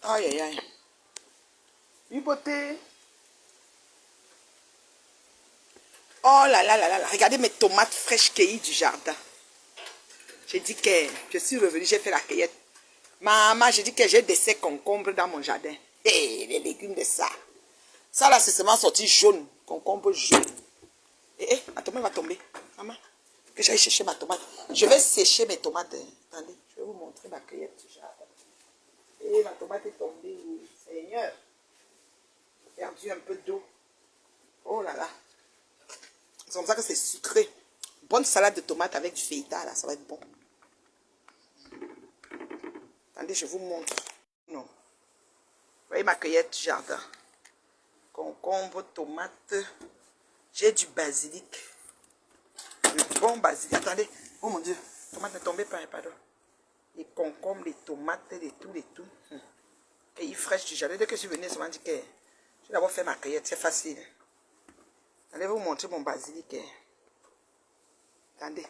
Aïe, aïe, aïe. Une beauté. Oh là là là là là. Regardez mes tomates fraîches cueillies du jardin. J'ai dit que je suis revenue, j'ai fait la cueillette. Maman, j'ai dit que j'ai des secs concombres dans mon jardin. Et les légumes de ça. Ça là, c'est seulement sorti jaune. Concombre jaune. Ma tomate va tomber. Maman, que j'aille chercher ma tomate. Je vais sécher mes tomates. Attendez, je vais vous montrer ma cueillette du jardin. Et ma tomate est tombée. Seigneur. J'ai perdu un peu d'eau. Oh là là. C'est comme ça que c'est sucré. Bonne salade de tomates avec du feta, là, ça va être bon. Attendez, je vous montre. Non. Vous voyez ma cueillette du jardin. Concombre, tomates. J'ai du basilic. Le bon basilic. Attendez. Oh mon Dieu. Tomate ne tombez pas, pardon. Les concombres, les tomates, les tout. Cueillis fraîches du jardin. Dès que je suis venue, ça m'a dit que je vais d'abord faire ma cueillette. C'est facile. Allez vous montrer mon basilic. Attendez.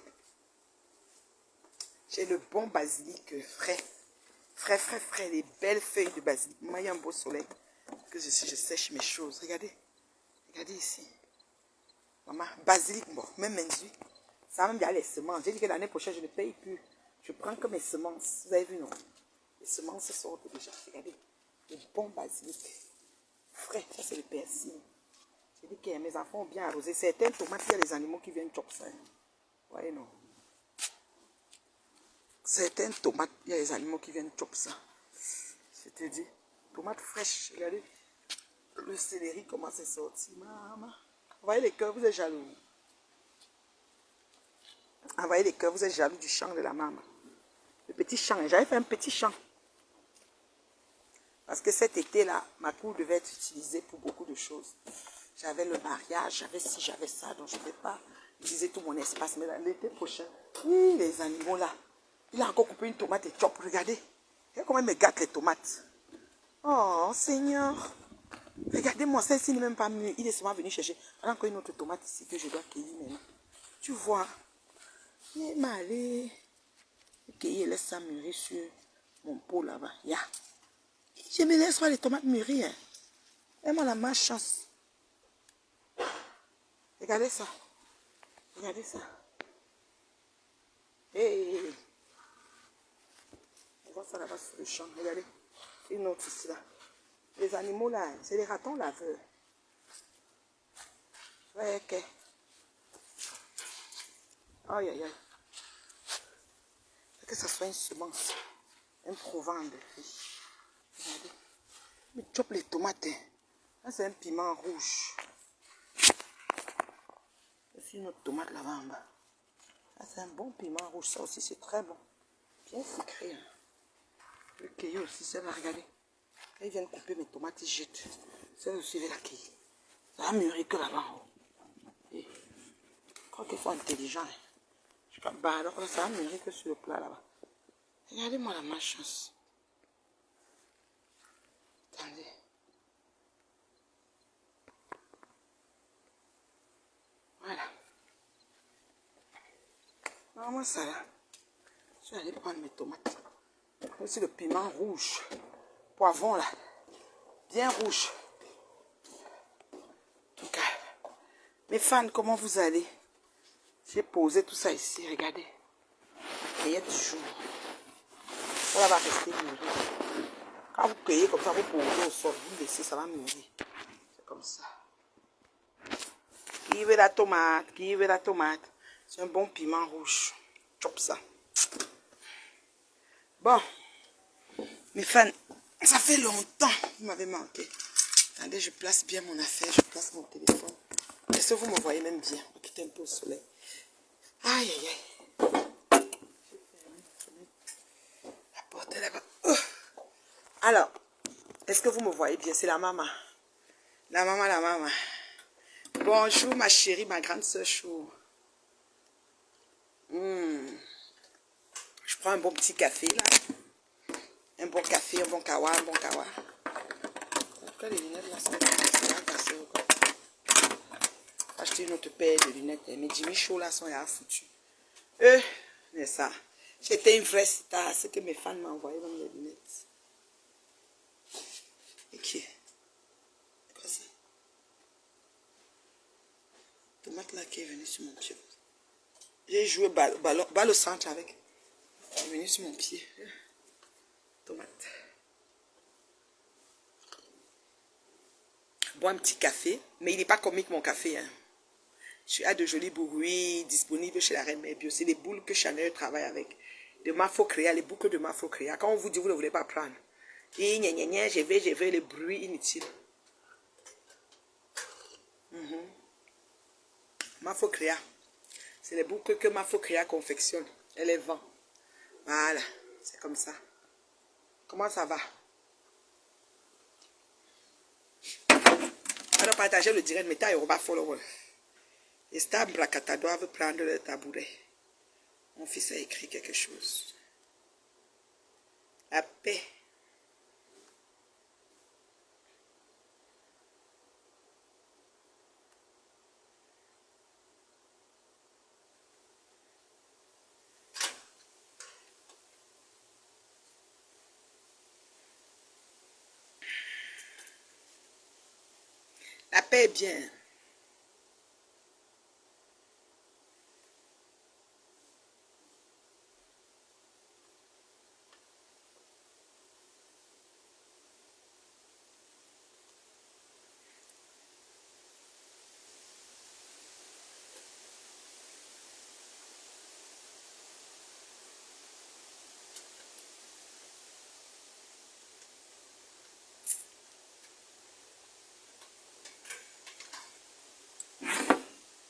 J'ai le bon basilic frais. Frais. Les belles feuilles de basilic. Moi, il y a un beau soleil. Que je sèche mes choses. Regardez. Regardez ici. Maman, basilic, bon, même induit. Ça va même bien les semences. J'ai dit que l'année prochaine, je ne paye plus. Je prends que mes semences. Vous avez vu, non? Les semences sortent déjà. Regardez. Le bon basilic. Frais. Ça, c'est le persil. J'ai dit que mes enfants ont bien arrosé. Certaines tomates, il y a les animaux qui viennent chopper ça. Vous voyez, non? Certaines tomates, il y a les animaux qui viennent chopper ça. Je te dis. Tomates fraîches. Regardez. Le céleri commence à sortir. Maman. Vous voyez les cœurs, vous êtes jaloux. Vous voyez les cœurs, vous êtes jaloux du champ de la maman. Le petit champ. J'avais fait un petit champ. Parce que cet été-là, ma cour devait être utilisée pour beaucoup de choses. J'avais le mariage, j'avais ci, j'avais ça. Donc je ne vais pas utiliser tout mon espace. Mais l'été prochain, oui, les animaux là. Il a encore coupé une tomate et chop. Regardez. Regardez comment il me gâte les tomates. Oh, Seigneur. Regardez-moi, celle-ci n'est même pas mûre. Il est seulement venu chercher. Pendant qu'il y a une autre tomate ici que je dois cueillir maintenant. Tu vois. Il m'a allé cueillir et laisse ça mûrir sur mon pot là-bas. Yeah. Je me laisse pas les tomates mûrir. Hein. Et moi, la malchance. Regardez ça. Regardez ça. Hey. On voit ça là-bas sur le champ. Regardez. Une autre ici là. Les animaux là, c'est les ratons laveurs. Ouais, ok. Aïe, aïe, aïe. Que ça soit une semence. Un provence de vie. Regardez. Mais chope les tomates. Hein. Là, c'est un piment rouge. C'est une autre tomate là-bas en bas. Là, c'est un bon piment rouge. Ça aussi, c'est très bon. Bien sucré. Hein. Le cueillir aussi, ça va regarder. Quand ils viennent couper mes tomates, ils jettent. Ça aussi, je vais la cueillir. Ça va mûrir que là-bas. Et je crois qu'ils sont intelligents. Hein. Je crois, bah alors là, ça va mûrir que sur le plat là-bas. Regardez-moi la malchance. Attendez. Voilà. Normalement, ça là. Je vais aller prendre mes tomates. Aussi le piment rouge. Poivron là. Bien rouge. En tout cas. Mes fans, comment vous allez? J'ai posé tout ça ici. Regardez. Cueillette du jour. Ça va rester mûri. Quand vous cueillez comme ça, vous posez au sol. Vous laissez, ça va mûrir. C'est comme ça. Qui veut la tomate? Qui veut la tomate? C'est un bon piment rouge. Chop ça. Bon. Mes fans, ça fait longtemps que vous m'avez manqué. Attendez, je place bien mon affaire. Je place mon téléphone. Est-ce que vous me voyez même bien? On quitte un peu au soleil. Aïe, aïe, aïe. La porte est là-bas. Alors, est-ce que vous me voyez bien? C'est la maman. La maman. Bonjour ma chérie, ma grande soeur Chou. Je prends un bon petit café là. Un bon café, un bon kawa. Pourquoi les lunettes là sont cassées ou quoi? Acheter une autre paire de lunettes. Mes Jimmy Chou là sont là foutus. Mais ça. J'étais une vraie star. Ce que mes fans m'ont envoyé dans les lunettes. tomate là qui est venue sur mon pied. J'ai joué balle au centre avec. Elle est venue sur mon pied. Tomate. Bois un petit café, mais il n'est pas comique mon café. Hein. Je a de jolis bruits disponibles chez la Reine Mère Bio. C'est les boules que Chanel travaille avec. De Mafocréa, les boucles de Mafocréa. Quand on vous dit, vous ne voulez pas prendre. Et je vais, les bruits inutiles. Mafocréa. C'est les boucles que Mafocréa confectionne. Elle les vend. Voilà, c'est comme ça. Comment ça va? Alors, partagez le direct, mettez Ayoruba follower. Les stars Brakata doivent prendre le tabouret. Mon fils a écrit quelque chose. La paix. La paix est bien.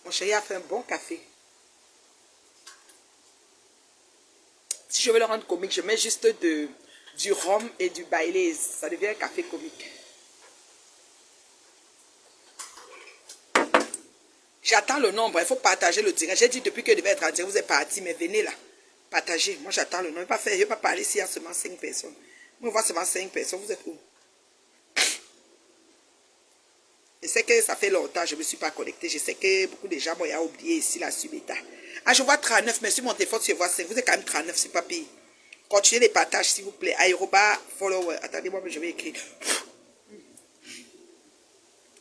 Mon chéri a fait un bon café. Si je veux le rendre comique, je mets juste du rhum et du Baileys. Ça devient un café comique. J'attends le nombre. Il faut partager le direct. J'ai dit depuis que je devais être en direct, vous êtes parti, mais venez là. Partagez. Moi, j'attends le nombre. Je ne vais pas parler s'il y a seulement 5 personnes. Moi, on voit seulement 5 personnes. Vous êtes où? Je sais que ça fait longtemps, je ne me suis pas connecté. Je sais que beaucoup de gens m'ont oublié ici la subéta. Ah, je vois 39, mais sur mon téléphone, je vois 5. Vous êtes quand même 39, c'est pas pire. Continuez les partages, s'il vous plaît. Ayoruba, follower. Attendez-moi, je vais écrire.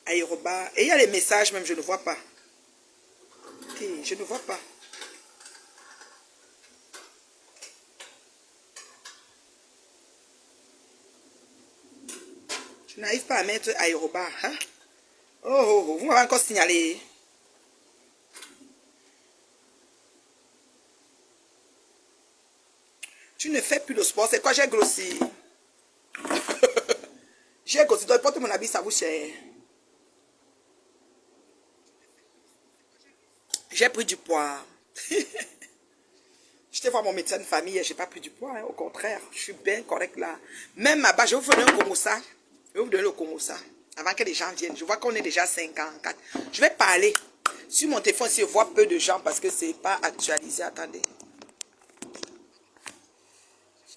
Ayoruba. Et il y a les messages même, je ne vois pas. Ok, je ne vois pas. Je n'arrive pas à mettre Ayoruba. Hein? Oh, vous m'avez encore signalé. Tu ne fais plus de sport. C'est quoi? J'ai grossi. J'ai grossi. Donc, porte mon habit, ça vous cher. J'ai pris du poids. Je te vois mon médecin de famille, je n'ai pas pris du poids. Hein. Au contraire, je suis bien correct là. Même à bas, je vais vous donner un Komosa. Je vais vous donner le Komosa. Avant que les gens viennent. Je vois qu'on est déjà 54. Je vais parler. Sur mon téléphone, si je vois peu de gens parce que ce n'est pas actualisé. Attendez.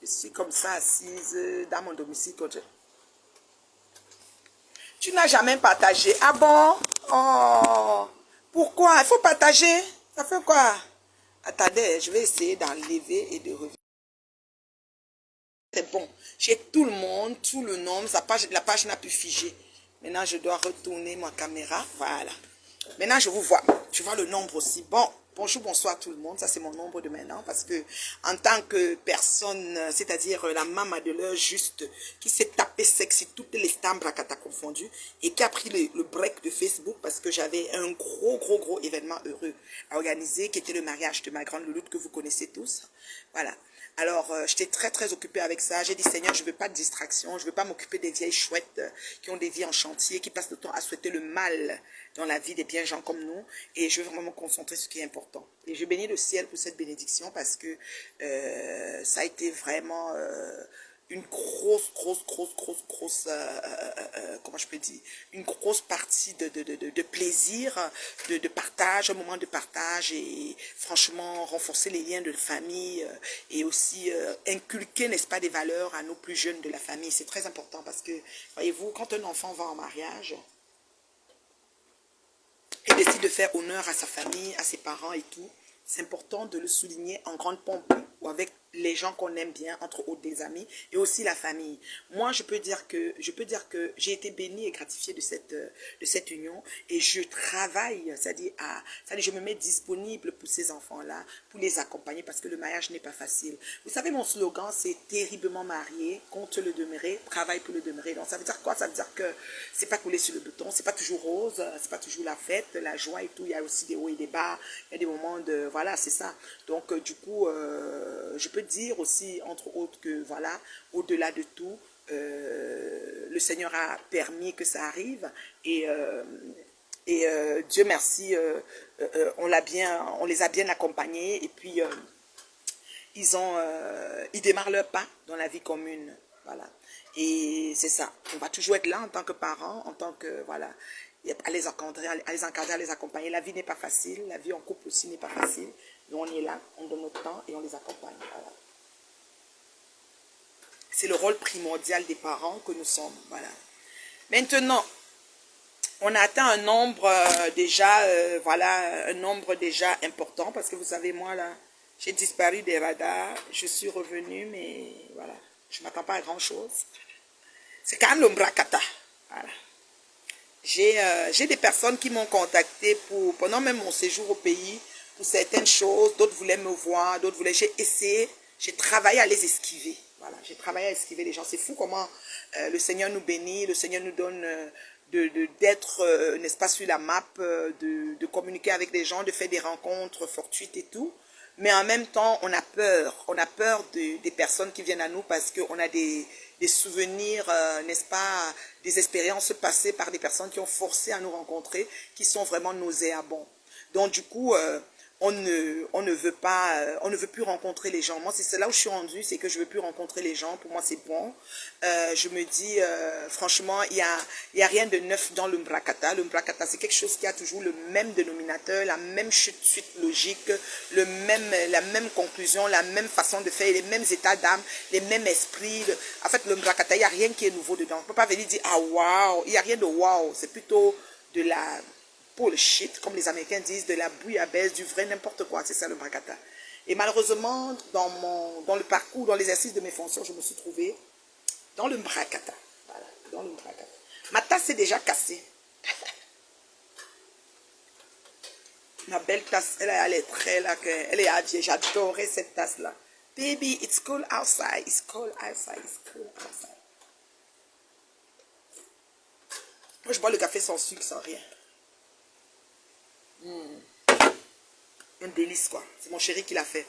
Je suis comme ça assise dans mon domicile. Tu n'as jamais partagé. Ah bon? Oh. Pourquoi? Il faut partager. Ça fait quoi? Attendez, je vais essayer d'enlever et de revenir. C'est bon. J'ai tout le monde, tout le nom. La page n'a plus figé. Maintenant, je dois retourner ma caméra. Voilà. Maintenant, je vous vois. Je vois le nombre aussi. Bon, bonjour, bonsoir tout le monde. Ça, c'est mon nombre de maintenant. Parce que, en tant que personne, c'est-à-dire la maman de l'heure juste, qui s'est tapé sexy toutes les stambres qu'elle a confondues et qui a pris le break de Facebook parce que j'avais un gros événement heureux à organiser, qui était le mariage de ma grande louloute que vous connaissez tous. Voilà. Alors, j'étais très occupée avec ça. J'ai dit, Seigneur, je ne veux pas de distraction. Je ne veux pas m'occuper des vieilles chouettes qui ont des vies en chantier, qui passent le temps à souhaiter le mal dans la vie des bien gens comme nous. Et je veux vraiment me concentrer sur ce qui est important. Et je bénis le ciel pour cette bénédiction parce que ça a été vraiment une grosse, comment je peux dire, une grosse partie de plaisir, de partage, un moment de partage et franchement renforcer les liens de famille et aussi inculquer, n'est-ce pas, des valeurs à nos plus jeunes de la famille. C'est très important parce que, voyez-vous, quand un enfant va en mariage et décide de faire honneur à sa famille, à ses parents et tout, c'est important de le souligner en grande pompe ou avec les gens qu'on aime bien, entre autres des amis, et aussi la famille. Moi, je peux dire que j'ai été bénie et gratifiée de cette union, et je travaille, c'est-à-dire je me mets disponible pour ces enfants-là, pour les accompagner, parce que le mariage n'est pas facile. Vous savez, mon slogan, c'est terriblement marié, compte le demeurer, travaille pour le demeurer. Donc, ça veut dire quoi? Ça veut dire que c'est pas coulé sur le bouton, c'est pas toujours rose, c'est pas toujours la fête, la joie et tout. Il y a aussi des hauts et des bas, il y a des moments de, voilà, c'est ça. Donc, du coup, je peux dire aussi, entre autres, que voilà, au-delà de tout, le Seigneur a permis que ça arrive, et Dieu merci, on les a bien accompagnés, et puis ils démarrent leur pas dans la vie commune, voilà. Et c'est ça, on va toujours être là en tant que parents, en tant que, voilà, à les encadrer, à les accompagner. La vie n'est pas facile, la vie en couple aussi n'est pas facile, mais on est là, on donne notre temps et on les accompagne, voilà. C'est le rôle primordial des parents que nous sommes, voilà. Maintenant, on a atteint un nombre voilà, un nombre déjà important, parce que vous savez, moi là, j'ai disparu des radars, je suis revenue, mais voilà, je ne m'attends pas à grand chose. C'est quand même l'Umbrakata, voilà. J'ai des personnes qui m'ont contacté pendant même mon séjour au pays, pour certaines choses, d'autres voulaient me voir, d'autres voulaient, j'ai essayé, j'ai travaillé à les esquiver. Voilà, j'ai travaillé à esquiver les gens. C'est fou comment le Seigneur nous bénit, le Seigneur nous donne d'être, n'est-ce pas, sur la map, de communiquer avec des gens, de faire des rencontres fortuites et tout. Mais en même temps, on a peur des personnes qui viennent à nous, parce qu'on a des souvenirs, n'est-ce pas, des expériences passées par des personnes qui ont forcé à nous rencontrer, qui sont vraiment nauséabonds. Donc du coup, on ne veut plus rencontrer les gens. Moi, c'est là où je suis rendue, c'est que je ne veux plus rencontrer les gens. Pour moi, c'est bon. Je me dis, franchement, il y a rien de neuf dans l'Umbrakata. L'Umbrakata, c'est quelque chose qui a toujours le même dénominateur, la même suite logique, la même conclusion, la même façon de faire, les mêmes états d'âme, les mêmes esprits. En fait, l'Umbrakata, il n'y a rien qui est nouveau dedans. On ne peut pas venir dire, ah, waouh, il n'y a rien de waouh. C'est plutôt de la bullshit, comme les Américains disent, de la bouillabaisse, du vrai n'importe quoi. C'est ça le Brakata. Et malheureusement, dans le parcours, dans l'exercice de mes fonctions, je me suis trouvée dans le Brakata. Voilà, dans le Brakata. Ma tasse est déjà cassée. Ma belle tasse, elle est très là, elle est habillée. J'adorais cette tasse-là. Baby, it's cold outside. It's cold outside. It's cold outside. Moi, je bois le café sans sucre, sans rien. Un délice, quoi. C'est mon chéri qui l'a fait.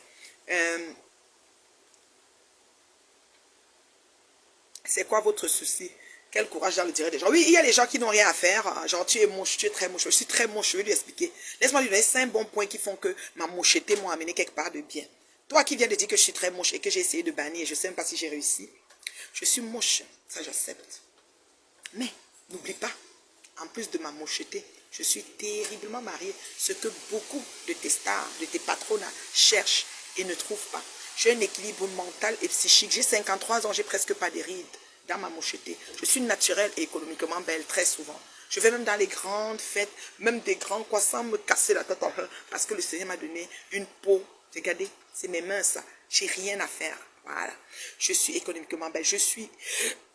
C'est quoi votre souci? Quel courage, j'en le dirais des gens. Oui, il y a des gens qui n'ont rien à faire. Genre, tu es moche, tu es très moche. Je suis très moche, je vais lui expliquer. Laisse-moi lui donner 5 bons points qui font que ma mocheté m'a amené quelque part de bien. Toi qui viens de dire que je suis très moche et que j'ai essayé de bannir, je ne sais même pas si j'ai réussi. Je suis moche, ça j'accepte. Mais, n'oublie pas, en plus de ma mocheté, je suis terriblement mariée. Ce que beaucoup de tes stars, de tes patronats cherchent et ne trouvent pas. J'ai un équilibre mental et psychique. J'ai 53 ans, j'ai presque pas de rides dans ma mocheté. Je suis naturelle et économiquement belle très souvent. Je vais même dans les grandes fêtes, même des grands quoi, sans me casser la tête, parce que le Seigneur m'a donné une peau. Regardez, c'est mes mains ça. J'ai rien à faire. Voilà. Je suis économiquement belle. Je suis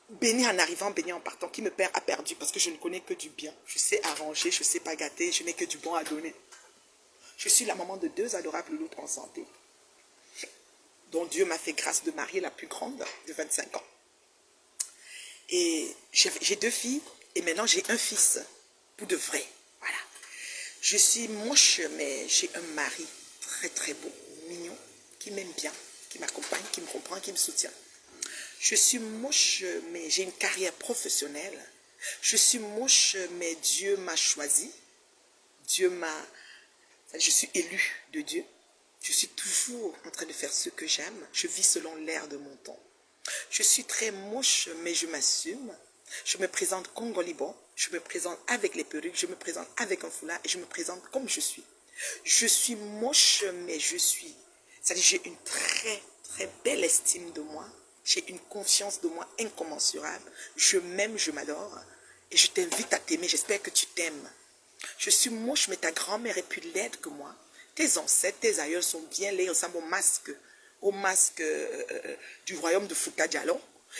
béni en arrivant, béni en partant. Qui me perd a perdu, parce que je ne connais que du bien. Je sais arranger, je sais pas gâter, je n'ai que du bon à donner. Je suis la maman de 2 adorables loutres en santé, dont Dieu m'a fait grâce de marier la plus grande de 25 ans. Et j'ai 2 filles, et maintenant j'ai un fils, pour de vrai. Voilà. Je suis moche, mais j'ai un mari très très beau, mignon, qui m'aime bien, qui m'accompagne, qui me comprend, qui me soutient. Je suis moche, mais j'ai une carrière professionnelle. Je suis moche, mais Dieu m'a choisi. Je suis élue de Dieu. Je suis toujours en train de faire ce que j'aime. Je vis selon l'air de mon temps. Je suis très moche, mais je m'assume. Je me présente congolibon. Je me présente avec les perruques. Je me présente avec un foulard. Et je me présente comme je suis. Je suis moche, mais je suis. C'est-à-dire, j'ai une très, très belle estime de moi. J'ai une confiance de moi incommensurable. Je m'aime, je m'adore. Et je t'invite à t'aimer. J'espère que tu t'aimes. Je suis moche, mais ta grand-mère est plus laide que moi. Tes ancêtres, tes aïeuls sont bien laids, ressemblent au masque. au masque du royaume de Fouta Diallo.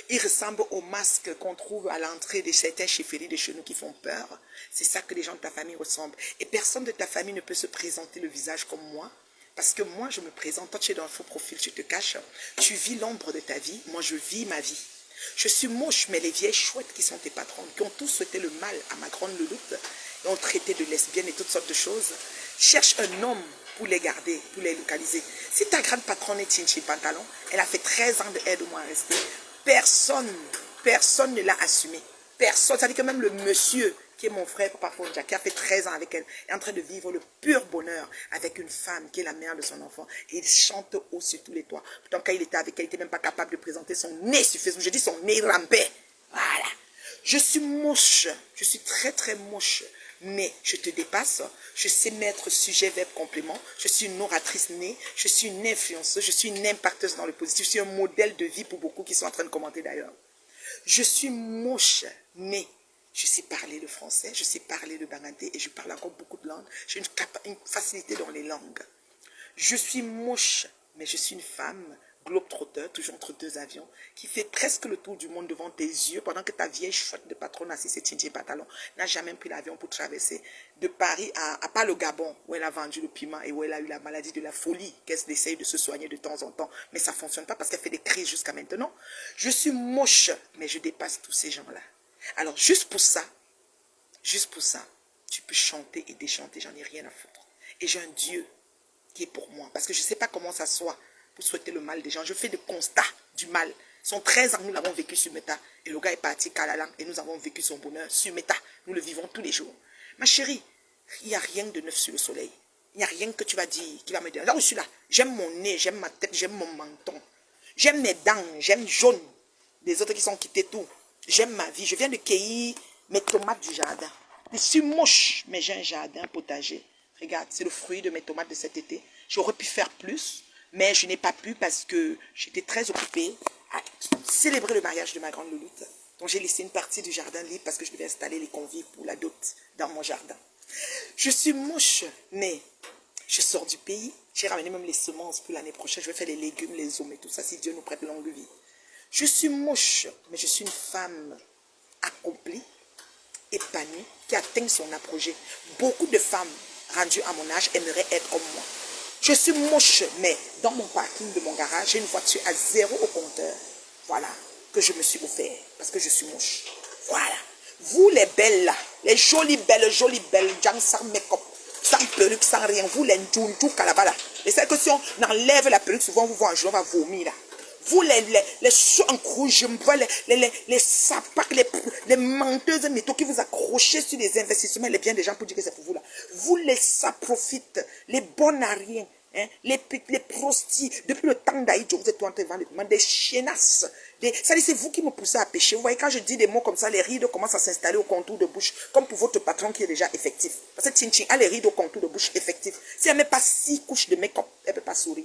Il ressemble au masque qu'on trouve à l'entrée de certains chefferies de chez nous qui font peur. C'est ça que les gens de ta famille ressemblent. Et personne de ta famille ne peut se présenter le visage comme moi. Parce que moi, je me présente. Toi, tu es dans un faux profil, tu te caches. Tu vis l'ombre de ta vie. Moi, je vis ma vie. Je suis moche, mais les vieilles chouettes qui sont tes patronnes, qui ont tous souhaité le mal à ma grande louloute, et ont traité de lesbienne et toutes sortes de choses, cherche un homme pour les garder, pour les localiser. Si ta grande patronne est Tinchi Pantalon, elle a fait 13 ans de aide-moi à rester, personne ne l'a assumé. Personne, ça dit que même le monsieur qui est mon frère Papa Fonja, qui a fait 13 ans avec elle, est en train de vivre le pur bonheur avec une femme qui est la mère de son enfant. Et il chante haut sur tous les toits. Pourtant, quand il était avec elle, il n'était même pas capable de présenter son nez sur Facebook. Je dis son nez rampait. Voilà. Je suis moche. Je suis très, très moche. Mais je te dépasse. Je sais mettre sujet, verbe, complément. Je suis une oratrice née. Je suis une influenceuse. Je suis une impacteuse dans le positif. Je suis un modèle de vie pour beaucoup qui sont en train de commenter d'ailleurs. Je suis moche, mais je sais parler le français, je sais parler le bangladais et je parle encore beaucoup de langues. J'ai une facilité dans les langues. Je suis moche, mais je suis une femme globe-trotteur, toujours entre deux avions, qui fait presque le tour du monde devant tes yeux, pendant que ta vieille chouette de patronne assise c'est Tinji Pantalon n'a jamais pris l'avion pour traverser de Paris à pas le Gabon, où elle a vendu le piment et où elle a eu la maladie de la folie, qu'elle essaye de se soigner de temps en temps, mais ça ne fonctionne pas parce qu'elle fait des crises jusqu'à maintenant. Je suis moche, mais je dépasse tous ces gens-là. Alors, juste pour ça, tu peux chanter et déchanter, j'en ai rien à foutre. Et j'ai un Dieu qui est pour moi, parce que je ne sais pas comment ça soit pour souhaiter le mal des gens. Je fais des constats du mal. Son 13 ans, nous l'avons vécu sur Meta. Et le gars est parti Kalalang et nous avons vécu son bonheur sur Meta. Nous le vivons tous les jours. Ma chérie, il n'y a rien de neuf sur le soleil. Il n'y a rien que tu vas dire qui va me dire. Là où je suis là, j'aime mon nez, j'aime ma tête, j'aime mon menton. J'aime mes dents, j'aime jaune. Les autres qui sont quittés tout. J'aime ma vie. Je viens de cueillir mes tomates du jardin. Je suis moche, mais j'ai un jardin potager. Regarde, c'est le fruit de mes tomates de cet été. J'aurais pu faire plus, mais je n'ai pas pu parce que j'étais très occupée à célébrer le mariage de ma grande louloute. Donc j'ai laissé une partie du jardin libre parce que je devais installer les convives pour la dot dans mon jardin. Je suis moche, mais je sors du pays. J'ai ramené même les semences pour l'année prochaine. Je vais faire les légumes, les hommes et tout ça si Dieu nous prête longue vie. Je suis moche, mais je suis une femme accomplie, épanouie, qui atteint son apogée. Beaucoup de femmes rendues à mon âge aimeraient être comme moi. Je suis moche, mais dans mon parking de mon garage, j'ai une voiture à 0 au compteur. Voilà, que je me suis offert, parce que je suis moche. Voilà. Vous les belles là, les jolies belles, gens sans make-up, sans perruque, sans rien, vous les ndjounjou kalaba là. Et c'est que si on enlève la perruque, souvent vous voyez un jour, on va vomir là. Vous les chaux en rouge, les sapacs, les menteuses métaux qui vous accrochez sur les investissements, les biens des gens pour dire que c'est pour vous là. Vous les saprofites, les bonnes à rien, hein, les prostis. Depuis le temps d'Aïdjo, vous êtes en train de vendre des chienasses. Ça dit, c'est vous qui me poussez à pécher. Vous voyez, quand je dis des mots comme ça, les rideaux commencent à s'installer au contour de bouche, comme pour votre patron qui est déjà effectif. Parce que Tintin a les rideaux au contour de bouche effectifs. Si elle ne met pas 6 couches de make-up, elle ne peut pas sourire.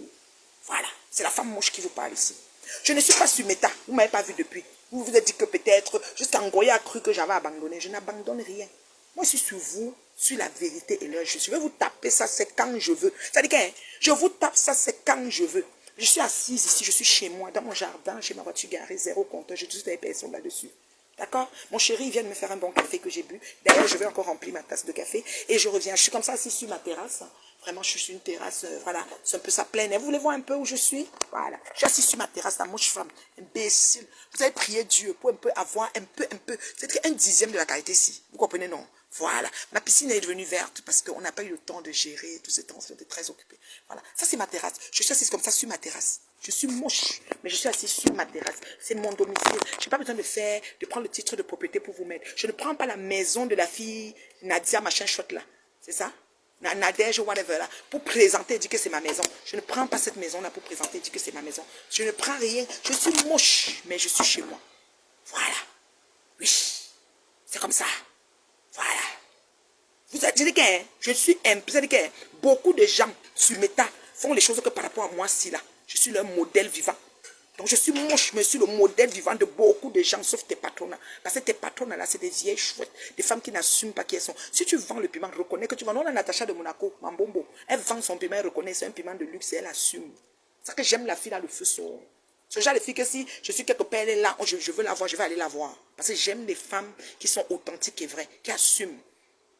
Voilà, c'est la femme moche qui vous parle ici. Je ne suis pas sur Meta, vous ne m'avez pas vu depuis. Vous vous êtes dit que peut-être, jusqu'à Ngoya a cru que j'avais abandonné. Je n'abandonne rien. Moi, je suis sur vous, sur la vérité et l'heure. Je vais vous taper ça, c'est quand je veux. C'est-à-dire que je vous tape ça, c'est quand je veux. Je suis assise ici, je suis chez moi, dans mon jardin, j'ai ma voiture garée, 0 compteur, j'ai toutes les personnes là-dessus. D'accord? Mon chéri, il vient de me faire un bon café que j'ai bu. D'ailleurs, je vais encore remplir ma tasse de café. Et je reviens. Je suis comme ça, assis sur ma terrasse. Vraiment, je suis sur une terrasse. Voilà. C'est un peu ça plein. Vous voulez voir un peu où je suis? Voilà. Je suis assis sur ma terrasse, la moche femme. Imbécile. Vous avez prié Dieu pour un peu avoir un peu. C'est un dixième de la qualité ici. Vous comprenez, non? Voilà. Ma piscine est devenue verte parce qu'on n'a pas eu le temps de gérer tout ce temps. J'étais très occupée. Voilà. Ça, c'est ma terrasse. Je suis assise comme ça sur ma terrasse. Je suis moche, mais je suis assise sur ma terrasse. C'est mon domicile. Je n'ai pas besoin de prendre le titre de propriété pour vous mettre. Je ne prends pas la maison de la fille Nadia, machin chouette là. C'est ça? Nadège, whatever là. Pour présenter et dire que c'est ma maison. Je ne prends pas cette maison là pour présenter et dire que c'est ma maison. Je ne prends rien. Je suis moche, mais je suis chez moi. Voilà. Oui. C'est comme ça. Voilà. Vous avez dit que je suis vous avez dit que beaucoup de gens sur Meta font les choses que par rapport à moi, si là. Je suis leur modèle vivant. Donc je suis moche, mais je suis le modèle vivant de beaucoup de gens, sauf tes patrons. Parce que tes patrons là, c'est des vieilles chouettes, des femmes qui n'assument pas qui elles sont. Si tu vends le piment, reconnais que tu vends. Non, la Natacha de Monaco, Mambombo, elle vend son piment, elle reconnaît, c'est un piment de luxe et elle assume. C'est ça que j'aime la fille là, le feu sort. Ce genre de fille que si je suis quelque part, elle est là, oh, je veux la voir, je vais aller la voir. Parce que j'aime les femmes qui sont authentiques et vraies, qui assument.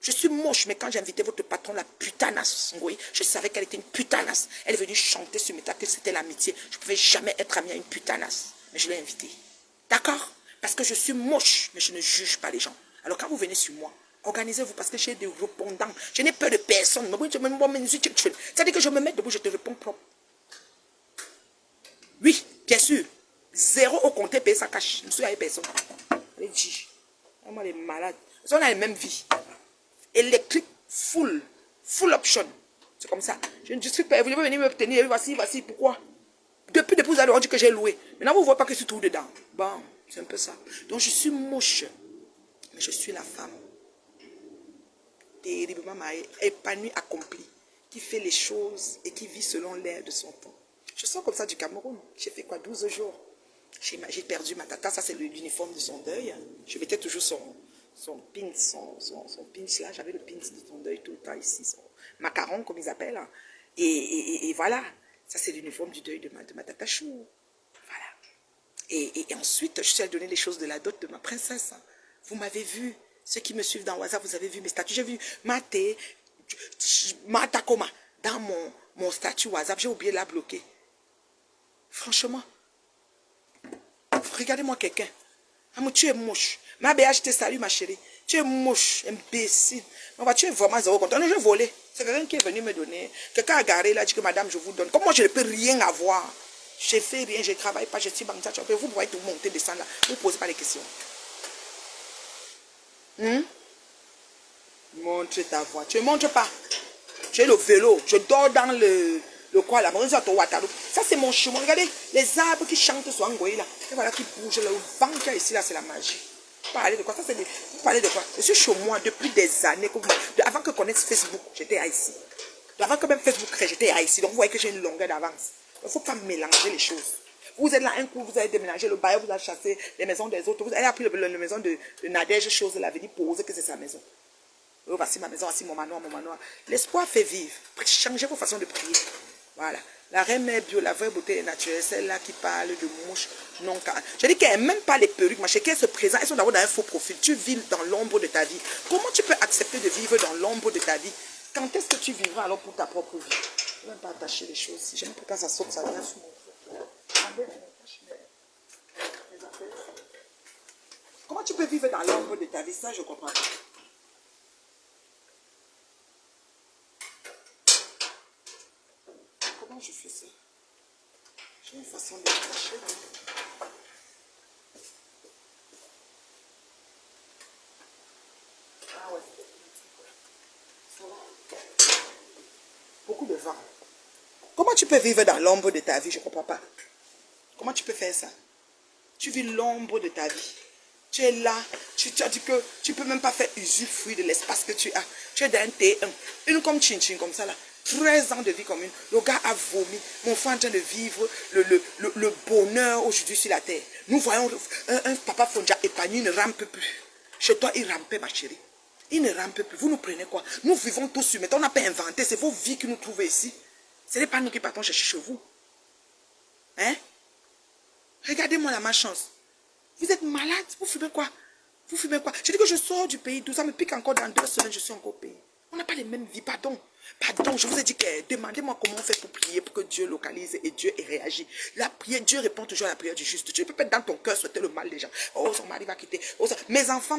Je suis moche, mais quand j'ai invité votre patron, la putanasse, oui, je savais qu'elle était une putanasse. Elle est venue chanter sur mes tas que c'était l'amitié. Je ne pouvais jamais être amie à une putanasse. Mais je l'ai invitée. D'accord? Parce que je suis moche, mais je ne juge pas les gens. Alors quand vous venez sur moi, organisez-vous parce que j'ai des répondants. Je n'ai peur de personne. C'est-à-dire que je me mets debout, je te réponds propre. Oui, bien sûr. Zéro au compte, payer sa cash. Je ne suis avec personne. Les G. Moi, les malades. On a les mêmes vies. Électrique, full option. C'est comme ça. Je ne suis pas. Vous devez venir me tenir. Voici, pourquoi. Depuis vous avez dit que j'ai loué. Maintenant, vous ne voyez pas que je suis tout dedans. Bon, c'est un peu ça. Donc, je suis moche. Mais je suis la femme. Terriblement mariée, épanouie, accomplie. Qui fait les choses et qui vit selon l'air de son temps. Je sors comme ça du Cameroun. J'ai fait quoi, 12 jours. J'ai perdu ma tata. Ça, c'est l'uniforme de son deuil. Je mettais toujours son pinch, son pinch là. J'avais le pinch de son deuil tout le temps ici. Son macaron, comme ils appellent. Et voilà. Ça, c'est l'uniforme du deuil de ma tata chou. Voilà. Et ensuite, je suis allée donner les choses de la dot de ma princesse. Vous m'avez vu. Ceux qui me suivent dans WhatsApp, vous avez vu mes statuts. J'ai vu Matakoma dans mon statut WhatsApp. J'ai oublié de la bloquer. Franchement. Regardez-moi quelqu'un. Tu es moche. Ma BH, je te salue, ma chérie. Tu es moche, imbécile. Tu es vraiment zéro content. Je vais voler. C'est quelqu'un qui est venu me donner. Quelqu'un a garé là, dit que madame, je vous donne. Comme moi, je ne peux rien avoir. Je ne fais rien, je ne travaille pas, je suis banquier. Vous pouvez tout monter, descendre là. Vous ne posez pas les questions. Montre ta voix. Tu ne montres pas. J'ai le vélo. Je dors dans le quoi là. Ça, c'est mon chemin. Regardez les arbres qui chantent sur Angoï là. Et voilà qui bougent. Le vent qu'il y a ici là, c'est la magie. Vous parlez de quoi? Ça, vous parlez de quoi? Je suis chez moi depuis des années. Avant que je connaisse Facebook, j'étais à ici. Avant que même Facebook crée, j'étais à ici. Donc vous voyez que j'ai une longueur d'avance. Il ne faut pas mélanger les choses. Vous êtes là un coup, vous avez déménagé, le bailleur vous a chassé les maisons des autres. Vous avez appris la maison de Nadège, chose, elle avait dit poser que c'est sa maison. Oh, voici ma maison, voici mon manoir, mon manoir. L'espoir fait vivre. Changez vos façons de prier. Voilà. La reine mère bio, la vraie beauté est naturelle, celle-là qui parle de mouches non car. Je dis qu'elle n'aime même pas les perruques, ma chérie, qu'elle se présente, elles sont d'abord dans un faux profil. Tu vis dans l'ombre de ta vie. Comment tu peux accepter de vivre dans l'ombre de ta vie? Quand est-ce que tu vivras alors pour ta propre vie? Je ne vais pas attacher les choses. Si j'aime pourquoi ça saute, ça vient sous mon feu. Comment tu peux vivre dans l'ombre de ta vie? Ça, je ne comprends pas. Comment je fais ça? J'ai une façon de l'attacher. Ah ouais. Ça va. Beaucoup de vent. Comment tu peux vivre dans l'ombre de ta vie? Je ne comprends pas. Comment tu peux faire ça? Tu vis l'ombre de ta vie. Tu es là, tu as dit que tu ne peux même pas faire usufruit de l'espace que tu as. Tu es dans un T1. Une comme Chin-Chin, comme ça là. 13 ans de vie commune. Le gars a vomi. Mon frère est en train de vivre le bonheur aujourd'hui sur la terre. Nous voyons un papa Fonja épanoui, il ne rampe plus. Chez toi, il rampait, ma chérie. Il ne rampe plus. Vous nous prenez quoi? Nous vivons tous sur mais on n'a pas inventé. C'est vos vies que nous trouvons ici. Ce n'est pas nous qui partons chercher chez vous. Hein? Regardez-moi la malchance. Vous êtes malade? Vous fumez quoi? Vous fumez quoi? Je dis que je sors du pays, tout ça me pique encore dans 2 semaines, je suis encore au pays. On n'a pas les mêmes vies, pardon. Pardon, je vous ai dit que demandez-moi comment on fait pour prier, pour que Dieu localise et Dieu réagit. La prière, Dieu répond toujours à la prière du juste. Tu peux pas dans ton cœur souhaiter le mal des gens. Oh, son mari va quitter. Oh, mes enfants,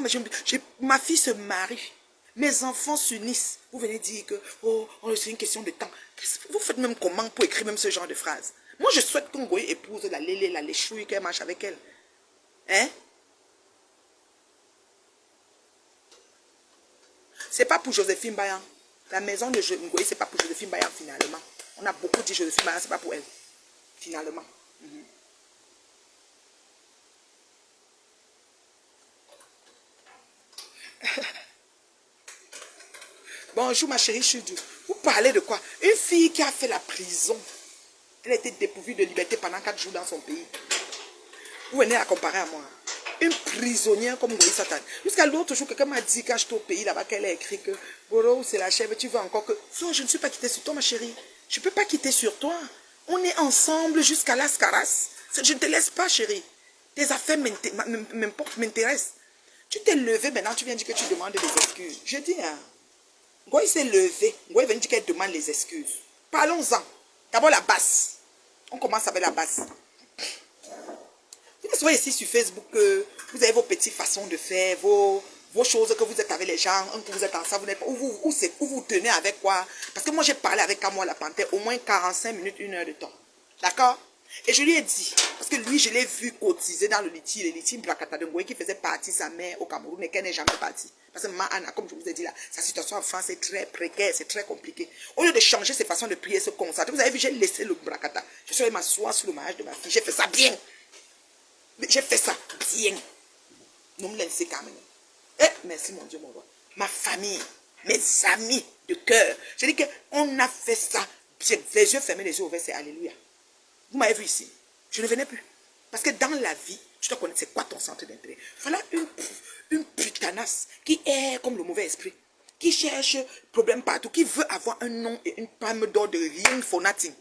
ma fille se marie. Mes enfants s'unissent. Vous venez dire que oh, c'est une question de temps. Vous faites même comment pour écrire même ce genre de phrase? Moi, je souhaite qu'on Ngoï épouse la Lélé, la Léchouille, qu'elle marche avec elle. Hein? C'est pas pour Joséphine Bayan. La maison de Ngoï, c'est pas pour Joséphine Bayan finalement. On a beaucoup dit Joséphine Bayan, c'est pas pour elle. Finalement. Bonjour ma chérie Chudou. Vous parlez de quoi? Une fille qui a fait la prison. Elle a été dépourvue de liberté pendant 4 jours dans son pays. Vous venez la comparer à moi. Une prisonnière comme Ngoï Satan. Jusqu'à l'autre jour, quelqu'un m'a dit quand j'étais au pays là-bas qu'elle a écrit que Boro, c'est la chèvre, tu veux encore que. Non, je ne suis pas quittée sur toi, ma chérie. Je ne peux pas quitter sur toi. On est ensemble jusqu'à las caras. Je ne te laisse pas, chérie. Tes affaires m'intéressent. Tu t'es levé, maintenant tu viens dire que tu demandes des excuses. Je dis, hein, Goy s'est levé. Goy vient dire qu'elle demande les excuses. Parlons-en. D'abord la base. On commence avec la base. Vous soyez ici sur Facebook, vous avez vos petites façons de faire, vos choses que vous êtes avec les gens, que vous êtes ensemble, vous n'êtes pas, où vous tenez avec quoi. Parce que moi j'ai parlé avec Kamoa la panthère au moins 45 minutes, 1 heure de temps. D'accord? Et je lui ai dit, parce que lui je l'ai vu cotiser dans le litige Brakata de Ngoye qui faisait partie sa mère au Cameroun et qu'elle n'est jamais partie. Parce que Anna, comme je vous ai dit là, sa situation en France est très précaire, c'est très compliqué. Au lieu de changer ses façons de prier, se concentrer, vous avez vu, j'ai laissé le Brakata. Je suis allé m'asseoir sur le mariage de ma fille, j'ai fait ça bien. J'ai fait ça bien. Non me laissez quand même. Eh, merci mon Dieu, mon roi. Ma famille, mes amis de cœur. Je dis qu'on a fait ça. J'ai les yeux fermés, les yeux ouverts, c'est alléluia. Vous m'avez vu ici. Je ne venais plus. Parce que dans la vie, tu dois connaître c'est quoi ton centre d'intérêt. Voilà une putanasse qui est comme le mauvais esprit. Qui cherche problème partout. Qui veut avoir un nom et une palme d'or de rien for nothing.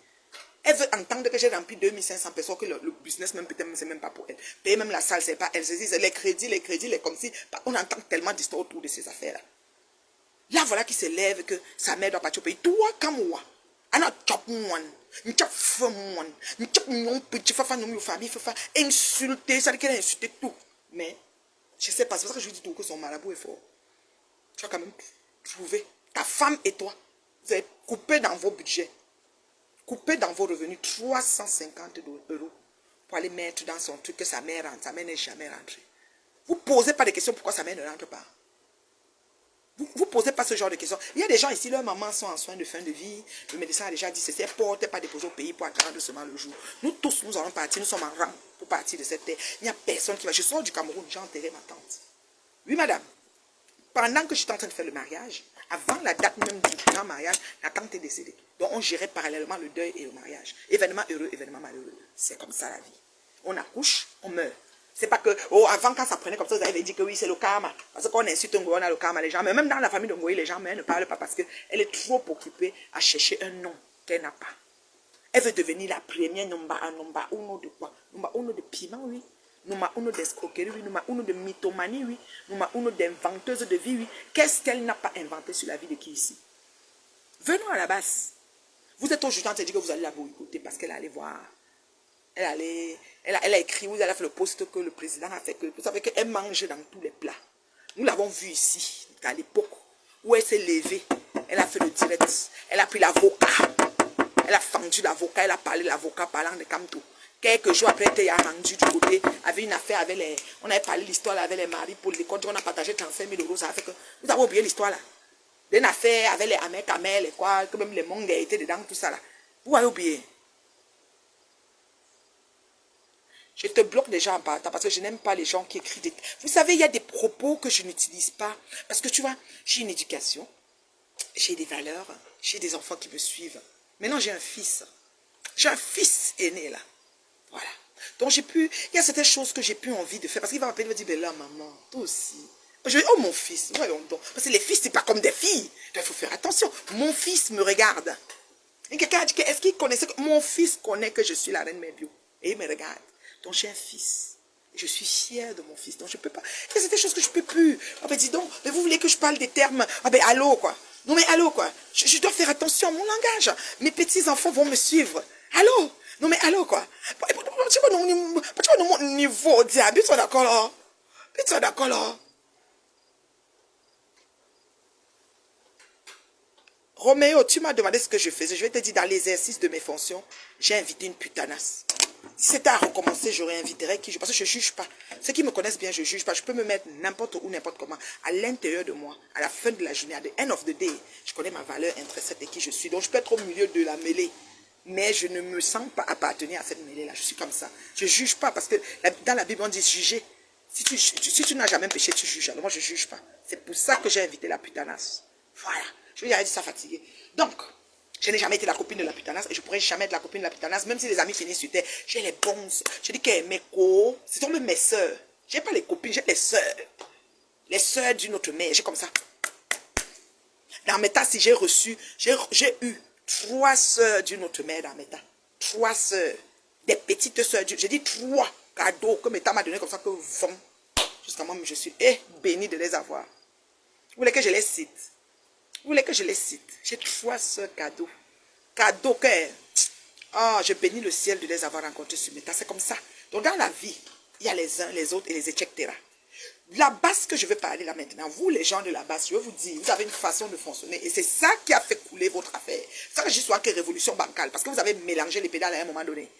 Elle veut entendre que j'ai rempli 2500 personnes, que le business même peut-être c'est même pas pour elle. Payer même la salle, c'est pas elle. Se dit, les crédits, comme si on entend tellement d'histoires autour de ces affaires-là. Là, voilà qui s'élève que sa mère doit partir au pays. Toi, comme moi, on a chop one, on chop femme one, on chop non petit, fafa non famille, fafa insulter, ça veut dire qu'elle a insulté tout. Mais, je sais pas, c'est pour ça que je lui dis tout que son marabout est fort. Tu vas quand même trouver, ta femme et toi, vous avez coupé dans vos budgets. Coupez dans vos revenus 350 € pour aller mettre dans son truc que sa mère rentre. Sa mère n'est jamais rentrée. Vous ne posez pas de questions pourquoi sa mère ne rentre pas. Vous ne posez pas ce genre de questions. Il y a des gens ici, leurs mamans sont en soins de fin de vie. Le médecin a déjà dit, c'est porte pas déposé au pays pour attendre seulement le jour. Nous tous, nous allons partir, nous sommes en rang pour partir de cette terre. Il n'y a personne qui va. Je sors du Cameroun, j'ai enterré ma tante. Oui, madame. Pendant que j'étais en train de faire le mariage, avant la date même du grand mariage, la tante est décédée. Donc on gérait parallèlement le deuil et le mariage. Événement heureux, événement malheureux. C'est comme ça la vie. On accouche, on meurt. C'est pas que, oh, avant quand ça prenait comme ça, vous avez dit que oui, c'est le karma. Parce qu'on insulte Ngoye, on a le karma, les gens. Mais même dans la famille de Ngoye, les gens, mais elle ne parle pas parce qu'elle est trop occupée à chercher un nom qu'elle n'a pas. Elle veut devenir la première number uno de quoi? Number uno de piment, oui. Number uno d'escroquerie, oui. Number uno de mythomanie, oui. Number uno d'inventeuse de vie, oui. Qu'est-ce qu'elle n'a pas inventé sur la vie de qui ici? Venons à la base. Vous êtes aujourd'hui en train de dire que vous allez la boycotter parce qu'elle allait voir. Elle a écrit, elle a fait le post que le président a fait. Vous savez qu'elle mange dans tous les plats. Nous l'avons vu ici, à l'époque où elle s'est levée. Elle a fait le direct. Elle a pris l'avocat. Elle a fendu l'avocat. Elle a parlé l'avocat parlant de Kamto. Quelques jours après, elle a rendu du côté. Avait une affaire avec les. On avait parlé de l'histoire avec les maris pour l'école. On a partagé 35 000 €. Ça a fait que. Vous avez oublié l'histoire là. D'une affaire avec les Amer Kamel et quoi. Que même les mondes étaient dedans, tout ça là. Vous avez oublié. Je te bloque déjà en partant parce que je n'aime pas les gens qui écrivent des... Vous savez, il y a des propos que je n'utilise pas. Parce que tu vois, j'ai une éducation, j'ai des valeurs, j'ai des enfants qui me suivent. Maintenant, j'ai un fils. J'ai un fils aîné là. Voilà. Donc, il y a certaines choses que j'ai plus envie de faire. Parce qu'il va m'appeler, il va dire, ben là, maman, toi aussi. Je vais, oh mon fils, voyons donc. Parce que les fils, c'est pas comme des filles. Donc, il faut faire attention. Mon fils me regarde. Et quelqu'un a dit, est-ce qu'il connaissait que... Mon fils connaît que je suis la reine Mérbio. Et il me regarde. Donc j'ai un fils. Et je suis fière de mon fils. Donc je peux pas. Il y a des choses que je peux plus. Ah ben dis donc, mais vous voulez que je parle des termes. Ah ben allô quoi. Non mais allô quoi. Je dois faire attention à mon langage. Mes petits enfants vont me suivre. Allô. Non mais allô quoi. Tu vois mon niveau. Tu es d'accord là. Tu es d'accord là. Roméo, tu m'as demandé ce que je faisais. Je vais te dire, dans l'exercice de mes fonctions, j'ai invité une putanasse. Si c'était à recommencer, j'aurais invité qui, parce que je ne juge pas. Ceux qui me connaissent bien, je ne juge pas. Je peux me mettre n'importe où, n'importe comment. À l'intérieur de moi, à la fin de la journée, à the end of the day, je connais ma valeur intrinsèque et qui je suis. Donc je peux être au milieu de la mêlée. Mais je ne me sens pas appartenir à cette mêlée-là. Je suis comme ça. Je ne juge pas parce que dans la Bible, on dit juger. Si tu n'as jamais péché, tu juges. Alors moi, je ne juge pas. C'est pour ça que j'ai invité la putanasse. Voilà. Je lui ai dit ça fatigué. Donc, je n'ai jamais été la copine de la putanasse et je ne pourrai jamais être la copine de la putanasse, même si les amis finissent sur terre. J'ai les bons. Je dis que mes co, ce sont même mes soeurs. Je n'ai pas les copines, j'ai les soeurs. Les soeurs d'une autre mère. J'ai comme ça. Dans mes tas, si j'ai reçu, j'ai eu 3 soeurs d'une autre mère dans mes tas. 3 sœurs, des petites sœurs. J'ai dit 3 cadeaux que Méta m'a donné comme ça que vont. Jusqu'à moi, je suis béni de les avoir. Vous voulez que je les cite? Vous voulez que je les cite? J'ai 3 sœurs cadeaux. Cadeaux que... Oh, je bénis le ciel de les avoir rencontrés sur Méta. C'est comme ça. Donc dans la vie, il y a les uns, les autres et les etc. La base que je veux parler là maintenant, vous les gens de la base, je veux vous dire, vous avez une façon de fonctionner et c'est ça qui a fait couler votre affaire. Ça que je suis que révolution bancale parce que vous avez mélangé les pédales à un moment donné.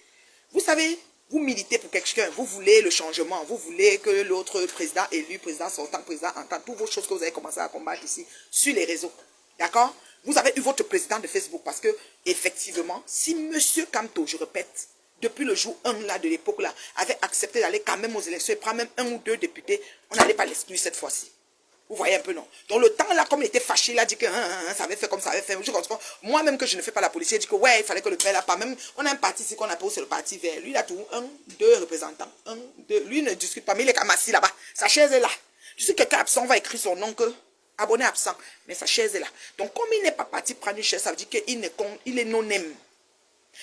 Vous savez, vous militez pour quelqu'un, vous voulez le changement, vous voulez que l'autre président élu, président sortant, président entend, toutes vos choses que vous avez commencé à combattre ici sur les réseaux. D'accord? Vous avez eu votre président de Facebook parce que, effectivement, si Monsieur Camto, je répète, depuis le jour 1 là, de l'époque là, avait accepté d'aller quand même aux élections et prendre même 1 ou 2 députés, on n'allait pas l'exclure cette fois-ci. Vous voyez un peu, non? Donc le temps là, comme il était fâché, il a dit que ça avait fait comme ça avait fait. Moi-même que je ne fais pas la politique, j'ai dit que ouais, il fallait que le père là, pas même. On a un parti ici qu'on appelle, c'est le parti vert. Lui, il a tout 1, 2 représentants. 1, 2. Lui il ne discute pas, mais il est comme assis là-bas. Sa chaise est là. Je sais que quelqu'un absent, on va écrire son nom que abonné absent. Mais sa chaise est là. Donc comme il n'est pas parti prendre une chaise, ça veut dire qu'il est non-aime.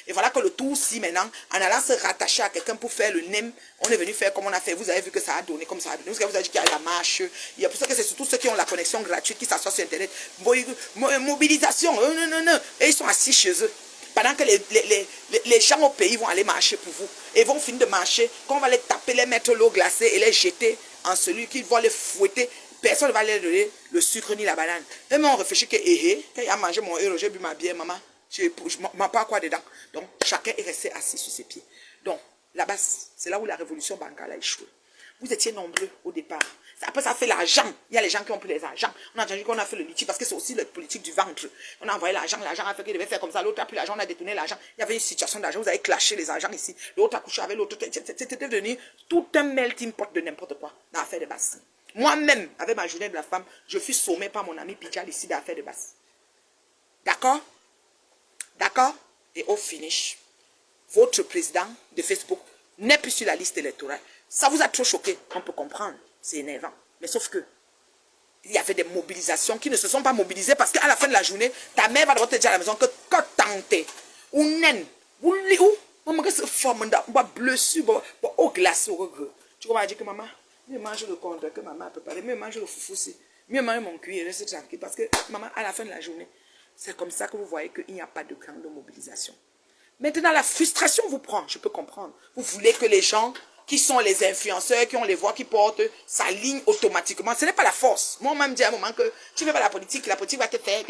Et voilà que le tout aussi maintenant, en allant se rattacher à quelqu'un pour faire le NEM, on est venu faire comme on a fait. Vous avez vu que ça a donné comme ça a donné. Vous avez dit qu'il y a la marche. Il y a pour ça que c'est surtout ceux qui ont la connexion gratuite qui s'assoient sur Internet. Mobilisation, non. Et ils sont assis chez eux. Pendant que les gens au pays vont aller marcher pour vous. Et vont finir de marcher. Quand on va les taper, les mettre l'eau glacée et les jeter en celui qui va les fouetter. Personne ne va leur donner le sucre ni la banane. Et même on réfléchit que, quand il a mangé mon euro, j'ai bu ma bière, maman. Je ne m'en pas quoi dedans. Donc, chacun est resté assis sur ses pieds. Donc, là-bas, c'est là où la révolution bancale a échoué. Vous étiez nombreux au départ. Après, ça a fait l'argent. Il y a les gens qui ont pris les argents. On a entendu qu'on a fait le litige parce que c'est aussi la politique du ventre. On a envoyé l'argent a fait qu'il devait faire comme ça. L'autre a pris l'argent, on a détourné l'argent. Il y avait une situation d'argent. Vous avez clashé les argents ici. L'autre a couché avec l'autre. C'était devenu tout un melting pot de n'importe quoi dans l'affaire de Basse. Moi-même, avec ma journée de la femme, je fus sommé par mon ami Pidjal ici dans l'affaire de Basse. D'accord? D'accord? Et au finish, votre président de Facebook n'est plus sur la liste électorale. Ça vous a trop choqué, on peut comprendre. C'est énervant. Mais sauf que, il y avait des mobilisations qui ne se sont pas mobilisées parce qu'à la fin de la journée, ta mère va devoir te dire à la maison que quand t'entends, ou nen, ou maman que c'est forme d'un bleu sur, au glace, tu vas dire que maman, mieux mange le compte que maman peut parler, mieux mange le foufou aussi, mieux mange mon cuir, reste tranquille parce que maman, à la fin de la journée, c'est comme ça que vous voyez qu'il n'y a pas de grande mobilisation. Maintenant, la frustration vous prend, je peux comprendre. Vous voulez que les gens qui sont les influenceurs, qui ont les voix qui portent, s'alignent automatiquement. Ce n'est pas la force. Moi, on m'a dit à un moment que tu ne fais pas la politique va te faire.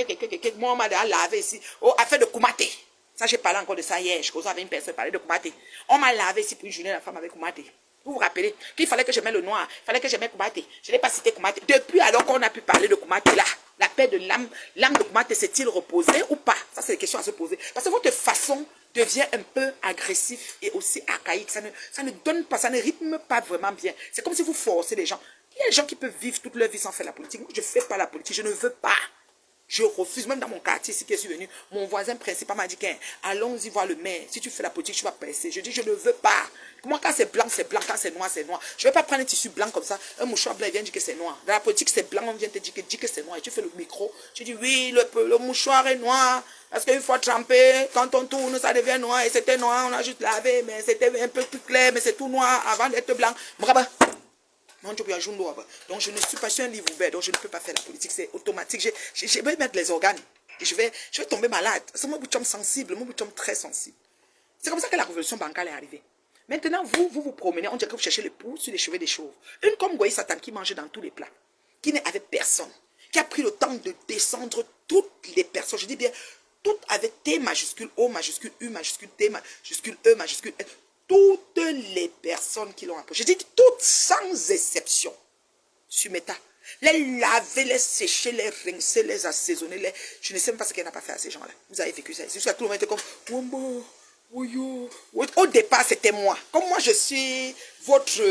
Moi, on m'a lavé ici. Oh, affaire de Koumaté. Ça, j'ai parlé encore de ça hier. Je avait une personne parler de Koumaté. On m'a lavé ici pour une journée la femme avec Koumaté. Vous vous rappelez qu'il fallait que je mette le noir, il fallait que je mette Koumaté. Je n'ai pas cité Koumaté. Depuis alors qu'on a pu parler de Koumaté là, la paix de l'âme de Koumaté s'est-il reposée ou pas? Ça, c'est des questions à se poser. Parce que votre façon devient un peu agressif et aussi archaïque. Ça ne donne pas, ça ne rythme pas vraiment bien. C'est comme si vous forcez les gens. Il y a des gens qui peuvent vivre toute leur vie sans faire la politique. Moi, je ne fais pas la politique, je ne veux pas. Je refuse, même dans mon quartier ici qui est survenu, mon voisin principal m'a dit allons-y voir le maire. Si tu fais la politique, tu vas passer. Je dis, je ne veux pas. Moi, quand c'est blanc, quand c'est noir, c'est noir. Je ne vais pas prendre un tissu blanc comme ça, un mouchoir blanc, il vient dire que c'est noir. Dans la politique, c'est blanc, on vient te dire que c'est noir. Et tu fais le micro, tu dis, oui, le mouchoir est noir. Parce qu'il faut tremper, quand on tourne, ça devient noir. Et c'était noir, on a juste lavé, mais c'était un peu plus clair, mais c'est tout noir avant d'être blanc. Bravo. Donc je ne suis pas sur un livre ouvert, donc je ne peux pas faire la politique, c'est automatique. Je vais mettre les organes, et je vais tomber malade. C'est mon bouton sensible, mon bouton très sensible. C'est comme ça que la révolution bancale est arrivée. Maintenant, vous promenez, on dirait que vous cherchez les poux sur les cheveux des chauves. Une comme Goï Satan qui mangeait dans tous les plats, qui n'est avec personne, qui a pris le temps de descendre toutes les personnes, je dis bien, toutes avec T majuscule, O majuscule, U majuscule, T majuscule, E majuscule, toutes les personnes qui l'ont approché, j'ai dit toutes sans exception, sur Méta, les laver, les sécher, les rincer, les assaisonner, je ne sais même pas ce qu'elle n'a pas fait à ces gens-là. Vous avez vécu ça. C'est jusqu'à tout le monde était comme, au départ, c'était moi. Comme moi, je suis votre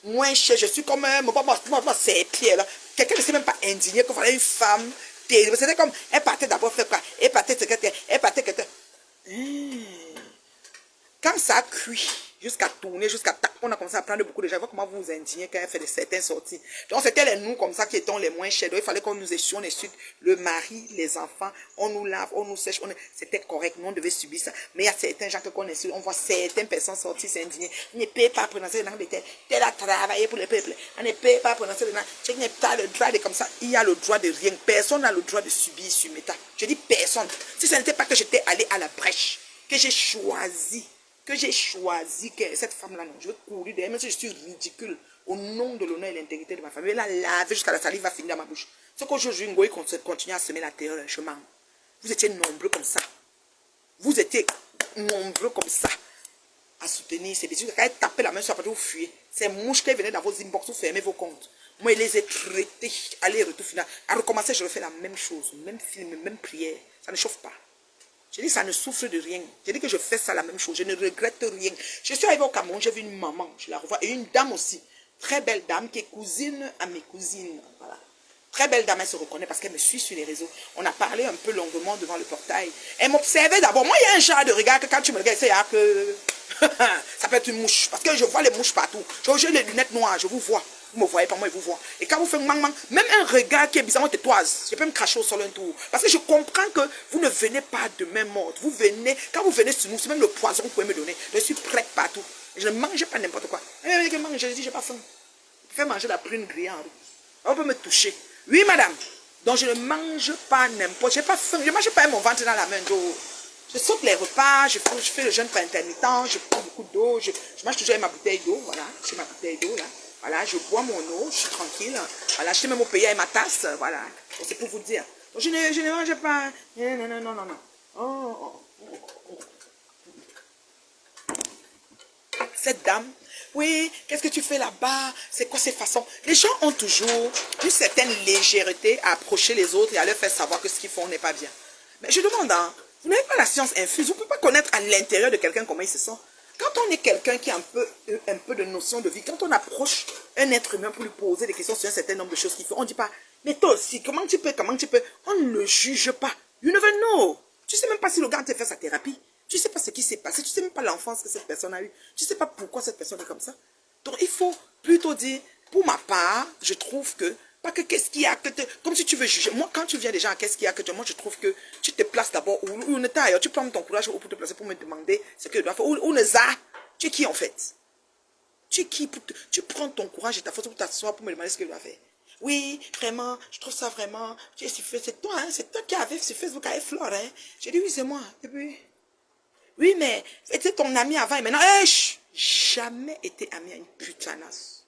moins cher, je suis comme moi, c'est pieds là. Quelqu'un ne s'est même pas indigné que voilà une femme terrible. C'était comme, elle partait d'abord faire quoi? Elle partait. Quand ça a cuit, jusqu'à tourner, jusqu'à tac. On a commencé à prendre beaucoup de gens. Voir comment vous vous indignez quand elle fait de certaines sorties. Donc, c'était les nous comme ça qui étions les moins chers. Donc, il fallait qu'on nous échoue, on essuie le mari, les enfants, on nous lave, on nous sèche. C'était correct, nous, on devait subir ça. Mais il y a certains gens que qu'on essuie, on voit certaines personnes sortir s'indigner. On ne peut pas prononcer les langues de terre. Tel a travaillé pour le peuple. On ne peut pas prononcer les langues. Tu n'as pas le droit de comme ça. Il y a le droit de rien. Personne n'a le droit de subir sur méta. Je dis personne. Si ce n'était pas que j'étais allé à la brèche, que j'ai choisi que cette femme-là, non, je vais courir derrière, même si je suis ridicule, au nom de l'honneur et l'intégrité de ma famille, la laver jusqu'à la salive va finir dans ma bouche. C'est qu'aujourd'hui, Ngoï continue à semer la terreur dans le chemin. Vous étiez nombreux comme ça. Vous étiez nombreux comme ça à soutenir ces bêtises. Quand elle tapait la main sur la porte, vous fuyez. Ces mouches qui venaient dans vos inbox, vous fermez vos comptes. Moi, je les ai traités, aller-retour final. À recommencer, je refais la même chose, même film, même prière. Ça ne chauffe pas. Je dis, ça ne souffre de rien. Je dis que je fais ça la même chose. Je ne regrette rien. Je suis arrivée au Cameroun, j'ai vu une maman, je la revois, et une dame aussi. Très belle dame qui est cousine à mes cousines. Voilà. Très belle dame, elle se reconnaît parce qu'elle me suit sur les réseaux. On a parlé un peu longuement devant le portail. Elle m'observait d'abord. Moi, il y a un genre de regard que quand tu me regardes, c'est que ça peut être une mouche. Parce que je vois les mouches partout. J'ai les lunettes noires, je vous vois. Vous ne me voyez pas, moi, je vous vois. Et quand vous faites mang, même un regard qui est bizarrement tétoise, je peux me cracher au sol un tour. Parce que je comprends que vous ne venez pas de même mode. Vous venez, quand vous venez sur nous, c'est même le poison que vous pouvez me donner. Je suis prête partout. Je ne mange pas n'importe quoi. Je dis, j'ai pas faim. Je fais manger la prune grillée en route. On peut me toucher. Oui, madame. Donc, je ne mange pas n'importe. J'ai pas faim. Je ne mange pas mon ventre dans la main. Je saute les repas. Je fais le jeûne par intermittent. Je prends beaucoup d'eau. Je mange toujours avec ma bouteille d'eau. Voilà. J'ai ma bouteille d'eau là. Voilà. Je bois mon eau. Je suis tranquille. Voilà. Je sais même au pays avec ma tasse. Voilà. C'est pour vous dire. Donc, je ne mange pas. Non. Cette dame, oui, qu'est-ce que tu fais là-bas? C'est quoi ces façons? Les gens ont toujours une certaine légèreté à approcher les autres et à leur faire savoir que ce qu'ils font n'est pas bien. Mais je demande, hein, vous n'avez pas la science infuse, vous ne pouvez pas connaître à l'intérieur de quelqu'un comment il se sent. Quand on est quelqu'un qui a un peu de notion de vie, quand on approche un être humain pour lui poser des questions sur un certain nombre de choses qu'il fait, on ne dit pas, mais toi aussi, comment tu peux, on ne le juge pas. You never know. Tu ne sais même pas si le gars t'a fait sa thérapie. Tu ne sais pas ce qui s'est passé. Tu ne sais même pas l'enfance que cette personne a eue. Tu ne sais pas pourquoi cette personne est comme ça. Donc, il faut plutôt dire, pour ma part, je trouve que, pas que qu'est-ce qu'il y a que comme si tu veux juger. Moi, quand tu viens déjà à qu'est-ce qu'il y a que moi, je trouve que tu te places d'abord où on est ailleurs. Tu prends ton courage pour te placer, pour me demander ce que je dois faire. Où ne ça. Tu es qui en fait? Tu es qui? Tu prends ton courage et ta force pour t'asseoir pour me demander ce que je dois faire. Oui, vraiment, je trouve ça vraiment. C'est toi, hein, c'est toi qui avais sur Facebook avec Flore, hein. J'ai dit oui, c'est moi. Et puis. Oui, mais c'était ton ami avant et maintenant, jamais été ami à une putanasse.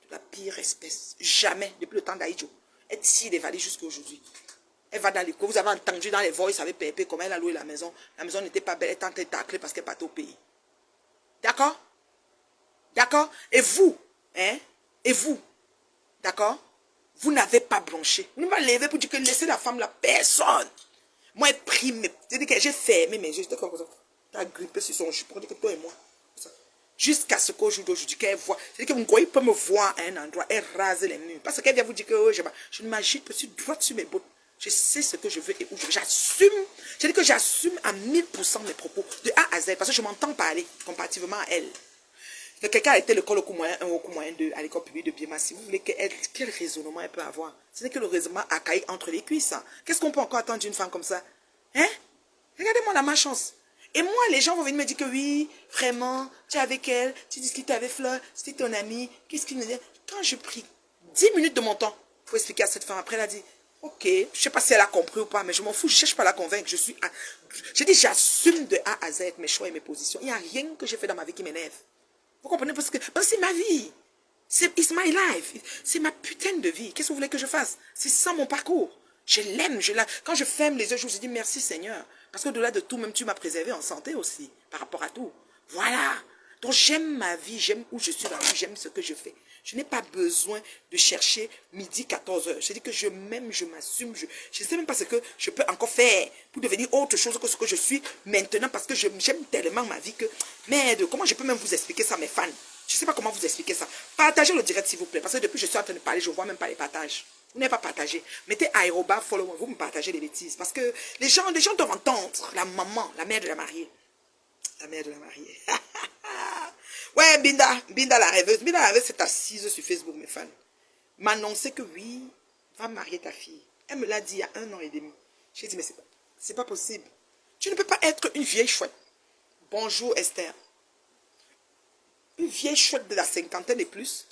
De la pire espèce. Jamais, depuis le temps d'Aïdjo. Elle tire des valises jusqu'à aujourd'hui. Elle va dans les cours. Vous avez entendu dans les voix, avec Pépé, comment elle a loué la maison. La maison n'était pas belle, elle tentait de tacler parce qu'elle partait au pays. D'accord? D'accord? Et vous, hein? Et vous, d'accord? Vous n'avez pas blanchi. Vous ne m'avez levé pour dire que laissez la femme là, personne. Moi, j'ai pris mes. C'est-à-dire que j'ai fermé mes yeux. J'étais comme ça. T'as grippé sur son jupon, que toi et moi. Jusqu'à ce qu'au jour d'aujourd'hui, qu'elle voit. C'est-à-dire que Ngoï peut me voir à un endroit et raser les murs. Parce qu'elle vient vous dire que oh, je ne m'agite pas, je suis droite sur mes bottes. Je sais ce que je veux et où je veux. J'assume. C'est-à-dire que j'assume à 1000% mes propos, de A à Z, parce que je m'entends parler comparativement à elle. Quelqu'un a été à l'école au cours moyen 1, au cours moyen 2, à l'école publique de Biema. Si vous voulez, quel raisonnement elle peut avoir? Ce n'est que le raisonnement archaïque entre les cuisses. Qu'est-ce qu'on peut encore attendre d'une femme comme ça? Hein? Regardez-moi la malchance. Et moi, les gens vont venir me dire que oui, vraiment, tu es avec elle, tu discutes avec Fleur, c'était ton amie. Qu'est-ce qu'il me dit? Quand je pris 10 minutes de mon temps pour expliquer à cette femme, après elle a dit, ok, je ne sais pas si elle a compris ou pas, mais je m'en fous, je ne cherche pas à la convaincre. J'ai dit, j'assume de A à Z mes choix et mes positions. Il n'y a rien que j'ai fait dans ma vie qui m'énerve. Vous comprenez? Parce que c'est ma vie. It's my life. C'est ma putain de vie. Qu'est-ce que vous voulez que je fasse? C'est ça mon parcours. Je l'aime. Quand je ferme les yeux, je vous dis merci Seigneur. Parce qu'au-delà de tout, même tu m'as préservé en santé aussi. Par rapport à tout. Voilà. Donc j'aime ma vie. J'aime où je suis dans la vie. J'aime ce que je fais. Je n'ai pas besoin de chercher midi 14h. Je dis que je m'aime, je m'assume. Je ne sais même pas ce que je peux encore faire pour devenir autre chose que ce que je suis maintenant. Parce que j'aime tellement ma vie que... Merde, comment je peux même vous expliquer ça, mes fans? Je ne sais pas comment vous expliquer ça. Partagez le direct, s'il vous plaît. Parce que depuis que je suis en train de parler, je ne vois même pas les partages. Vous n'avez pas partagé. Mettez aérobat, follow, vous me partagez les bêtises. Parce que les gens doivent entendre la maman, la mère de la mariée. La mère de la mariée. Ouais, Binda la rêveuse. Binda la rêveuse s'est assise sur Facebook, mes fans. M'a annoncé que oui, va marier ta fille. Elle me l'a dit il y a 1 an et demi. J'ai dit, mais c'est pas possible. Tu ne peux pas être une vieille chouette. Bonjour Esther. Une vieille chouette de la cinquantaine et plus.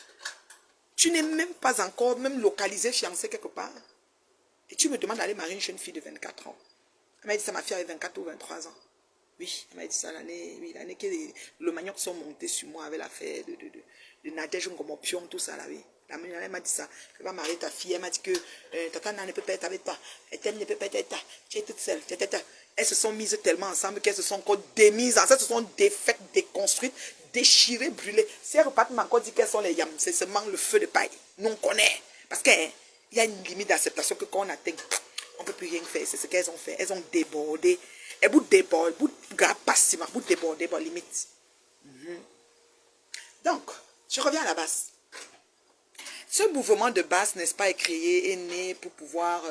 Tu n'es même pas encore même localisée, fiancée quelque part. Et tu me demandes d'aller marier une jeune fille de 24 ans. Elle m'a dit ça, ma fille avait 24 ou 23 ans. Oui, elle m'a dit ça l'année que le manioc sont montés sur moi avec l'affaire de Nadège Ngomopion, tout ça là, oui. Elle m'a dit ça. Tu vas marier ta fille. Elle m'a dit que tata ne peut pas être avec toi. Elle ne peut pas être avec toi. Tu es toute seule. Elles se sont mises tellement ensemble qu'elles se sont encore démises. Elles se sont défaites, déconstruites, déchirées, brûlées. Si elles repartent encore dit qu'elles sont les yams, c'est seulement le feu de paille. Nous on connaît. Parce qu'il y a une limite d'acceptation que quand on atteint, on ne peut plus rien faire. C'est ce qu'elles ont fait. Elles ont débordé. Et bout déborde, bout grappassima, bout débordé, bon limite. Donc, je reviens à la base. Ce mouvement de base, n'est-ce pas, est créé, est né pour pouvoir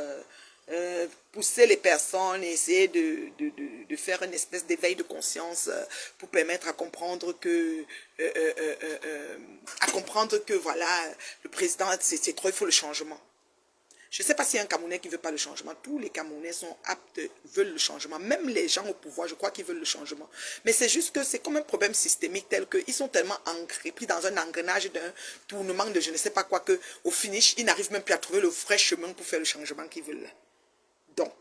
pousser les personnes et essayer de faire une espèce d'éveil de conscience pour permettre à comprendre que, voilà, le président, c'est trop, il faut le changement. Je ne sais pas s'il y a un Camerounais qui ne veut pas le changement. Tous les Camerounais sont aptes, veulent le changement. Même les gens au pouvoir, je crois qu'ils veulent le changement. Mais c'est juste que c'est comme un problème systémique tel qu'ils sont tellement ancrés, pris dans un engrenage d'un tournement de je ne sais pas quoi, qu'au finish, ils n'arrivent même plus à trouver le vrai chemin pour faire le changement qu'ils veulent. Donc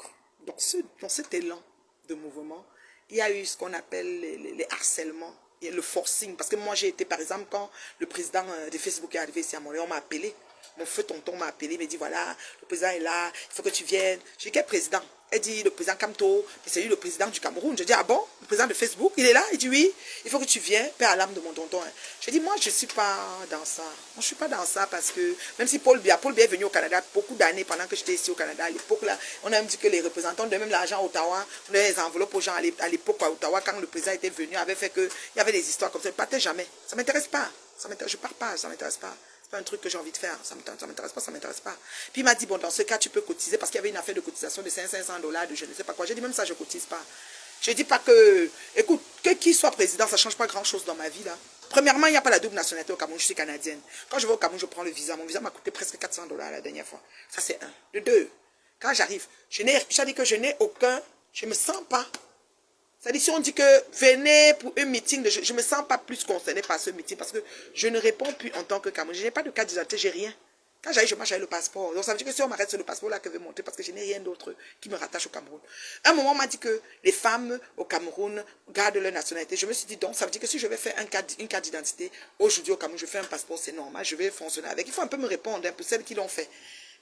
dans cet élan de mouvement, il y a eu ce qu'on appelle les harcèlements et le forcing. Parce que moi, j'ai été, par exemple, quand le président de Facebook est arrivé ici à Montréal, on m'a appelé. Mon feu tonton m'a appelé, il m'a dit voilà, le président est là, il faut que tu viennes. J'ai dit quel président? Elle dit le président Kamto, c'est lui le président du Cameroun. Je dis ah bon, le président de Facebook, il est là? Il dit oui, il faut que tu viennes, paix à l'âme de mon tonton. Je dis moi je ne suis pas dans ça. Moi je ne suis pas dans ça parce que même si Paul Biya est venu au Canada beaucoup d'années pendant que j'étais ici au Canada, à l'époque là, on a même dit que les représentants de même l'argent à Ottawa, on donnait les enveloppes aux gens à l'époque à Ottawa quand le président était venu, avait fait que il y avait des histoires comme ça. Je ne partais jamais. Ça ne m'intéresse pas. Je ne pars pas, ça ne m'intéresse pas. Pas un truc que j'ai envie de faire, ça m'intéresse pas, ça m'intéresse pas. Puis il m'a dit, bon, dans ce cas, tu peux cotiser, parce qu'il y avait une affaire de cotisation de $500, de je ne sais pas quoi. J'ai dit, même ça, je ne cotise pas. Je dis pas que, écoute, que qui soit président, ça ne change pas grand-chose dans ma vie, là. Premièrement, il n'y a pas la double nationalité au Cameroun, je suis canadienne. Quand je vais au Cameroun, je prends le visa. Mon visa m'a coûté presque $400 la dernière fois. Ça, c'est un. De deux, quand j'arrive, j'ai dit que je n'ai aucun, je ne me sens pas. C'est-à-dire, si on dit que venez pour un meeting, je ne me sens pas plus concernée par ce meeting parce que je ne réponds plus en tant que Camerounais. Je n'ai pas de carte d'identité, j'ai rien. Quand j'arrive, je marche avec le passeport. Donc ça veut dire que si on m'arrête sur le passeport là que je vais monter parce que je n'ai rien d'autre qui me rattache au Cameroun. À un moment, on m'a dit que les femmes au Cameroun gardent leur nationalité. Je me suis dit donc, ça veut dire que si je vais faire une carte d'identité aujourd'hui au Cameroun, je fais un passeport, c'est normal, je vais fonctionner avec. Il faut un peu me répondre pour celles qui l'ont fait.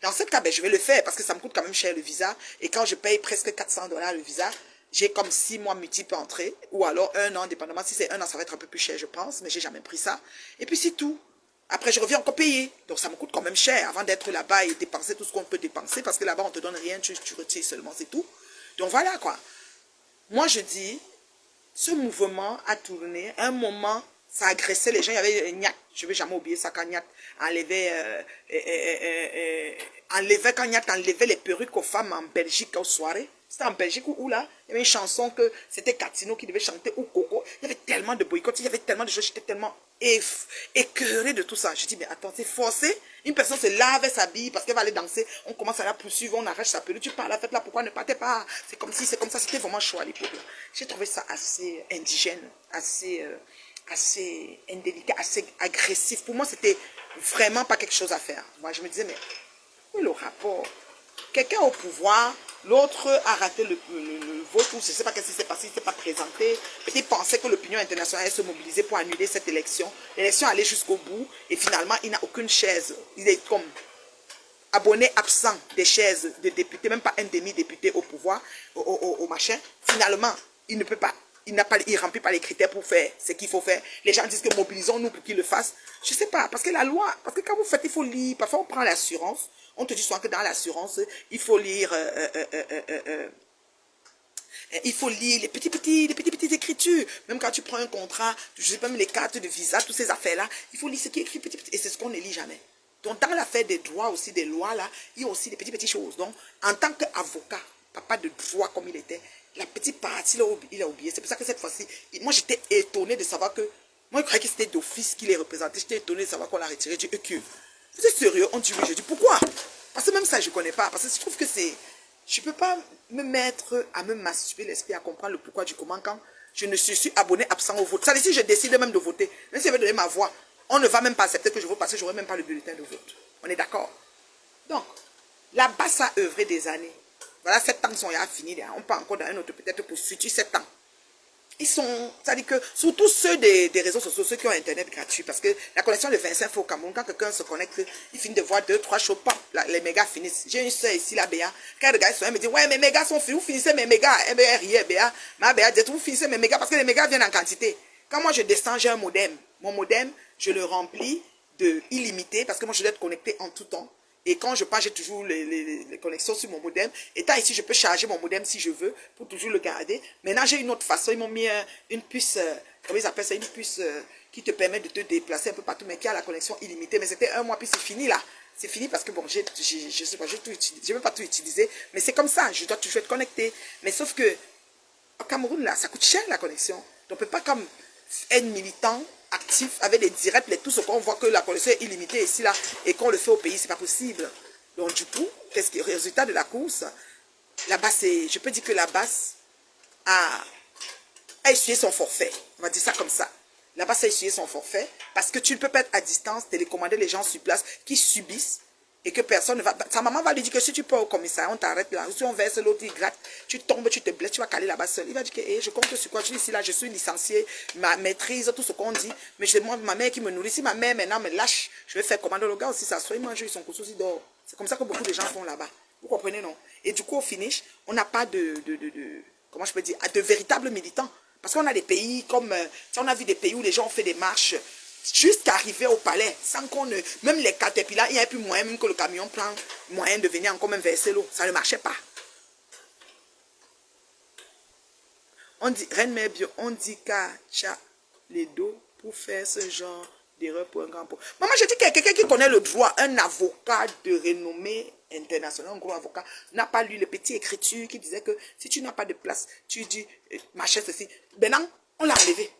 Dans ce cas, ben, je vais le faire parce que ça me coûte quand même cher le visa. Et quand je paye presque $400 le visa, j'ai comme 6 mois multiples entrées, ou alors 1 an, dépendamment. Si c'est 1 an, ça va être un peu plus cher, je pense, mais j'ai jamais pris ça. Et puis c'est tout. Après, je reviens encore payer. Donc ça me coûte quand même cher avant d'être là-bas et dépenser tout ce qu'on peut dépenser, parce que là-bas, on te donne rien, tu retires seulement, c'est tout. Donc voilà quoi. Moi, je dis, ce mouvement a tourné. À un moment, ça agressait les gens. Il y avait Niat. Je ne vais jamais oublier ça quand Niat enlevait les perruques aux femmes en Belgique aux soirées. C'était en Belgique où là, il y avait une chanson que c'était Catino qui devait chanter ou Coco. Il y avait tellement de boycotts, il y avait tellement de choses, j'étais tellement écœurée de tout ça. Je dis, mais attends, c'est forcé. Une personne se lave, elle s'habille parce qu'elle va aller danser. On commence à la poursuivre, on arrache sa peluche. Tu pars à la fête là, pourquoi ne partez pas? C'est comme si, c'est comme ça, c'était vraiment chaud à l'époque. J'ai trouvé ça assez indigène, assez indélicat, assez agressif. Pour moi, c'était vraiment pas quelque chose à faire. Moi, je me disais, mais où est le rapport? Quelqu'un au pouvoir, l'autre a raté le vote, ou je ne sais pas ce qui s'est passé, il ne s'est pas présenté. Peut-être pensait que l'opinion internationale allait se mobiliser pour annuler cette élection. L'élection allait jusqu'au bout et finalement, il n'a aucune chaise. Il est comme abonné absent des chaises de députés, même pas un demi-député au pouvoir, au machin. Finalement, il ne peut pas. Il ne remplit pas les critères pour faire ce qu'il faut faire. Les gens disent que mobilisons-nous pour qu'il le fasse. Je ne sais pas, parce que la loi, parce que quand vous faites, il faut lire. Parfois, on prend l'assurance. On te dit souvent que dans l'assurance, il faut lire les petites écritures. Même quand tu prends un contrat, je sais pas, même les cartes de visa, toutes ces affaires-là, il faut lire ce qui est écrit petit. Et c'est ce qu'on ne lit jamais. Donc, dans l'affaire des droits aussi, des lois, là, il y a aussi des petites choses. Donc, en tant qu'avocat, papa de droit comme il était, la petite partie, il a oublié. C'est pour ça que cette fois-ci, moi, j'étais étonnée de savoir que Moi, je croyais que c'était d'office qui les représentait. J'étais étonné de savoir qu'on l'a retiré. Je dis, que vous êtes sérieux? On dit oui. Je dis, pourquoi? Parce que même ça, je ne connais pas. Parce que je trouve que c'est... Je ne peux pas me mettre à me masturber l'esprit, à comprendre le pourquoi du comment quand je ne suis abonné absent au vote. Ça veut dire, si je décide même de voter, même si je vais donner ma voix, on ne va même pas accepter que je vote parce que je n'aurai même pas le bulletin de vote. On est d'accord? Donc, là-bas, ça a œuvré des années. Voilà, 7 ans sont finis. On part encore dans un autre, peut-être pour 7 ans. Ils sont, c'est-à-dire que, surtout ceux des réseaux sociaux, ceux qui ont Internet gratuit, parce que la connexion de 25 fois au Cameroun, quand quelqu'un se connecte, il finit de voir 2, 3 choses, pop, les mégas finissent. J'ai une soeur ici, la Béa, quand elle regarde, elle me dit, ouais, mes mégas sont finis, vous finissez mes mégas. Eh bien, elle riait, Béa. Ma Béa dit, vous finissez mes mégas, parce que les mégas viennent en quantité. Quand moi je descends, j'ai un modem. Mon modem, je le remplis de illimité, parce que moi je dois être connecté en tout temps. Et quand je pars, j'ai toujours les connexions sur mon modem. Étant ici, je peux charger mon modem si je veux, pour toujours le garder. Maintenant, j'ai une autre façon. Ils m'ont mis une puce, comment ils appellent ça, une puce qui te permet de te déplacer un peu partout, mais qui a la connexion illimitée. Mais c'était 1 mois, puis c'est fini là. C'est fini parce que bon, je sais pas, j'ai même pas tout utilisé. Mais c'est comme ça, je dois toujours être connecté. Mais sauf que, au Cameroun, là, ça coûte cher la connexion. Donc, on ne peut pas comme être militant actif avec des directs, tout ce qu'on voit que la connexion est illimitée ici, là, et qu'on le fait au pays, c'est pas possible. Donc, du coup, qu'est-ce qui est le résultat de la course? La basse, je peux dire que la basse a essuyé son forfait. On va dire ça comme ça. La basse a essuyé son forfait parce que tu ne peux pas être à distance, télécommander les gens sur place qui subissent et que personne ne va... Sa maman va lui dire que si tu peux au commissariat, on t'arrête là. Si on verse l'autre, il gratte, tu tombes, tu te blesses, tu vas caler là-bas seul. Il va dire que je compte sur quoi? Je dis ici, là, je suis licencié, ma maîtrise, tout ce qu'on dit. Mais je demande ma mère qui me nourrit. Si ma mère maintenant me lâche, je vais faire commander le gars aussi, ça soit, il mange, ils sont cousus, il dort. C'est comme ça que beaucoup de gens font là-bas. Vous comprenez, non? Et du coup, au finish, on n'a pas comment je peux dire, de véritables militants. Parce qu'on a des pays comme, on a vu des pays où les gens ont fait des marches jusqu'à arriver au palais, sans qu'on ne... Même les caterpillars, il n'y avait plus moyen, même que le camion prend moyen de venir encore même verser l'eau. Ça ne marchait pas. On dit, Reine Mère Bio, on dit qu'à les dos pour faire ce genre d'erreur pour un grand pot. Maman, je dis que quelqu'un qui connaît le droit, un avocat de renommée internationale, un gros avocat, n'a pas lu le petit écriture qui disait que si tu n'as pas de place, tu dis, machin, ceci. Maintenant, on l'a enlevé.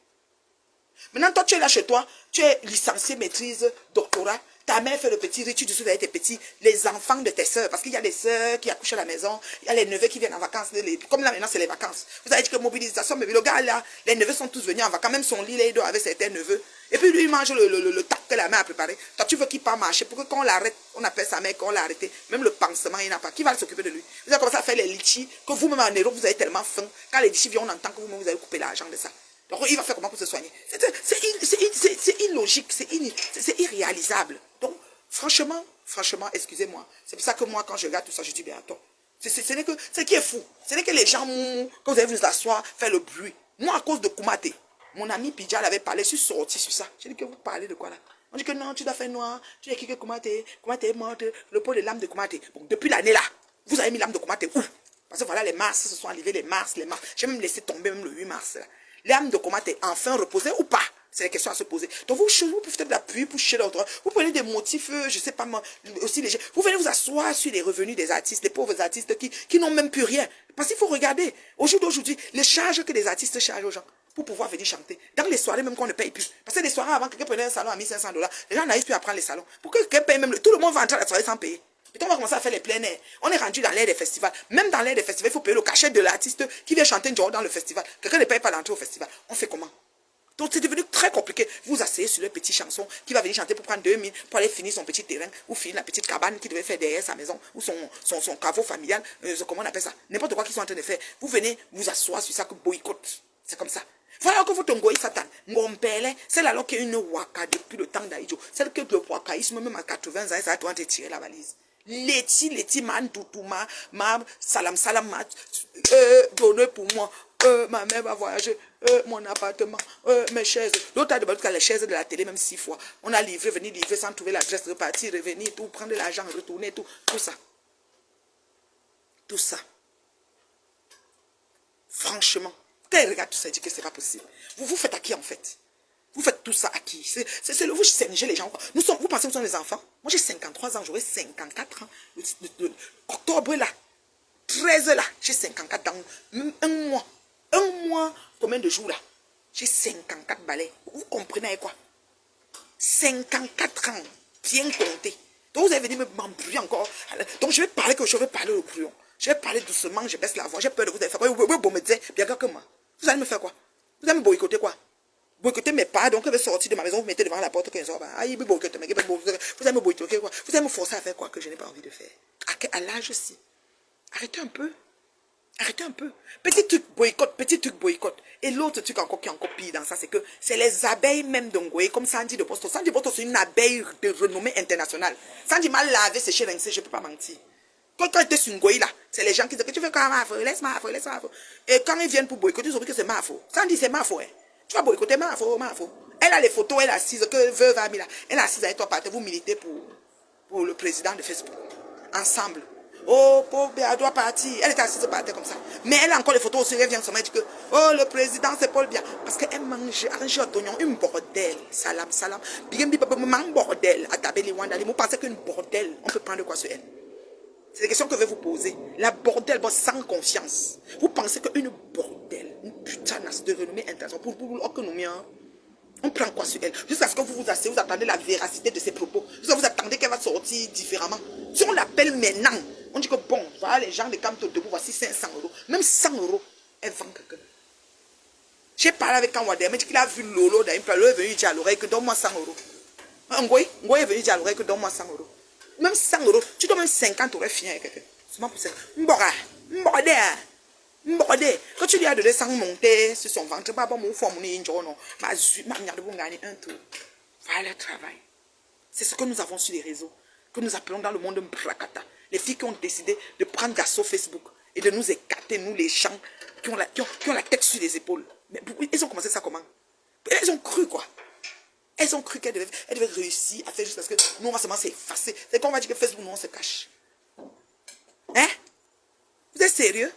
Maintenant, toi, tu es là chez toi, tu es licencié, maîtrise, doctorat, ta mère fait le petit riz, tu discutes avec tes petits, les enfants de tes soeurs, parce qu'il y a des soeurs qui accouchent à la maison, il y a les neveux qui viennent en vacances, comme là maintenant c'est les vacances. Vous avez dit que mobilisation, mais le gars là, les neveux sont tous venus en vacances, même son lit là, il dort avec certains neveux. Et puis lui, il mange le tac que la mère a préparé. Toi, tu veux qu'il part marcher, pour que quand on l'arrête, on appelle sa mère, quand on l'a arrêté, même le pansement, il n'a pas. Qui va s'occuper de lui? Vous avez commencé à faire les litchis, que vous-même en Europe, vous avez tellement faim. Quand les litchis viennent, on entend que vous-même, vous avez coupé l'argent de ça. Donc, il va faire comment pour se soigner? C'est illogique, c'est irréalisable. Donc, franchement, excusez-moi. C'est pour ça que moi, quand je regarde tout ça, je dis, bien, attends. Ce qui est fou, ce n'est que les gens, quand vous allez vous asseoir, faire le bruit. Moi, à cause de Koumaté, mon ami Pidjal avait parlé, je suis sorti sur ça. J'ai dit que vous parlez de quoi là? On dit que non, tu dois faire noir, tu as écrit que Koumaté est morte, le pot de l'âme de Koumaté. Bon, depuis l'année là, vous avez mis l'âme de Koumaté où? Parce que voilà, les mars se sont arrivés, les mars. J'ai même laissé tomber même le 8 mars là. L'âme de Koumaté est enfin reposée ou pas? C'est la question à se poser. Donc vous pouvez peut-être l'appuyer pour chercher l'autre. Vous prenez des motifs, je sais pas moi, aussi légers. Vous venez vous asseoir sur les revenus des artistes, les pauvres artistes qui n'ont même plus rien. Parce qu'il faut regarder, au jour d'aujourd'hui, les charges que les artistes chargent aux gens pour pouvoir venir chanter. Dans les soirées même qu'on ne paye plus. Parce que les soirées avant, quelqu'un prenait un salon à 1500 $, les gens n'arrivent plus à prendre les salons. Pour que quelqu'un paye même, tout le monde va entrer à la soirée sans payer. Et on va commencer à faire les plein air. On est rendu dans l'air des festivals. Même dans l'air des festivals, il faut payer le cachet de l'artiste qui vient chanter une journée dans le festival. Quelqu'un ne paye pas l'entrée au festival. On fait comment? Donc c'est devenu très compliqué. Vous asseyez sur le petit chanson qui va venir chanter pour prendre 2000 pour aller finir son petit terrain ou finir la petite cabane qu'il devait faire derrière sa maison ou son caveau familial. Comment on appelle ça? N'importe quoi qu'ils sont en train de faire. Vous venez vous asseoir sur ça que boycott. C'est comme ça. Voilà que vous tongoï Satan. Ngompele, c'est là qu'il y a une waka depuis le temps d'Aïdjo. Celle que le wakaïsme, même à 80 ans, ça doit te tirer la valise. Leti, man, toutouma, ma, salam, donnez pour moi. Ma mère va voyager, mon appartement, mes chaises. L'autre a demandé les chaises de la télé, même 6 fois. On a livré, venir livrer sans trouver l'adresse, repartir, revenir, tout, prendre l'argent, retourner, tout ça. Tout ça. Franchement, quand il regarde tout ça, il dit que c'est pas possible. Vous faites à qui en fait? Vous faites tout ça à qui? Vous singez les gens. Vous pensez que vous sommes des enfants? Moi j'ai 53 ans, j'aurai 54 ans. Octobre là, 13 là, j'ai 54 ans. Même un mois. Un mois, combien de jours là? J'ai 54 balais. Vous comprenez quoi? 54 ans. Bien compté. Donc vous allez venir m'embrouiller encore. Donc je vais parler que je vais parler au brouillon. Je vais parler doucement, je baisse la voix. J'ai peur de vous faire quoi? Vous me dites, bien que moi. Vous allez me faire quoi? Vous allez me boycotter quoi? Boycotter mes pas, donc je vais sortir de ma maison, vous mettez devant la porte 15 heures. Aïe, vous allez me boycotter quoi? Vous allez me forcer à faire quoi que je n'ai pas envie de faire? À l'âge-ci. Arrêtez un peu. Arrêtez un peu. Petit truc boycott, petit truc boycott. Et l'autre truc encore qui est encore pire dans ça, c'est que c'est les abeilles même d'Ongoye, comme Sandy de Boston. Sandy de Boston, c'est une abeille de renommée internationale. Sandy m'a lavé, séché, rincé, je ne peux pas mentir. Quand j'étais sur Ngoye là, c'est les gens qui disent que tu veux quand ma faute, laisse ma faute, laisse ma faute. Et quand ils viennent pour boycotter, ils ont dit que c'est ma faute. Sandy, c'est ma faute. Hein. Tu vas boycotter ma faute, ma faute. Elle a les photos, elle est assise, que veuve a mis là. Elle est assise avec toi, vous militez pour le président de Facebook. Ensemble. Oh, pauvre, elle doit partir. Elle était assise par terre comme ça. Mais elle a encore les photos aussi. Elle vient se mettre que, oh, le président, c'est Paul Biya. Parce qu'elle mange, arrange d'oignon, une bordel. Salam, salam. Bien, un bordel. À Tabeli Wandali. Vous pensez qu'une bordel, on peut prendre quoi sur elle? C'est des questions que je vais vous poser. La bordel, bon, sans confiance. Vous pensez qu'une bordel, une putanasse de renommée internationale, pour que nous miens, on prend quoi sur elle? Jusqu'à ce que vous vous asseyez, vous attendez la véracité de ses propos. Jusqu'à ce que vous attendez qu'elle va sortir différemment. Si on l'appelle maintenant, on dit que bon, voilà les gens de Camto debout, voici 500 euros. Même 100 euros, elle vend quelqu'un. J'ai parlé avec Kanwade, elle m'a dit qu'il a vu Lolo dans une place. Lolo est venu dire à l'oreille que donne-moi 100 euros. Ngoy est venu dire à l'oreille que donne-moi 100 euros. Même 100 euros, tu donnes même 50 euros, fini avec quelqu'un. Seulement pour ça. Mborde. Quand tu lui as donné 100 monter sur son ventre, pas bon, mon fond, mon injo, non. Ma de vous gagner un tour. Voilà le travail. C'est ce que nous avons sur les réseaux, que nous appelons dans le monde Mbrakata. Les filles qui ont décidé de prendre d'assaut Facebook et de nous écarter, nous les gens qui ont la tête sur les épaules. Mais ils ont commencé ça comment? Elles ont cru quoi? Elles ont cru qu'elles devaient réussir à faire juste parce que nous on va seulement s'effacer. C'est qu'on va dire que Facebook, nous on se cache. Hein? Vous êtes sérieux?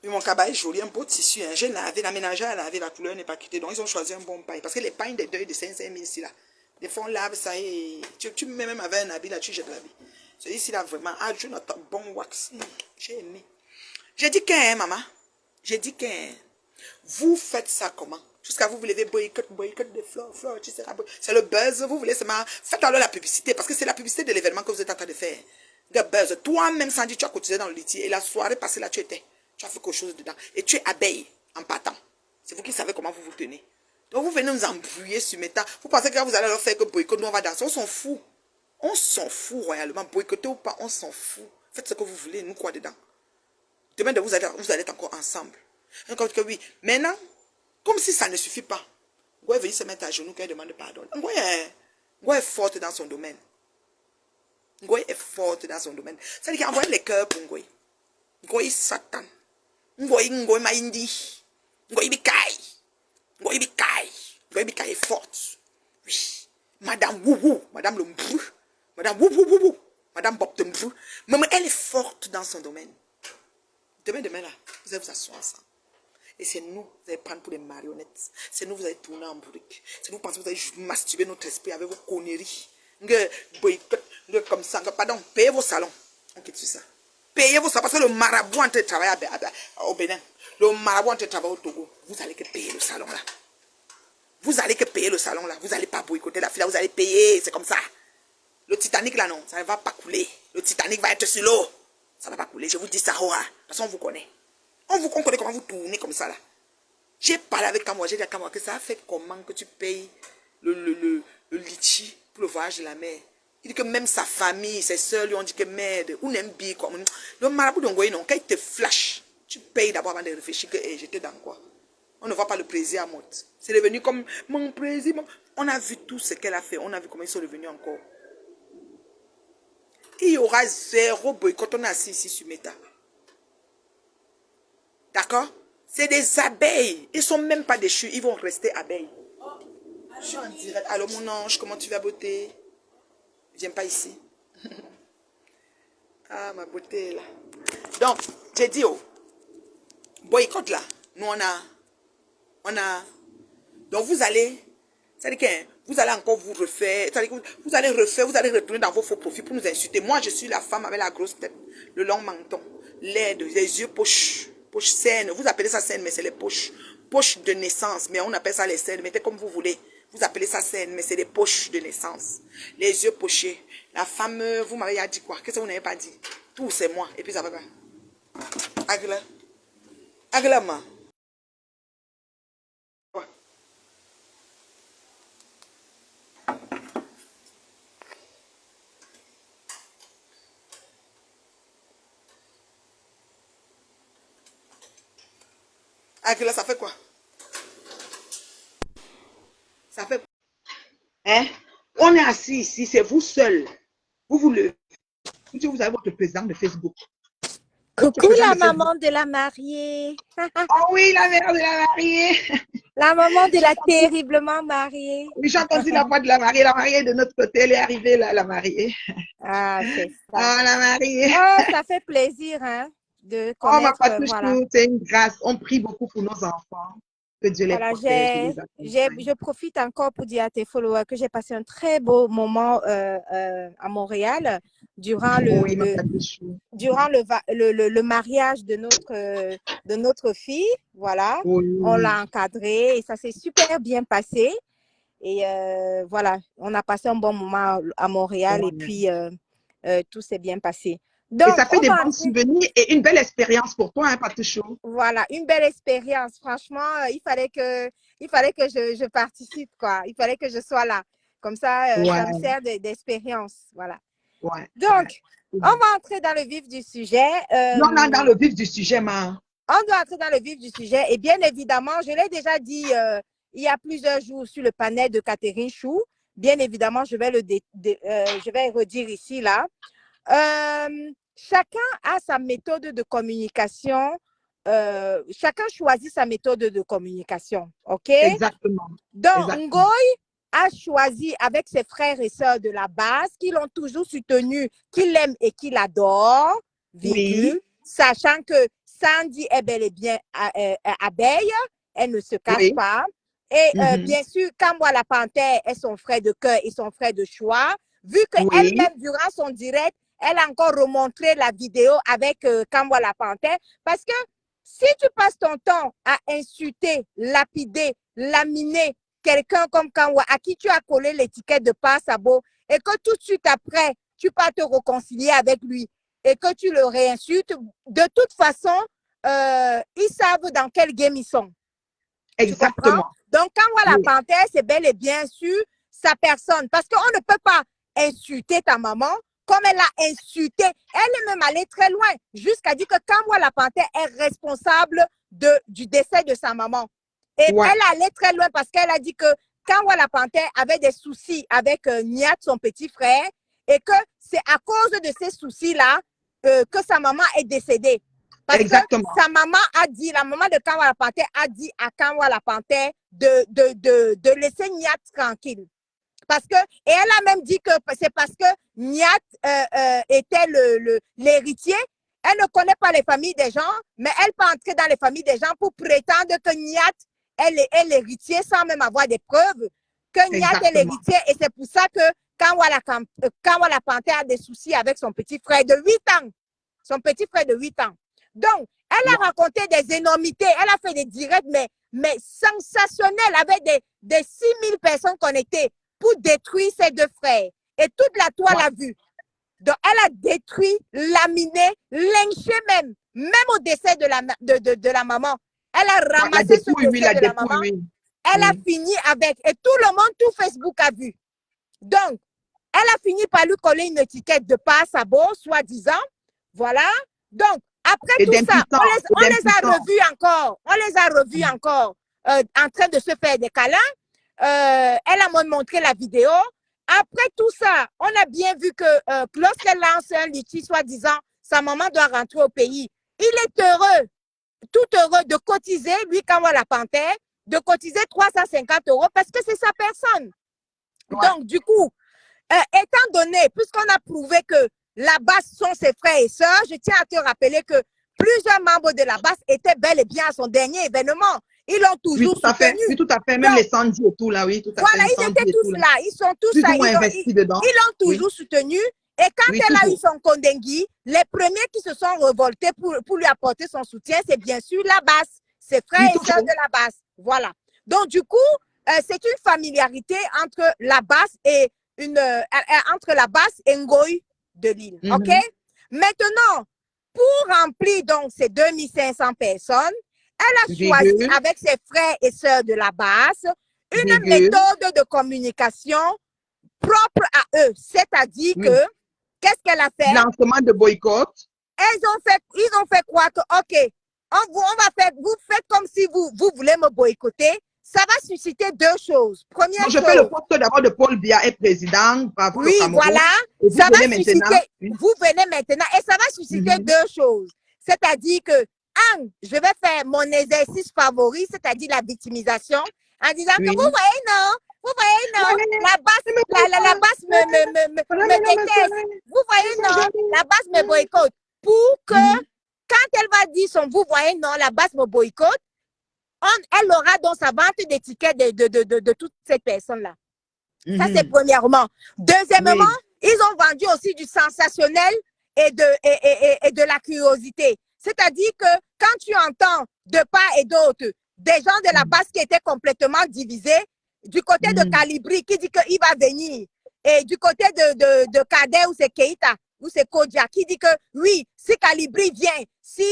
Et mon cabas est joli, un beau tissu. Hein. J'ai lavé, la ménagère a lavé, la couleur n'est pas quittée. Donc ils ont choisi un bon paille. Parce que les pailles des deuils de 500 000 ici là. Des fois on lave ça et tu mets même avec un habit là, tu jettes l'habit. Celui-ci là vraiment, ah Dieu notre bon wax. J'ai aimé. J'ai dit qu'un maman. J'ai dit qu'un. Vous faites ça comment? Jusqu'à vous voulez boycott de fleurs, tu sais. C'est le buzz, vous voulez seulement. Faites alors la publicité. Parce que c'est la publicité de l'événement que vous êtes en train de faire. Le buzz. Toi-même, Sandy, tu as cotisé dans le litier. Et la soirée passée là, tu étais. Tu as fait quelque chose dedans. Et tu es abeille en partant. C'est vous qui savez comment vous vous tenez. Donc vous venez nous embrouiller sur mes temps. Vous pensez que quand vous allez leur faire que boycott, nous on va danser. On s'en fout. On s'en fout royalement. Boycotter ou pas, on s'en fout. Faites ce que vous voulez, nous quoi dedans. Demain, vous allez être encore ensemble. Donc, que oui. Maintenant, comme si ça ne suffit pas, Ngoy est venu se mettre à genoux qu'elle demande pardon. Ngoy est forte dans son domaine. Ngoy est forte dans son domaine. C'est-à-dire qu'il a envoyé les cœurs pour Ngoy. Ngoy Satan. Ngoy Maïndi. Ngoy Bikai. Ngoy Bikai est forte. Oui. Madame Woubou. Madame le Mbrou. Madame Woubou. Madame Bob de Mbrou. Même elle est forte dans son domaine. Demain là, vous allez vous asseoir ensemble. Et c'est nous, vous allez prendre pour des marionnettes. C'est nous, vous allez tourner en bourrique. C'est nous, pensez que vous allez masturber notre esprit avec vos conneries. Comme ça, pardon, payez vos salons. On quitte sur ça. Payez vos salons, parce que le marabout entre travailler au Bénin, le marabout entre travailler au Togo, vous allez que payer le salon là. Vous allez que payer le salon là. Vous n'allez pas boycotter la fille là, vous allez payer, c'est comme ça. Le Titanic là, non, ça ne va pas couler. Le Titanic va être sur l'eau. Ça ne va pas couler, je vous dis ça, de toute façon, on vous connaît. On connaît comment vous tournez comme ça, là. J'ai parlé avec Kamwa, j'ai dit à Kamwa que ça a fait comment que tu payes le litchi pour le voyage de la mer. Il dit que même sa famille, ses soeurs lui ont dit que merde, ou n'aime bien quoi. Le marabout d'Ongoye, non, quand il te flash, tu payes d'abord avant de réfléchir que hey, j'étais dans quoi. On ne voit pas le président à mode. C'est devenu comme mon président. On a vu tout ce qu'elle a fait, on a vu comment ils sont devenus encore. Il y aura zéro boycott, on est assis ici sur Meta. D'accord? C'est des abeilles. Ils ne sont même pas déchus, ils vont rester abeilles. Je suis en direct. Allô mon ange, comment tu vas beauté? Viens pas ici. Ah ma beauté là. Donc, j'ai dit oh, boycott là. Nous on a. Donc vous allez. C'est-à-dire que vous allez encore vous refaire, c'est-à-dire que vous allez retourner dans vos faux profils pour nous insulter. Moi, je suis la femme avec la grosse tête, le long menton, laide, les yeux poches. Poches saines. Vous appelez ça saine, mais c'est les poches. Poches de naissance, mais on appelle ça les saines. Mettez comme vous voulez. Vous appelez ça saine, mais c'est des poches de naissance. Les yeux pochés. La femme, vous m'avez dit quoi? Qu'est-ce que vous n'avez pas dit? Tout, c'est moi. Et puis ça va pas. Agla. Agla, ma. Agla, ça fait quoi? Ça fait quoi? Hein? On est assis ici, c'est vous seul. Vous le. Vous avez votre président de Facebook. Coucou la maman de la mariée. Oh oui, la mère de la mariée. La maman de la terriblement mariée. Oui, j'ai entendu la voix de la mariée. La mariée de notre côté, elle est arrivée, la mariée. Ah, c'est ça. Ah, la mariée. Oh, ça fait plaisir, hein, de connaître, ma patouche, voilà. c'est une grâce. On prie beaucoup pour nos enfants. Que Dieu les Voilà, protège. je profite encore pour dire à tes followers que j'ai passé un très beau moment à Montréal durant le mariage de notre fille. Voilà, on l'a encadré et ça s'est super bien passé. Et voilà, on a passé un bon moment à Montréal et puis tout s'est bien passé. Donc, et ça fait des bons souvenirs et une belle expérience pour toi, hein, Patouchou? Voilà, une belle expérience. Franchement, il fallait que je participe, quoi. Il fallait que je sois là. Comme ça, ça me sert d'expérience. Voilà. Donc, on va entrer dans le vif du sujet. Non, dans le vif du sujet, ma. On doit entrer dans le vif du sujet. Et bien évidemment, je l'ai déjà dit il y a plusieurs jours sur le panel de Catherine Chou. Bien évidemment, je vais redire ici, là. Chacun a sa méthode de communication. Chacun choisit sa méthode de communication. OK? Exactement. Donc, Ngoy a choisi avec ses frères et sœurs de la base qui l'ont toujours soutenu, qui l'aiment et qui l'adorent, sachant que Sandy est bel et bien abeille, elle ne se cache pas. Et bien sûr, Kamwa la Panthère est son frère de cœur et son frère de choix. Vu qu'elle-même, durant son direct, elle a encore remontré la vidéo avec Kamwa la Panthère. Parce que si tu passes ton temps à insulter, lapider, laminer quelqu'un comme Kamwa, à qui tu as collé l'étiquette de Passabo, et que tout de suite après, tu pars te réconcilier avec lui, et que tu le réinsultes, de toute façon, ils savent dans quel game ils sont. Exactement. Donc, Kamwa la Panthère, c'est bel et bien sûr sa personne. Parce qu'on ne peut pas insulter ta maman comme elle a insulté. Elle est même allée très loin, jusqu'à dire que Kamwa la Panthère est responsable du décès de sa maman. Et elle est allée très loin parce qu'elle a dit que Kamwa la Panthère avait des soucis avec Niat, son petit frère, et que c'est à cause de ces soucis-là que sa maman est décédée. Parce que sa maman a dit, la maman de Kamwa la Panthère a dit à Kamwa la Panthère de laisser Niat tranquille. Parce que, et elle a même dit que c'est parce que Niat était l'héritier. Elle ne connaît pas les familles des gens, mais elle peut entrer dans les familles des gens pour prétendre que Niat est l'héritier sans même avoir des preuves que Niat est l'héritier. Et c'est pour ça que Kamwa la Panthère a des soucis avec son petit frère de 8 ans. Son petit frère de 8 ans. Donc, elle a raconté des énormités. Elle a fait des directs, mais sensationnels, avec des 6000 personnes connectées pour détruire ses deux frères. Et toute la toile a vu. Donc, elle a détruit, laminé, lynché même au décès de la maman. Elle a ramassé ce décès de la maman. Elle a fini avec, et tout le monde, tout Facebook a vu. Donc, elle a fini par lui coller une étiquette de Passabo, soi-disant. Voilà. Donc, après tout ça, on les a revus encore. On les a revus encore en train de se faire des câlins. Elle a montré la vidéo. Après tout ça, on a bien vu que lorsqu'elle lance un litige, soi-disant, sa maman doit rentrer au pays. Il est heureux, tout heureux de cotiser, lui, Kamwa la Panthère, de cotiser 350 € parce que c'est sa personne. Donc, du coup, étant donné, puisqu'on a prouvé que la base sont ses frères et sœurs, je tiens à te rappeler que plusieurs membres de la base étaient bel et bien à son dernier événement. Ils l'ont toujours soutenu. Oui, tout à fait. Même les Sandy et tout, là, oui. Tout à voilà, fait, ils étaient tous là. Ils sont tous là. Ils l'ont toujours soutenu. Et quand Oui, elle a eu toujours. son Kondengui, les premiers qui se sont révoltés pour lui apporter son soutien, c'est bien sûr la basse, ses frères Oui, et sœurs toujours. de la basse. Voilà. Donc, du coup, c'est une familiarité entre la basse et entre la basse et Ngoï de l'île. OK? Maintenant, pour remplir donc ces 2500 personnes, elle a choisi Virgule, avec ses frères et sœurs de la basse une virgule. méthode de communication propre à eux. C'est-à-dire Oui. que, qu'est-ce qu'elle a fait? Lancement de boycott. Ils ont fait croire que, OK, on va faire, vous faites comme si vous voulez me boycotter. Ça va susciter deux choses. Première Donc, je fais le chose, poste d'abord de Paul Biya est président, bravo le oui, Cameroun. voilà, Et vous ça va venez maintenant. susciter, Oui. vous venez maintenant, et ça va susciter deux choses. C'est-à-dire que, je vais faire mon exercice favori, c'est-à-dire la victimisation, en disant que Oui. vous voyez, non, la basse me déteste. Vous voyez, non, la basse me boycotte. Pour que, quand elle va dire vous voyez, non, la basse me boycotte, elle aura dans sa vente d'étiquettes de toutes ces personnes-là. Ça, c'est premièrement. Deuxièmement, ils ont vendu aussi du sensationnel et de la curiosité. C'est-à-dire que quand tu entends de part et d'autre des gens de la base qui étaient complètement divisés, du côté de Calibri qui dit qu'il va venir, et du côté de Kader ou c'est Keita ou c'est Kodja qui dit que oui, si Calibri vient, si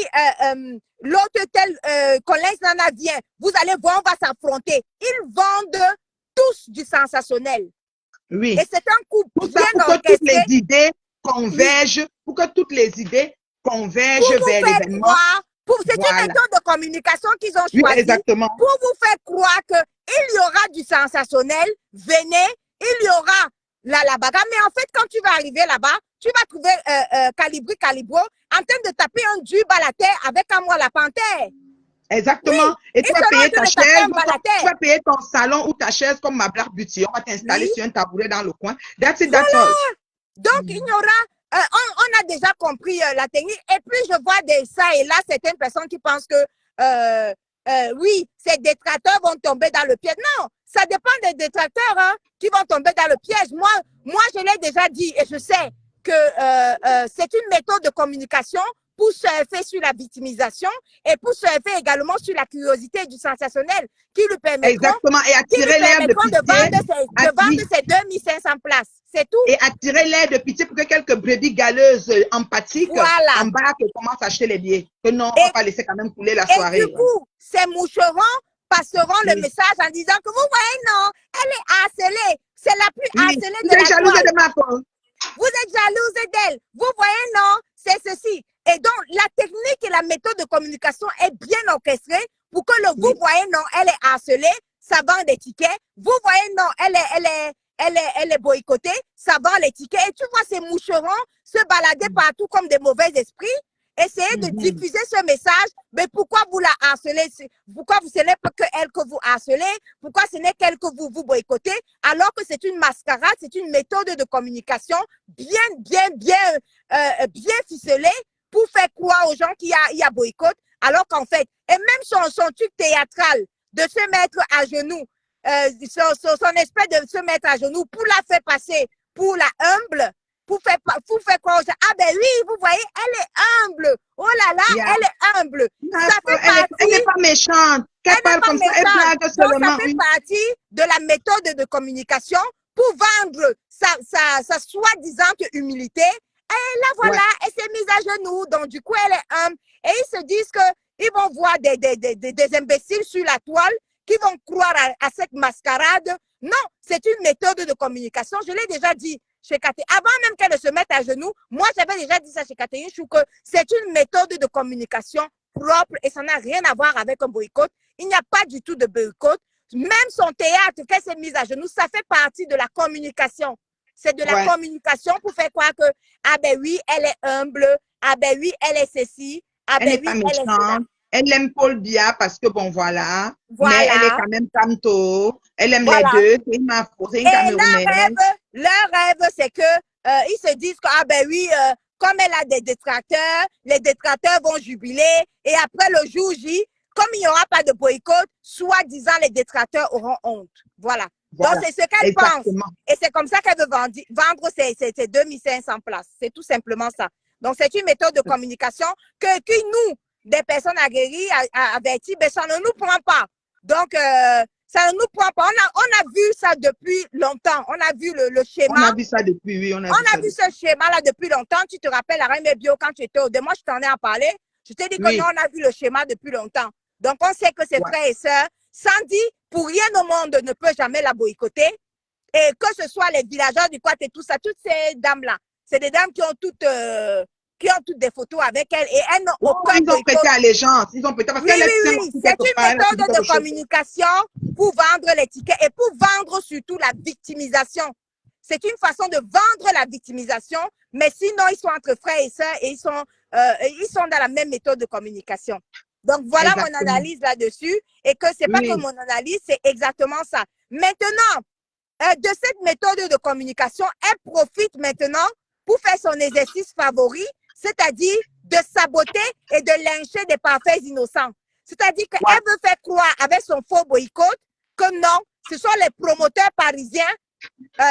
l'autre tel Collège Nana vient, vous allez voir, on va s'affronter. Ils vendent tous du sensationnel. Oui. Et c'est un coup Tout bien ça pour que orchestré. toutes les idées convergent, pour que toutes les idées convergent vers l'événement. C'est une méthode de communication qu'ils ont choisie. Oui, exactement. Pour vous faire croire qu'il y aura du sensationnel, venez, il y aura la bagarre. Mais en fait, quand tu vas arriver là-bas, tu vas trouver Calibro en train de taper un dub à la terre avec un moi la panthère. Exactement. Oui, et tu vas payer ta chaise, tu vas payer ton salon ou ta chaise comme ma Black Beauty. On va t'installer sur un tabouret dans le coin. That's it, that's all. Donc, il y aura, on a déjà compris la technique. Et puis, je vois ça et là, certaines personnes qui pensent que, oui, ces détracteurs vont tomber dans le piège. Non, ça dépend des détracteurs qui vont tomber dans le piège. Moi, je l'ai déjà dit et je sais que c'est une méthode de communication pour surfer sur la victimisation et pour surfer également sur la curiosité du sensationnel qui lui permettront, et attirer l'air de pitié, de vendre ces 2500 places. C'est tout. Et attirer l'air de pitié pour que quelques brebis galeuses empathiques embarquent et commencent à acheter les billets. Que non, on ne va pas laisser quand même couler la soirée. Et du coup, ces moucherons passeront le message en disant que vous voyez, non, elle est harcelée. C'est la plus harcelée de la toile. Jalouse de ma part. Vous êtes jalouse d'elle. Vous voyez, non, c'est ceci. Et donc, la technique et la méthode de communication est bien orchestrée pour que vous voyez, non, elle est harcelée, ça vend des tickets. Vous voyez, non, elle est boycottée, ça vend les tickets. Et tu vois ces moucherons se balader partout comme des mauvais esprits, essayer de diffuser ce message. Mais pourquoi vous la harcelez? Pourquoi ce n'est pas que elle que vous harcelez? Pourquoi ce n'est qu'elle que vous boycottez? Alors que c'est une mascarade, c'est une méthode de communication bien ficelée pour faire croire aux gens qu'il y a boycott. Alors qu'en fait, et même son truc théâtral de se mettre à genoux, son espèce de se mettre à genoux pour la faire passer pour la humble, pour faire croire, ah ben oui, vous voyez, elle est humble. Oh là là, elle est humble. Ça fait partie, elle n'est pas méchante. Elle parle comme ça, elle blague seulement. Ça fait partie de la méthode de communication pour vendre sa soi-disant humilité. Et là, voilà, elle s'est mise à genoux. Donc, du coup, elle est humble. Et ils se disent qu'ils vont voir des imbéciles sur la toile qui vont croire à cette mascarade. Non, c'est une méthode de communication. Je l'ai déjà dit chez Catherine. Avant même qu'elle ne se mette à genoux, moi, j'avais déjà dit ça chez Catherine Chou que c'est une méthode de communication propre et ça n'a rien à voir avec un boycott. Il n'y a pas du tout de boycott. Même son théâtre, qu'elle s'est mise à genoux, ça fait partie de la communication. C'est de la communication pour faire croire que, ah ben oui, elle est humble, ah ben oui, elle est ceci, ah ben oui, elle est cela. Elle aime Paul Biya parce que bon, voilà. Mais elle est quand même tanto. Elle aime les deux. C'est une Camerounaise. Leur rêve, c'est que ils se disent que, ah ben oui, comme elle a des détracteurs, les détracteurs vont jubiler. Et après le jour J, comme il n'y aura pas de boycott, soi-disant, les détracteurs auront honte. Voilà. Donc, Voilà. c'est ce qu'elle pense. Exactement. Et c'est comme ça qu'elle veut vendre ses 2500 places. C'est tout simplement ça. Donc, c'est une méthode de communication que nous, des personnes aguerries, averties, ben, ça ne nous prend pas. Donc, ça ne nous prend pas. On a vu ça depuis longtemps. On a vu le schéma. On a vu ça depuis, oui. On a vu ce schéma-là depuis longtemps. Tu te rappelles, Alain Bio, quand tu étais au dé, moi, je t'en ai à parler. Je t'ai dit que oui. non, on a vu le schéma depuis longtemps. Donc, on sait que ses frères et sœurs, Sandy, pour rien au monde, ne peut jamais la boycotter. Et que ce soit les villageois du Quat et tout ça, toutes ces dames-là, c'est des dames qui ont toutes des photos avec elle et elles n'ont aucun Ils ont prêté allégeance. Ils ont prêté parce qu'elle oui. C'est une méthode de communication pour vendre les tickets et pour vendre surtout la victimisation. C'est une façon de vendre la victimisation, mais sinon, ils sont entre frères et sœurs et ils sont dans la même méthode de communication. Donc, voilà mon analyse là-dessus et que c'est pas que mon analyse, c'est exactement ça. Maintenant, de cette méthode de communication, elle profite maintenant pour faire son exercice favori, c'est-à-dire de saboter et de lyncher des parfaits innocents. C'est-à-dire qu'elle veut faire croire avec son faux boycott que non, ce sont les promoteurs parisiens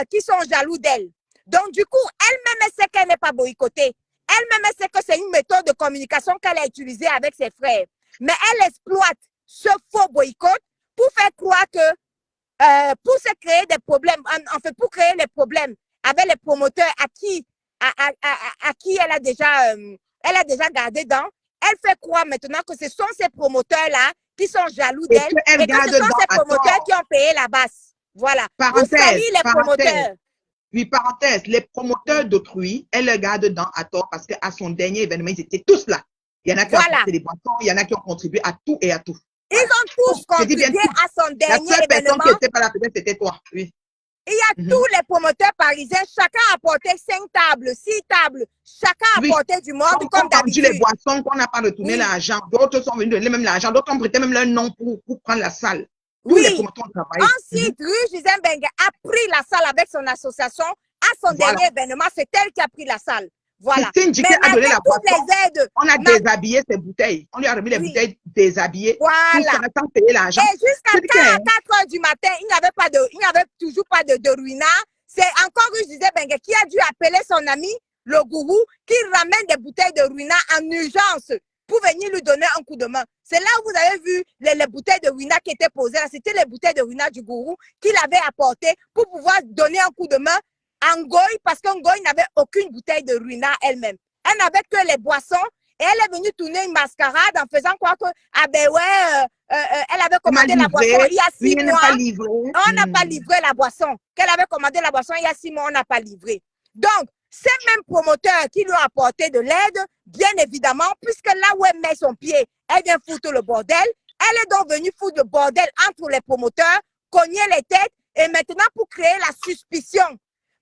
qui sont jaloux d'elle. Donc, du coup, elle-même, elle sait qu'elle n'est pas boycottée. Elle-même, elle sait que c'est une méthode de communication qu'elle a utilisée avec ses frères. Mais elle exploite ce faux boycott pour faire croire que, pour se créer des problèmes, en fait, pour créer les problèmes avec les promoteurs à qui elle a déjà gardé dans, elle fait croire maintenant que ce sont ces promoteurs-là qui sont jaloux d'elle et que ce sont ces promoteurs qui ont payé la basse. Voilà. Pour salir les promoteurs. Oui, parenthèse, les promoteurs d'autrui, elle le garde dans à tort parce qu'à son dernier événement, ils étaient tous là. Il y en a qui ont apporté des boissons, il y en a qui ont contribué à tout et à tout. Ils ont tous contribué à son dernier événement. La seule personne qui n'était pas là, peut-être, c'était toi. Oui. Il y a tous les promoteurs parisiens, chacun a apporté 5 tables, 6 tables, chacun a apporté du monde comme d'habitude. Les boissons, qu'on n'a pas retourné l'argent, d'autres sont venus donner même l'argent, d'autres ont prêté même leur nom pour prendre la salle. Tous les promoteurs ont travaillé. Ensuite, Rue Gisèle Bengue a pris la salle avec son association à son dernier événement. C'est elle qui a pris la salle. Voilà. Christine Djiké a donné la boisson. Aides, on a déshabillé ses bouteilles. On lui a remis les bouteilles déshabillées. Voilà. Sans payer l'argent. Et jusqu'à 4 heures du matin, il n'y avait toujours pas de ruina. C'est encore Rue Gisèle Bengue qui a dû appeler son ami, le gourou, qui ramène des bouteilles de ruina en urgence pour venir lui donner un coup de main. C'est là où vous avez vu les bouteilles de ruina qui étaient posées là. C'était les bouteilles de ruina du gourou qu'il avait apportées pour pouvoir donner un coup de main à Ngoï, parce que Ngoï n'avait aucune bouteille de ruina elle-même. Elle n'avait que les boissons et elle est venue tourner une mascarade en faisant croire que, elle avait commandé la boisson il y a 6 mois. On n'a pas livré la boisson. Qu'elle avait commandé la boisson il y a 6 mois, on n'a pas livré. Donc, ces mêmes promoteurs qui lui ont apporté de l'aide, bien évidemment, puisque là où elle met son pied, elle vient foutre le bordel. Elle est donc venue foutre le bordel entre les promoteurs, cogner les têtes et maintenant pour créer la suspicion.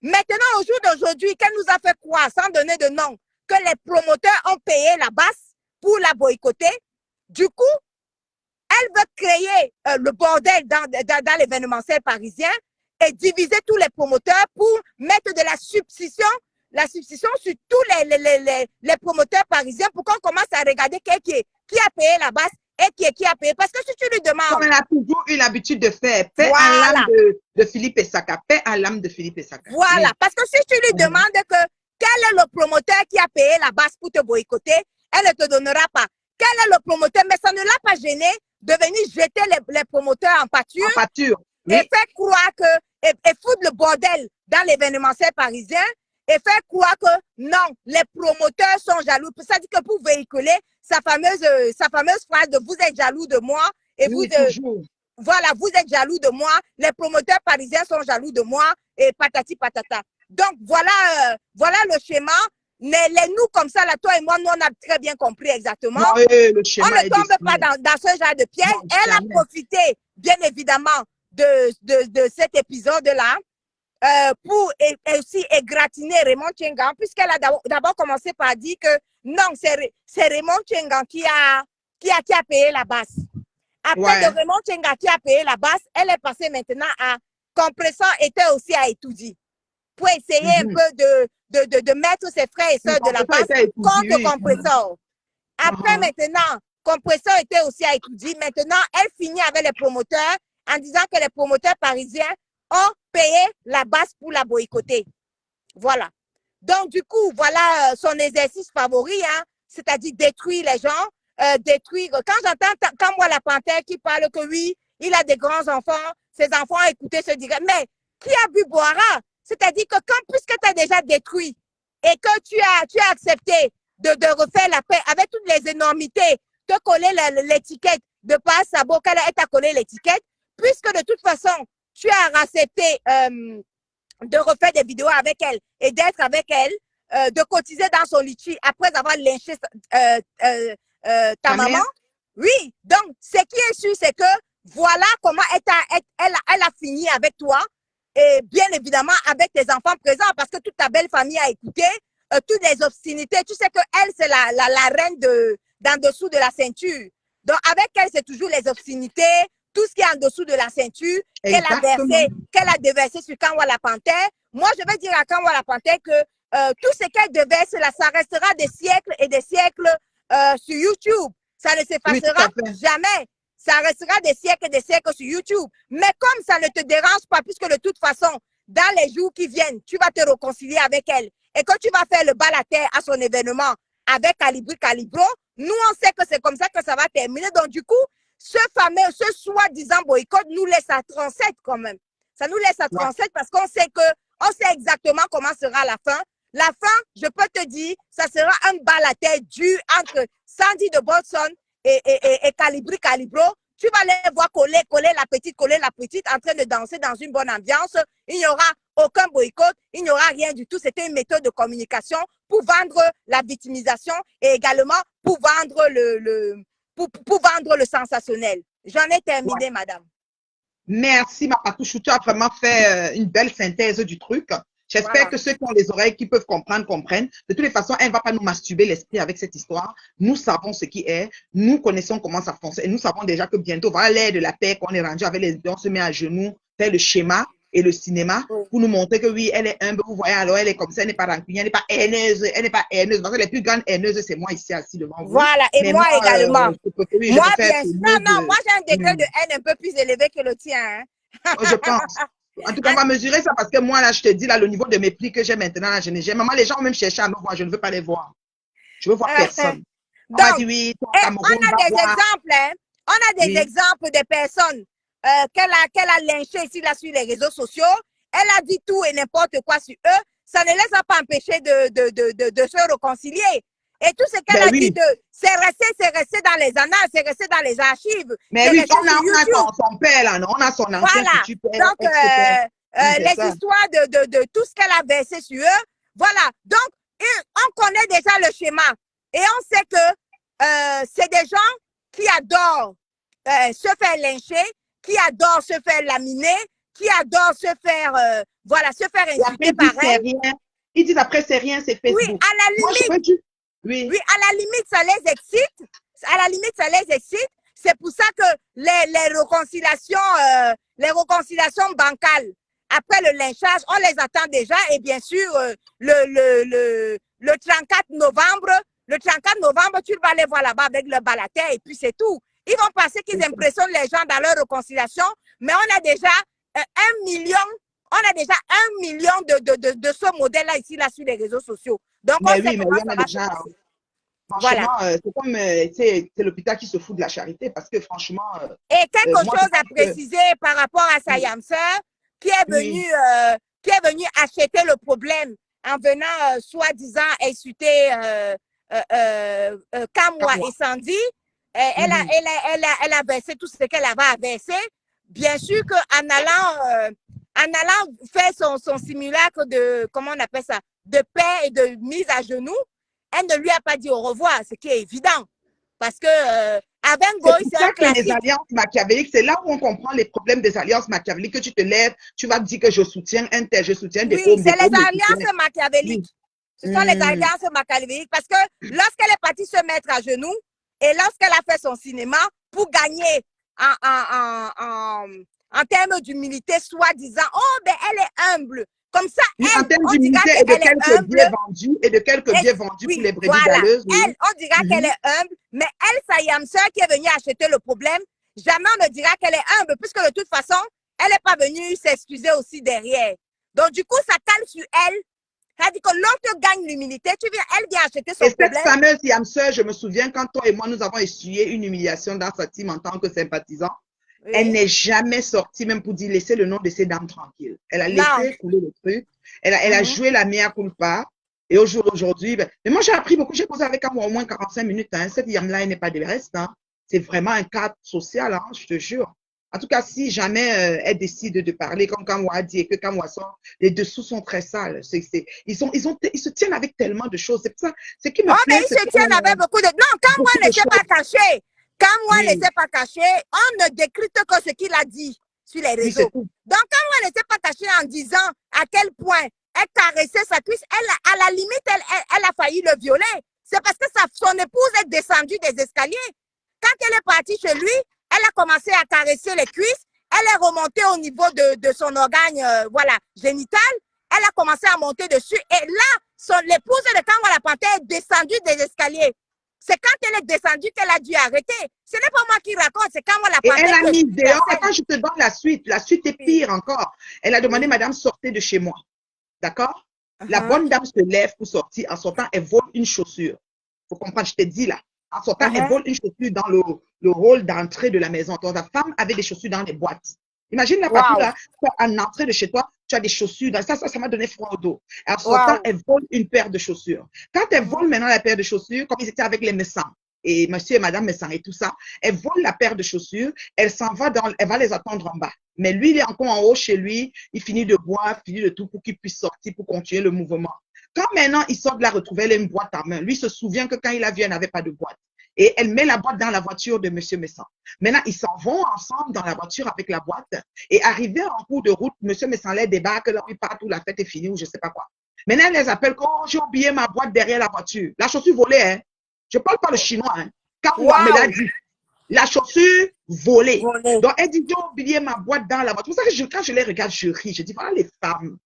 Maintenant, au jour d'aujourd'hui, qu'elle nous a fait croire, sans donner de nom, que les promoteurs ont payé la basse pour la boycotter. Du coup, elle veut créer le bordel dans l'événementiel parisien et diviser tous les promoteurs pour mettre de la substitution sur tous les promoteurs parisiens pour qu'on commence à regarder qui a payé la basse et qui a payé. Parce que si tu lui demandes... Comme elle a toujours eu l'habitude de faire, paix à l'âme de Philippe Essaka, paix à l'âme de Philippe Essaka. Voilà, parce que si tu lui demandes quel est le promoteur qui a payé la basse pour te boycotter, elle ne te donnera pas. Quel est le promoteur? Mais ça ne l'a pas gêné de venir jeter les promoteurs en pâture. Et faire croire que, et foutre le bordel dans l'événementiel parisien et faire croire que non, les promoteurs sont jaloux. Ça dit que pour véhiculer sa fameuse phrase de vous êtes jaloux de moi et voilà, vous êtes jaloux de moi, les promoteurs parisiens sont jaloux de moi et patati patata. Donc voilà le schéma. Nous comme ça, là, toi et moi, nous on a très bien compris exactement. Non, le schéma on ne tombe pas dans ce genre de piège. Elle a profité, bien évidemment, de cet épisode-là pour aussi égratigner Raymond Tchengan, puisqu'elle a d'abord commencé par dire que non, c'est Raymond Tchengan qui a payé la basse. Après de Raymond Tchengan qui a payé la basse, elle est passée maintenant à Compresseur était aussi à Etoudi pour essayer un peu de mettre ses frères et sœurs de la basse contre Compresseur. Après maintenant, Compresseur était aussi à Etoudi. Maintenant, elle finit avec les promoteurs en disant que les promoteurs parisiens ont payé la base pour la boycotter. Voilà. Donc, du coup, voilà son exercice favori, hein, c'est-à-dire détruire les gens, détruire. Quand j'entends, quand moi, la panthère qui parle que oui, il a des grands enfants, ses enfants ont écouté ce direct, mais qui a bu boira? C'est-à-dire que puisque tu as déjà détruit et que tu as accepté de refaire la paix avec toutes les énormités, te coller l'étiquette de pas sabot, qu'elle t'a collé l'étiquette, puisque de toute façon, tu as accepté de refaire des vidéos avec elle et d'être avec elle, de cotiser dans son litchi après avoir lynché ta maman. Mère. Oui, donc ce qui est sûr, c'est que voilà comment elle a fini avec toi et bien évidemment avec tes enfants présents parce que toute ta belle famille a écouté toutes les obscénités. Tu sais qu'elle, c'est la reine d'en dessous de la ceinture. Donc avec elle, c'est toujours les obscénités, tout ce qui est en dessous de la ceinture, qu'elle a déversé sur Kanwa la Panthère. Moi, je vais dire à Kanwa la Panthère que tout ce qu'elle déverse, là, ça restera des siècles et des siècles sur YouTube. Ça ne s'effacera jamais. Ça restera des siècles et des siècles sur YouTube. Mais comme ça ne te dérange pas, puisque de toute façon, dans les jours qui viennent, tu vas te réconcilier avec elle et que tu vas faire le bal à terre à son événement avec Calibri Calibro, nous, on sait que c'est comme ça que ça va terminer. Donc, du coup, ce soi-disant boycott nous laisse à 37 quand même. Ça nous laisse à 37 parce qu'on sait exactement comment sera la fin. La fin, je peux te dire, ça sera un bal à terre dû entre Sandy de Bolson et Calibri Calibro. Tu vas les voir coller la petite en train de danser dans une bonne ambiance. Il n'y aura aucun boycott, il n'y aura rien du tout. C'était une méthode de communication pour vendre la victimisation et également pour vendre pour vendre le sensationnel. J'en ai terminé, madame. Merci, ma Patouchou. Tu as vraiment fait une belle synthèse du truc. J'espère que ceux qui ont les oreilles, qui peuvent comprendre, comprennent. De toutes les façons, elle ne va pas nous masturber l'esprit avec cette histoire. Nous savons ce qui est. Nous connaissons comment ça fonctionne. Et nous savons déjà que bientôt, voilà l'ère de la paix qu'on est rendu avec les deux. On se met à genoux, faire le schéma et le cinéma pour nous montrer que oui, elle est humble. Vous voyez, alors elle est comme ça, elle n'est pas rancunière, elle n'est pas haineuse. Elle n'est pas haineuse. Parce que les plus grandes haineuses, c'est moi ici, assis devant vous. Voilà, et moi également. Moi, bien sûr. Non, moi, j'ai un degré de haine un peu plus élevé que le tien. Hein? Je pense. En tout cas, on va mesurer ça parce que moi, là, je te dis, là, le niveau de mépris que j'ai maintenant, là, maman, les gens ont même cherché à me voir, je ne veux pas les voir. Je veux voir personne. Donc, on a des exemples, hein? On a des exemples de personnes qu'elle a lynchées ici, là, sur les réseaux sociaux. Elle a dit tout et n'importe quoi sur eux. Ça ne les a pas empêchés de se réconcilier. Et tout ce qu'elle a dit, c'est resté dans les annales, c'est resté dans les archives. Mais oui, on a son père là, non? On a son ancien futur père. Donc, les histoires de tout ce qu'elle a versé sur eux. Voilà. Donc, on connaît déjà le schéma. Et on sait que c'est des gens qui adorent se faire lyncher, qui adorent se faire laminer, qui adorent se faire, se faire insulter par elle. Ils disent après, c'est rien, c'est Facebook. Oui, à la limite. Oui, à la limite, ça les excite. À la limite, ça les excite. C'est pour ça que les réconciliations bancales, après le lynchage, on les attend déjà. Et bien sûr, le 34 novembre, tu vas aller voir là-bas avec le bal à terre et puis c'est tout. Ils vont penser qu'ils impressionnent les gens dans leur réconciliation, mais on a déjà 1 million. On a déjà 1 million de ce modèle-là ici, là, sur les réseaux sociaux. Donc, on sait comment ça va se passer. Franchement, c'est comme c'est l'hôpital qui se fout de la charité parce que franchement. Et quelque chose à préciser par rapport à sa yamseur qui est venu acheter le problème en venant soi-disant insulter Kamwa et Sandy. Elle a versé tout ce qu'elle avait à verser. Bien sûr qu'en allant faire son simulacre de, comment on appelle ça, de paix et de mise à genoux, elle ne lui a pas dit au revoir, ce qui est évident. Parce que Avengoy, c'est un classique. Les alliances machiavéliques, c'est là où on comprend les problèmes des alliances machiavéliques, que tu te lèves, tu vas te dire que je soutiens un tel, je soutiens des hommes. Oui, c'est les alliances machiavéliques. Ce sont les alliances machiavéliques. Parce que lorsqu'elle est partie se mettre à genoux et lorsqu'elle a fait son cinéma pour gagner en termes d'humilité, soi-disant, oh, ben elle est humble. Comme ça, en termes d'humilité et de quelques biais vendus, pour les brebis galeuses. Elle, on dira qu'elle est humble, mais elle, sa yamseur qui est venue acheter le problème, jamais on ne dira qu'elle est humble, puisque de toute façon, Elle n'est pas venue s'excuser aussi derrière. Donc, du coup, ça cale sur elle. Ça dit que l'autre gagne l'humilité. Elle vient acheter son Et cette problème. fameuse Yam Sœur, je me souviens quand toi et moi, nous avons essuyé une humiliation dans sa team en tant que sympathisant. Oui. Elle n'est jamais sortie même pour dire laisser le nom de ses dames tranquilles. Elle a laissé couler le truc. Elle a joué la mea culpa. Et aujourd'hui, ben, mais moi j'ai appris beaucoup. J'ai posé avec elle au moins 45 minutes. Hein. Cette Yam-là, elle n'est pas des restes. Hein. C'est vraiment un cadre social, hein, je te jure. En tout cas, si jamais elle décide de parler comme Kamwa a dit et que Kamwa sort, les dessous sont très sales. Ils se tiennent avec tellement de choses. C'est ça. Ce qui me plaît, mais ils se tiennent avec beaucoup de... Non, Kamwa ne s'est pas caché. Kamwa ne s'est pas caché. On ne décrypte que ce qu'il a dit sur les réseaux. Donc, Kamwa ne s'est pas caché en disant à quel point elle caressait sa cuisse. Elle, à la limite, elle a failli le violer. C'est parce que son épouse est descendue des escaliers. Quand elle est partie chez lui, elle a commencé à caresser les cuisses. Elle est remontée au niveau de son organe voilà, génital. Elle a commencé à monter dessus. Et là, l'épouse de Kamwa la panthère est descendue des escaliers. C'est quand elle est descendue qu'elle a dû arrêter. Ce n'est pas moi qui raconte, c'est Kamwa la panthère. Et elle a mis dehors. Attends, je te donne la suite. La suite est pire encore. Elle a demandé, madame, sortez de chez moi. D'accord? La bonne dame se lève pour sortir. En sortant, elle vole une chaussure. Faut comprendre, je te dis là. En sortant, elle vole une chaussure dans le hall d'entrée de la maison. Donc, la femme avait des chaussures dans les boîtes. Imagine la patou là, en entrée de chez toi, tu as des chaussures. Ça m'a donné froid au dos. En sortant, elle vole une paire de chaussures. Quand elle vole maintenant la paire de chaussures, comme ils étaient avec les médecins, et monsieur et madame médecin et tout ça, elle vole la paire de chaussures, elle s'en va elle va les attendre en bas. Mais lui, il est encore en haut chez lui, il finit de boire, finit de tout pour qu'il puisse sortir, pour continuer le mouvement. Quand maintenant il sort de la retrouver, elle a une boîte à main. Lui se souvient que quand il a vu, elle n'avait pas de boîte. Et elle met la boîte dans la voiture de monsieur Messan. Maintenant, ils s'en vont ensemble dans la voiture avec la boîte. Et arrivé en cours de route, monsieur Messan les débarque, là, il part où la fête est finie ou je ne sais pas quoi. Maintenant, elle les appelle quand j'ai oublié ma boîte derrière la voiture. La chaussure volée, hein. Je ne parle pas le chinois, hein. Quand on me l'a dit. La chaussure volée. Donc, elle dit, j'ai oublié ma boîte dans la voiture. C'est pour ça que quand je les regarde, je ris. Je dis, voilà les femmes.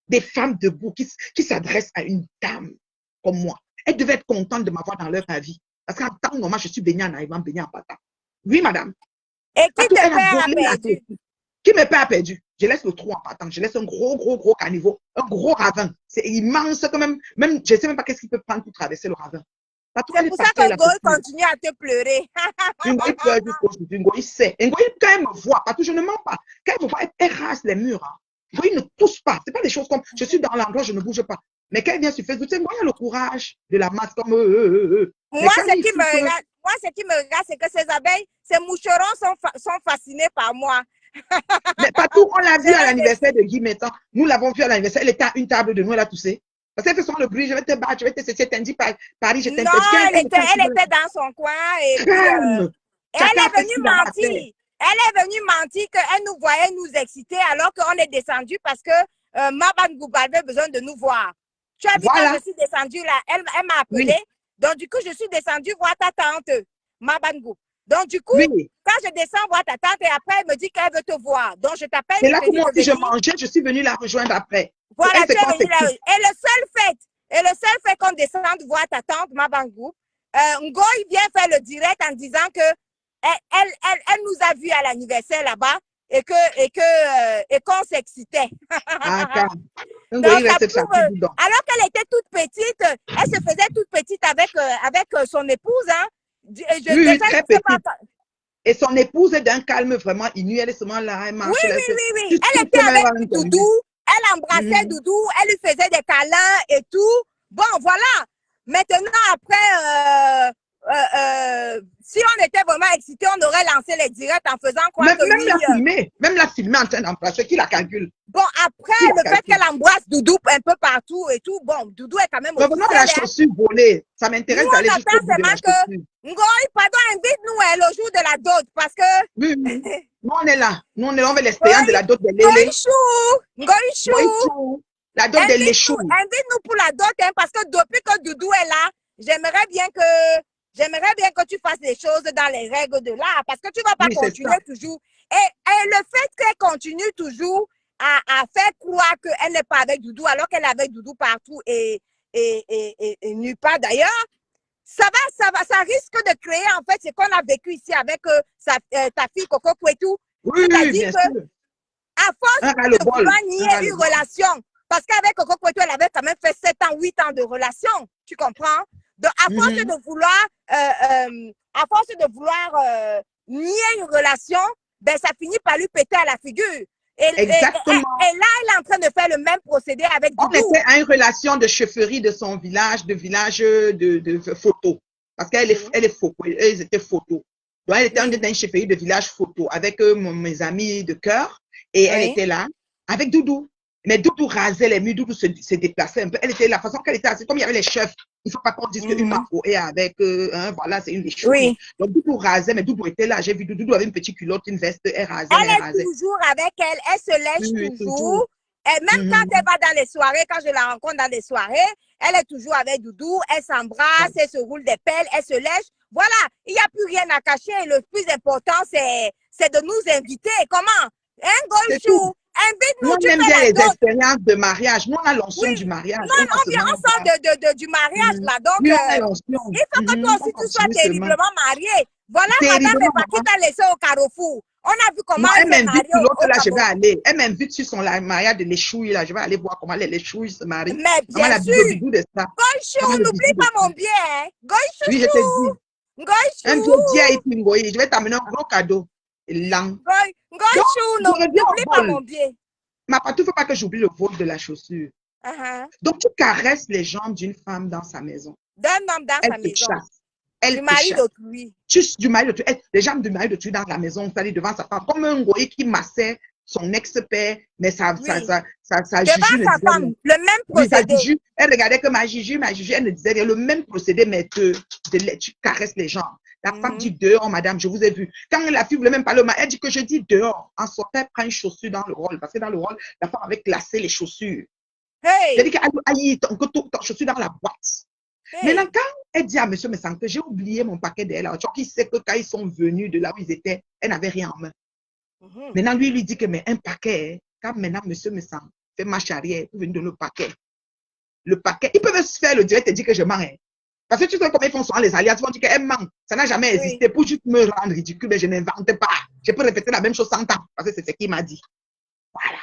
Des femmes debout qui s'adressent à une dame comme moi. Elles devaient être contentes de m'avoir dans leur avis. Parce qu'en temps normal, je suis baignée en arrivant, baignée en partant. Oui, madame. Et qui te perd a perdu? Qui me perd a perdu? Je laisse le trou en partant. Je laisse un gros caniveau. Un gros ravin. C'est immense quand même. Même, je ne sais même pas qu'est-ce qu'il peut prendre pour traverser le ravin. C'est pour ça que Ngoï continue à te pleurer. Ngoï pleure jusqu'aujourd'hui. Ngoï sait. Ngoï, quand elle me voit, parce que je ne mens pas, quand elle me voit, elle rase les murs. Hein. Ngoï ne touche pas. Ce n'est pas des choses comme je suis dans l'endroit, je ne bouge pas. Mais quand elle vient sur Facebook, tu sais, moi, il y a le courage de la masse comme Moi, ce qui me regarde, c'est que ces abeilles, ces moucherons sont fascinés par moi. Mais partout, on l'a vu à l'anniversaire de Guy Mettan. Nous l'avons vu à l'anniversaire. Elle était à une table de nous, elle a toussé. Parce qu'elle fait son le bruit, je vais te battre, je vais te cesser, t'indies Paris, je t'indique. Non, elle était dans son coin. Et puis, elle est venue mentir. Elle est venue mentir qu'elle nous voyait nous exciter alors qu'on est descendu parce que Mabangou avait besoin de nous voir. Tu as vu quand je suis descendue là, elle m'a appelé. Oui. Donc, du coup, je suis descendue voir ta tante, Mabangou. Donc, du coup, quand je descends voir ta tante et après, elle me dit qu'elle veut te voir. Donc, je t'appelle. C'est là que moi aussi, je mangeais, je suis venue la rejoindre après. Voilà, tu es venue là. Et le seul fait qu'on descende voir ta tante, Mabangou, Ngoï vient faire le direct en disant que elle nous a vus à l'anniversaire là-bas et qu'on s'excitait. Donc, alors qu'elle était toute petite, elle se faisait toute petite avec son épouse. Hein. Oui, très petite. Et son épouse est d'un calme vraiment inouï. Elle est seulement là, elle marche. Oui. Elle était avec Doudou. Elle embrassait Doudou. Elle lui faisait des câlins et tout. Bon, voilà. Maintenant, après, si on était vraiment excité, on aurait lancé les directs en faisant quoi même la filmer en train d'embrasser, qui la calcule? Bon, après, le fait qu'elle embrasse Doudou un peu partout et tout, bon, Doudou est quand même revenons à la chaussure volée. Ça m'intéresse d'aller jusqu'au bout de la chaussure. Ngoï, pardon, invite-nous le jour de la dot, parce que... Oui. Nous, on est là. Nous, on veut l'expérience de la dot de Lélé. Ngoïchou. La dot de Léchou. Invite-nous pour la dot, hein, parce que depuis que Doudou est là, j'aimerais bien que tu fasses les choses dans les règles de l'art, parce que tu ne vas pas continuer toujours. Et le fait qu'elle continue toujours à faire croire qu'elle n'est pas avec Doudou, alors qu'elle est avec Doudou partout et nulle part d'ailleurs, ça risque de créer en fait ce qu'on a vécu ici avec ta fille Coco Kouetou. Oui, bien sûr. À force Un de ras-le-bol. vouloir Un nier une ras-le-bol. relation, parce qu'avec Coco Kweto, elle avait quand même fait 7 ans, 8 ans de relation. Tu comprends? Donc, Mhm. à force de vouloir nier une relation, ben, ça finit par lui péter à la figure. Exactement. Et là, elle est en train de faire le même procédé avec On Doudou. était à une relation de chefferie de son village, de photo. Parce elle est photo, elles étaient photos. Donc, elle était Oui, dans une chefferie de village photo avec mes amis de cœur. Et elle oui. était là avec Doudou. Mais Doudou rasait les murs, Doudou se déplaçait un peu. Elle était la façon qu'elle était assise, comme il y avait les chefs. Il ne faut pas qu'on dise qu'une Mako est avec, voilà, c'est une des chouilles. Oui. Donc, Doudou rasait, mais Doudou était là. J'ai vu Doudou avait une petite culotte, une veste, elle rasait, mais Elle elle est rasait. toujours avec elle, elle se Oui, lèche oui, toujours. toujours. Et même quand elle Mhm. va dans les soirées, quand je la rencontre dans les soirées, elle est toujours avec Doudou, elle s'embrasse, Voilà. elle se roule des pelles, elle se lèche. Voilà, il n'y a plus rien à cacher. Le plus important, c'est de nous inviter. Comment? Un C'est tout. gochou, Nous, invite-nous, on tu aime fais bien la les dot. expériences de mariage. Nous, on a Oui, l'onction du mariage. non, On va on vient, seulement on sort voir. du mariage Mhm. là. Donc, Oui, on a l'onction. il faut que toi On aussi, tu sois continue seulement. terriblement marié. Voilà, madame Terriblement, Eva qui maman. t'a laissé au carrefour. On a vu comment Non, elle elle s'est m'invite mariée sur l'autre, au là, je vais Cameroun. aller. Elle m'invite sur son mariage de l'échouille, là. Je vais aller voir comment les chouilles se marient. Mais Comment bien la sûr, bidou de ça. Comment Goichou, le n'oublie bidou de pas ça. mon billet, hein. Oui, je te dis. Goichouchou, Un billet d'hier Goichou, et puis Ngoyi. Je vais t'amener un gros cadeau. Lent. Donc, Goichou, je reviens au n'oublie pas vol. mon billet. Ma patou, il ne faut pas que j'oublie le vol de la chaussure. Uh-huh. Donc, tu caresses les jambes d'une femme dans sa maison. D'un homme dans Elle sa te maison, chasse. du Elle te mari chasse. d'autrui. Du mari de tu, les jambes du mari de tu dans la maison, c'est-à-dire devant sa femme, comme un goyer qui massait son ex-père, mais Oui, sa devant Juju ne sa disait rien. femme, le même Oui, sa procédé. Juju, elle regardait que ma Juju, elle ne disait rien. Le même procédé, mais tu caresses les jambes. La femme dit dehors, madame, je vous ai vu. Quand la fille voulait même parler au mari, elle dit que je dis dehors. En sortant, elle prend une chaussure dans le rôle, parce que dans le rôle, la femme avait classé les chaussures. Elle dit Hey, que ton chaussure dans la boîte. Maintenant, hey. quand elle dit à monsieur Messanque, j'ai oublié mon paquet d'elle, qui sait que quand ils sont venus de là où ils étaient, elle n'avait rien en main. Maintenant, lui dit que, mais un paquet, quand maintenant monsieur Messanque fait marche arrière pour venir donner le paquet, ils peuvent se faire le direct et dire que je mens. Parce que tu sais comment ils font souvent les alliances, ils vont dire qu'elle ment. Ça n'a jamais Oui. existé pour juste me rendre ridicule, mais je n'invente pas. Je peux répéter la même chose 100 ans, parce que c'est ce qu'il m'a dit. Voilà.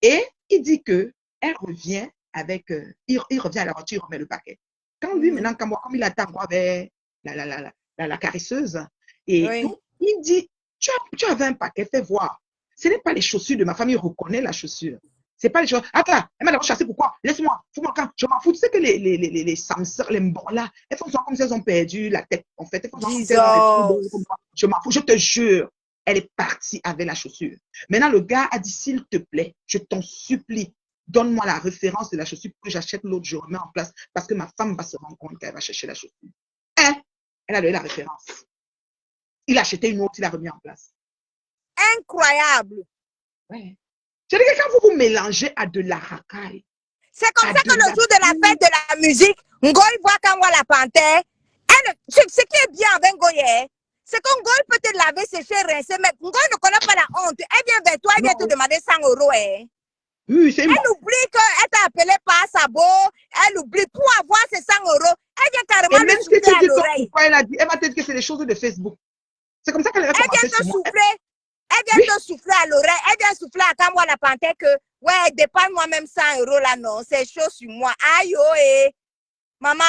Et il dit que elle revient avec, il revient à la voiture, il remet le paquet. Quand lui, maintenant, comme il attend avec la caresseuse, et Oui. donc, il dit, tu avais un paquet, fais voir. Ce n'est pas les chaussures de ma famille, reconnaît la chaussure. C'est pas les chaussures. Attends, elle m'a d'abord chassé, pourquoi? Laisse-moi, fous-moi le camp, je m'en fous. Tu sais que les samseurs, les mbons là, elles font comme si elles ont perdu la tête, en fait. Elles font comme si elles ont des Jesus. troubles. Je m'en fous, je te jure. Elle est partie avec la chaussure. Maintenant, le gars a dit, s'il te plaît, je t'en supplie, donne-moi la référence de la chaussure pour que j'achète l'autre, je remets en place, parce que ma femme va se rendre compte qu'elle va chercher la chaussure. Hein? Elle a donné la référence. Il a acheté une autre, il a remis en place. Incroyable. Ouais. Je dis que quand vous vous mélangez à de la racaille, C'est comme à ça de que le la... jour de la fête de la musique, Ngoy voit quand voit la panthère. Ce qui est bien avec Ngoy, c'est que Ngoy peut te laver, sécher, rincer, mais Ngoy ne connaît pas la honte. Elle vient vers toi, elle vient te Non, demander 100 euros. oui, c'est bon. Elle oublie qu'elle t'a appelé par Sabo, elle oublie pour avoir ses 100 euros. Elle vient Et carrément lui même si souffler tu à dis l'oreille. pourquoi elle a dit, elle va te dire que c'est des choses de Facebook. C'est comme ça qu'elle a Elle commencé vient sur te moi. souffler. Elle Oui, vient te souffler à l'oreille. Elle vient souffler à quand moi la panthère que, ouais, dépanne-moi même 100 euros là, non. C'est chaud sur moi. Aïe, oh, maman.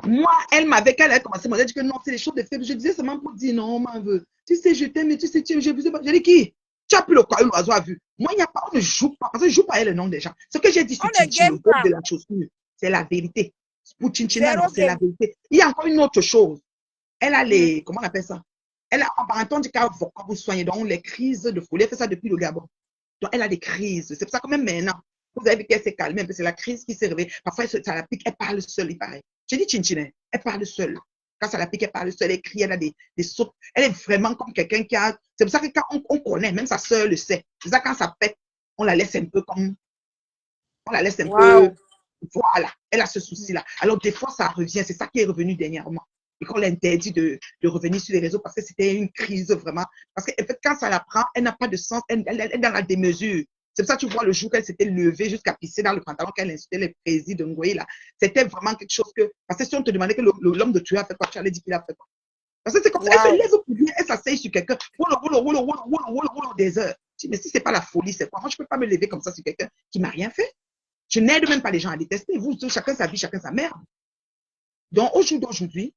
moi, elle m'avait, quand elle a commencé, elle m'a dit que non, c'est des choses de Facebook. Je disais seulement pour dire non, on m'en veut. Tu sais, je t'aime, mais tu sais, j'ai vu. J'ai dit qui? Tu as plus le quoi, l'oiseau a vu. Moi, il n'y a pas, on ne joue pas, parce que je ne joue pas avec le nom des gens. Ce que j'ai dit On sur ne Chinchin, le game groupe pas. de la chaussure, c'est la vérité. Pour Chinchina, non, Zéro c'est la game. vérité. Il y a encore une autre chose. Elle a les, comment on appelle ça? Elle a, en parenthèse, dit qu'elle quand vous soignez, donc les crises de folie. Elle fait ça depuis le Gabon. Donc, elle a des crises. C'est pour ça que même maintenant, vous avez vu qu'elle s'est calmée un peu. C'est la crise qui s'est réveillée. Parfois, ça la pique, elle parle seule, il paraît. J'ai dit Chinchina, elle parle seule. Quand ça la pique, elle parle seule, elle crie, elle a des sautes. Elle est vraiment comme quelqu'un qui a. C'est pour ça que quand on connaît, même sa soeur le sait. C'est ça quand ça pète, on la laisse un peu comme. On la laisse un peu. Wow. Voilà, elle a ce souci-là. Alors, des fois, ça revient. C'est ça qui est revenu dernièrement. Et qu'on l'interdit de revenir sur les réseaux parce que c'était une crise vraiment. Parce qu'en fait, quand ça la prend, elle n'a pas de sens. Elle est dans la démesure. C'est pour ça que tu vois le jour qu'elle s'était levée jusqu'à pisser dans le pantalon, qu'elle insultait les présidents de Ngoï, là. C'était vraiment quelque chose que. Parce que si on te demandait que l'homme de Dieu a fait quoi, tu allais dire qu'il a fait quoi. Parce que c'est comme ça, elle se Wow. lève pour bien, elle s'asseye sur quelqu'un, des heures. Mais si ce n'est pas la folie, c'est quoi? Moi, je ne peux pas me lever comme ça sur quelqu'un qui ne m'a rien fait. Je n'aide même pas les gens à détester. Vous, chacun sa vie, chacun sa merde. Donc, au jour d'aujourd'hui,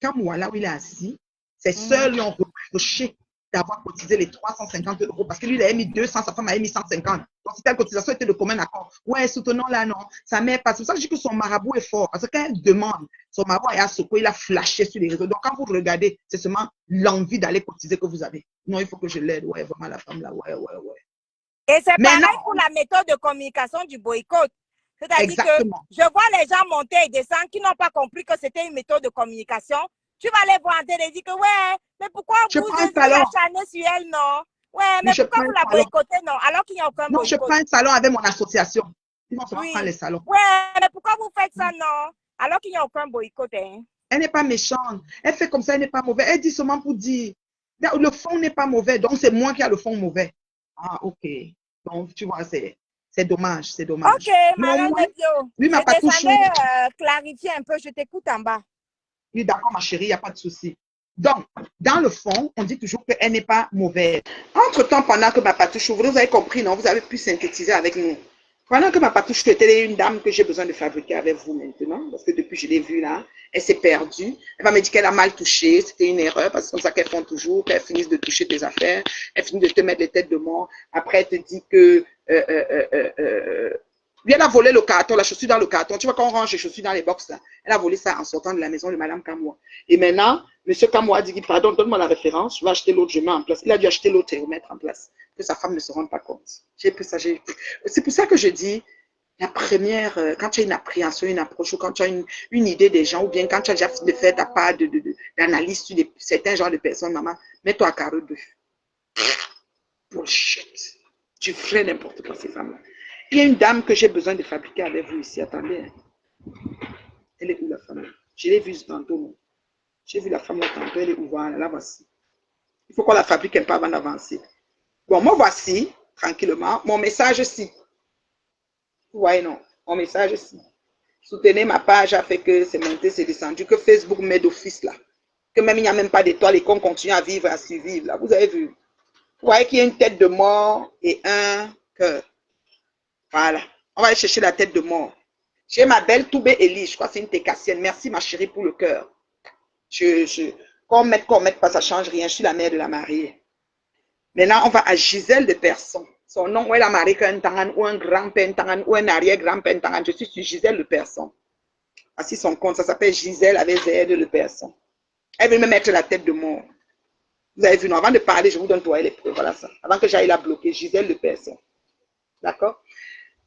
quand moi, là où il est assis, ses sœurs lui ont reproché d'avoir cotisé les 350 euros parce que lui, il avait mis 200, sa femme avait mis 150. Donc, si telle cotisation était de commun accord. Ouais, soutenons là, non. Sa mère passe. C'est pour ça que je dis que son marabout est fort. Parce que quand elle demande, son marabout est à secouer, il a flashé sur les réseaux. Donc, quand vous regardez, c'est seulement l'envie d'aller cotiser que vous avez. Non, il faut que je l'aide. Ouais, vraiment, la femme là. Ouais. Et c'est Mais pareil non, pour la méthode de communication du boycott. C'est-à-dire que exactement. je vois les gens monter et descendre qui n'ont pas compris que c'était une méthode de communication. Tu vas les voir en télé et dire que ouais, mais pourquoi Je vous prends un vous salon. acharnez sur elle, non? Ouais, Oui, mais je pourquoi prends vous un la salon. boycottez, non? Alors qu'il n'y a aucun Non, je boycott. prends un salon avec mon association. Ils vont seulement prendre les Oui. salons. Ouais, mais pourquoi vous faites ça, non? Alors qu'il n'y a aucun boycott, hein? Elle n'est pas méchante. Elle fait comme ça, elle n'est pas mauvaise. Elle dit seulement pour dire. Le fond n'est pas mauvais, donc c'est moi qui ai le fond mauvais. Ah, ok. Donc, tu vois, c'est dommage, c'est dommage. Ok, Mais au Marlène moins, Bio, lui je m'a pas touché. descendais clarifier un peu, je t'écoute en bas. Oui, d'accord, ma chérie, il n'y a pas de souci. Donc, dans le fond, on dit toujours qu'elle n'est pas mauvaise. Entre-temps, pendant que ma patouche ouvre, vous avez compris, non? Vous avez pu synthétiser avec nous. Pendant que ma patouche était une dame que j'ai besoin de fabriquer avec vous maintenant, parce que depuis que je l'ai vue là, elle s'est perdue. Elle va me dire qu'elle a mal touché, c'était une erreur, parce que c'est comme ça qu'elles font toujours, qu'elles finissent de toucher tes affaires, elles finissent de te mettre les têtes de mort. Après, elle te dit que elle a volé le carton, la chaussure dans le carton. Tu vois, quand on range les chaussures dans les box, là, elle a volé ça en sortant de la maison de Madame Kamoa. Et maintenant, Monsieur Kamoa a dit, pardon, donne-moi la référence, je vais acheter l'autre, je mets en place. Il a dû acheter l'autre et remettre en place. Que sa femme ne se rende pas compte. J'ai pu ça, c'est pour ça que je dis, la première, quand tu as une appréhension, une approche, ou quand tu as une idée des gens, ou bien quand tu as déjà fait ta part d'analyse sur certains genres de personnes, maman, mets-toi à carreau de bullshit. Tu ferais n'importe quoi, ces femmes-là. Il y a une dame que j'ai besoin de fabriquer avec vous ici. Attendez. Elle est où la femme? Je l'ai vue tantôt. Non? J'ai vu la femme là tantôt. Elle est où? Voilà, la voici. Il faut qu'on la fabrique un peu avant d'avancer. Bon, moi voici, tranquillement, mon message ici. Vous voyez, non? Mon message ici. Soutenez ma page a fait que c'est monté, c'est descendu, que Facebook met d'office là. Que même il n'y a même pas d'étoiles et qu'on continue à vivre, à survivre là. Vous avez vu? Vous voyez qu'il y a une tête de mort et un cœur. Voilà. On va aller chercher la tête de mort. J'ai ma belle Toubé Elie, je crois que c'est une técassienne. Merci ma chérie pour le cœur. Qu'on mette pas, ça change rien. Je suis la mère de la mariée. Maintenant, on va à Gisèle de Person. Son nom, ou elle a marié qu'un tangan, ou un grand-père tangan, ou un arrière-grand-père tangan. Je suis sur Gisèle de Person. Voici son compte, ça s'appelle Gisèle avec Z de Person. Elle veut me mettre la tête de mort. Vous avez vu, non, avant de parler, je vous donne toi les preuves. Voilà ça. Avant que j'aille la bloquer, Gisèle de Person. D'accord?